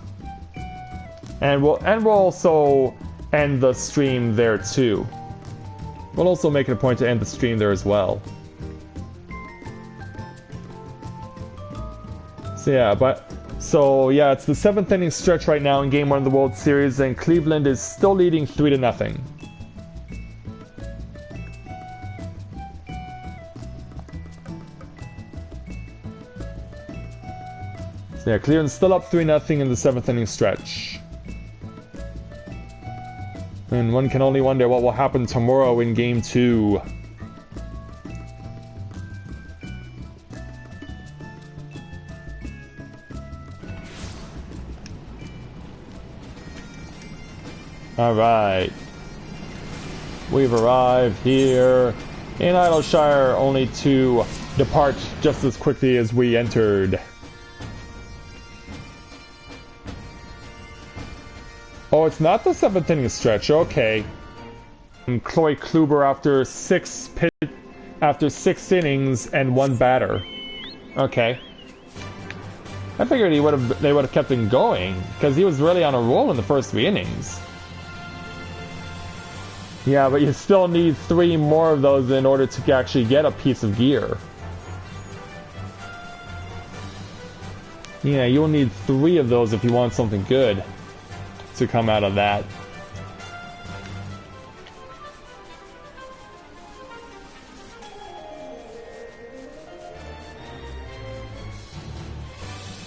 And we'll also end the stream there too. We'll also make it a point to end the stream there as well. So yeah, it's the 7th inning stretch right now in Game 1 of the World Series, and Cleveland is still leading 3-0. So yeah, Cleveland's still up 3-0 in the 7th inning stretch. And one can only wonder what will happen tomorrow in Game 2. Alright. We've arrived here in Idleshire, only to depart just as quickly as we entered. Oh, it's not the 7th inning stretch, okay. And Chloe Kluber after 6 innings and 1 batter. Okay. I figured they would have kept him going, because he was really on a roll in the first 3 innings. Yeah, but you still need 3 more of those in order to actually get a piece of gear. Yeah, you'll need 3 of those if you want something good to come out of that.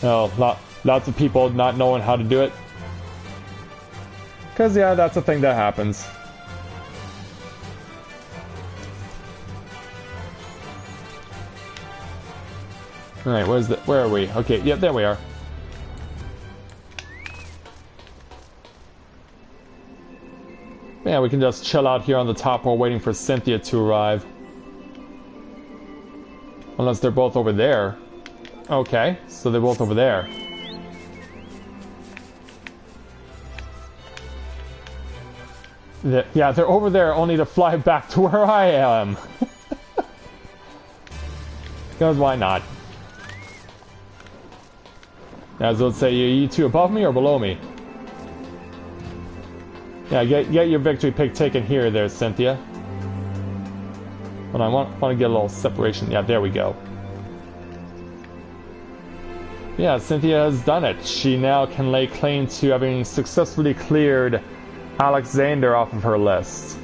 Oh, lots of people not knowing how to do it. Because, yeah, that's a thing that happens. Alright, where are we? Okay, yeah, there we are. Yeah, we can just chill out here on the top while waiting for Cynthia to arrive. Unless they're both over there. Okay, so they're both over there. Yeah, they're over there only to fly back to where I am. Because why not? As let's say, are you 2 above me or below me? Yeah, get your victory pick taken here, there, Cynthia. But I want to get a little separation. Yeah, there we go. Yeah, Cynthia has done it. She now can lay claim to having successfully cleared Alexander off of her list.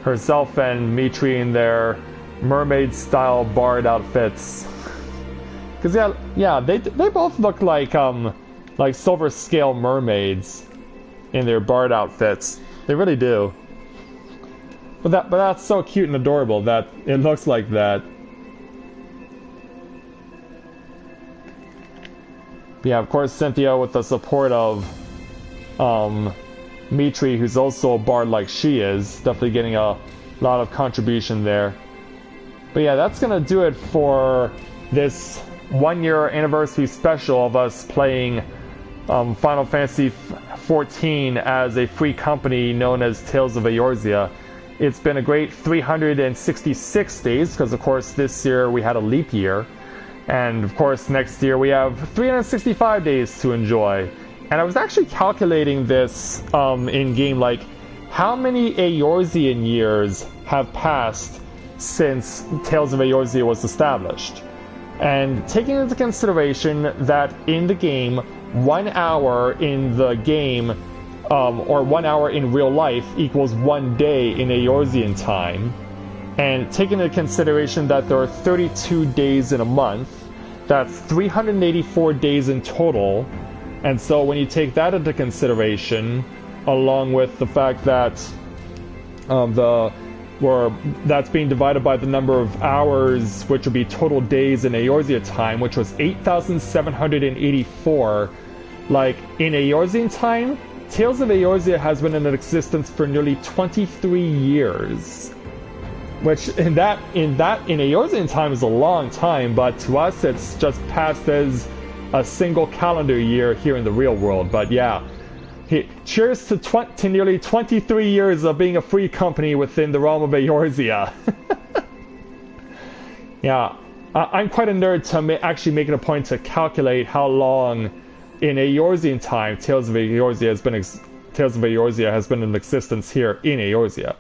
Herself and Mitri in their mermaid-style barred outfits. Because yeah, they both look like silver scale mermaids in their barred outfits. They really do. But that's so cute and adorable that it looks like that. Yeah, of course, Cynthia with the support of Mitri, who's also a bard like she is, definitely getting a lot of contribution there. But yeah, that's gonna do it for this 1-year anniversary special of us playing Final Fantasy XIV as a free company known as Tales of Eorzea. It's been a great 366 days, because of course this year we had a leap year. And of course next year we have 365 days to enjoy. And I was actually calculating this in-game, like, how many Eorzean years have passed since Tales of Eorzea was established. And taking into consideration that in the game, 1 hour in the game, or 1 hour in real life equals 1 day in Eorzean time, and taking into consideration that there are 32 days in a month, that's 384 days in total. And so when you take that into consideration, along with the fact that that's being divided by the number of hours, which would be total days in Eorzea time, which was 8,784. Like, in Eorzean time, Tales of Eorzea has been in existence for nearly 23 years. Which, in Eorzean time is a long time, but to us it's just passed as a single calendar year here in the real world. But yeah. Cheers to nearly 23 years of being a free company within the realm of Eorzea. Yeah, I'm quite a nerd to actually make it a point to calculate how long in Eorzean time Tales of Eorzea has been in existence here in Eorzea.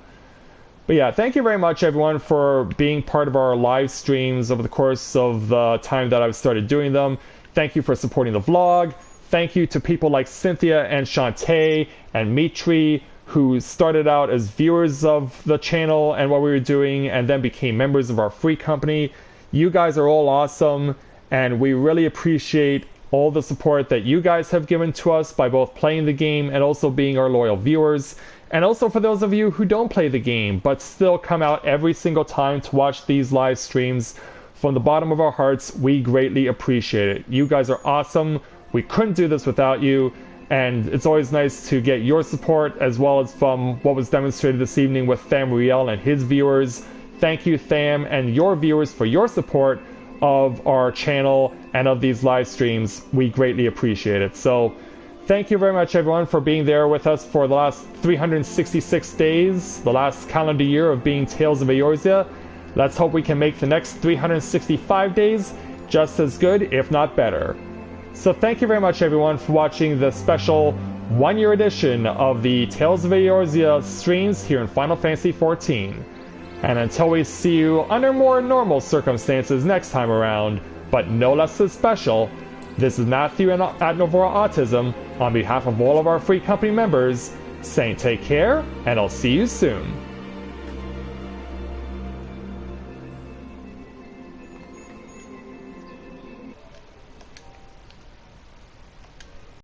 But yeah, thank you very much everyone for being part of our live streams over the course of the time that I've started doing them. Thank you for supporting the vlog. Thank you to people like Cynthia and Shantae and Mitri, who started out as viewers of the channel and what we were doing and then became members of our free company. You guys are all awesome, and we really appreciate all the support that you guys have given to us by both playing the game and also being our loyal viewers. And also for those of you who don't play the game but still come out every single time to watch these live streams, from the bottom of our hearts, we greatly appreciate it. You guys are awesome. We couldn't do this without you, and it's always nice to get your support as well as from what was demonstrated this evening with Tham Riel and his viewers. Thank you, Tham, and your viewers for your support of our channel and of these live streams. We greatly appreciate it. So thank you very much everyone for being there with us for the last 366 days, the last calendar year of being Tales of Eorzea. Let's hope we can make the next 365 days just as good, if not better. So thank you very much everyone for watching the special one-year edition of the Tales of Eorzea streams here in Final Fantasy XIV. And until we see you under more normal circumstances next time around, but no less as special, this is Matthew at Novaura Autism on behalf of all of our free company members, saying take care, and I'll see you soon.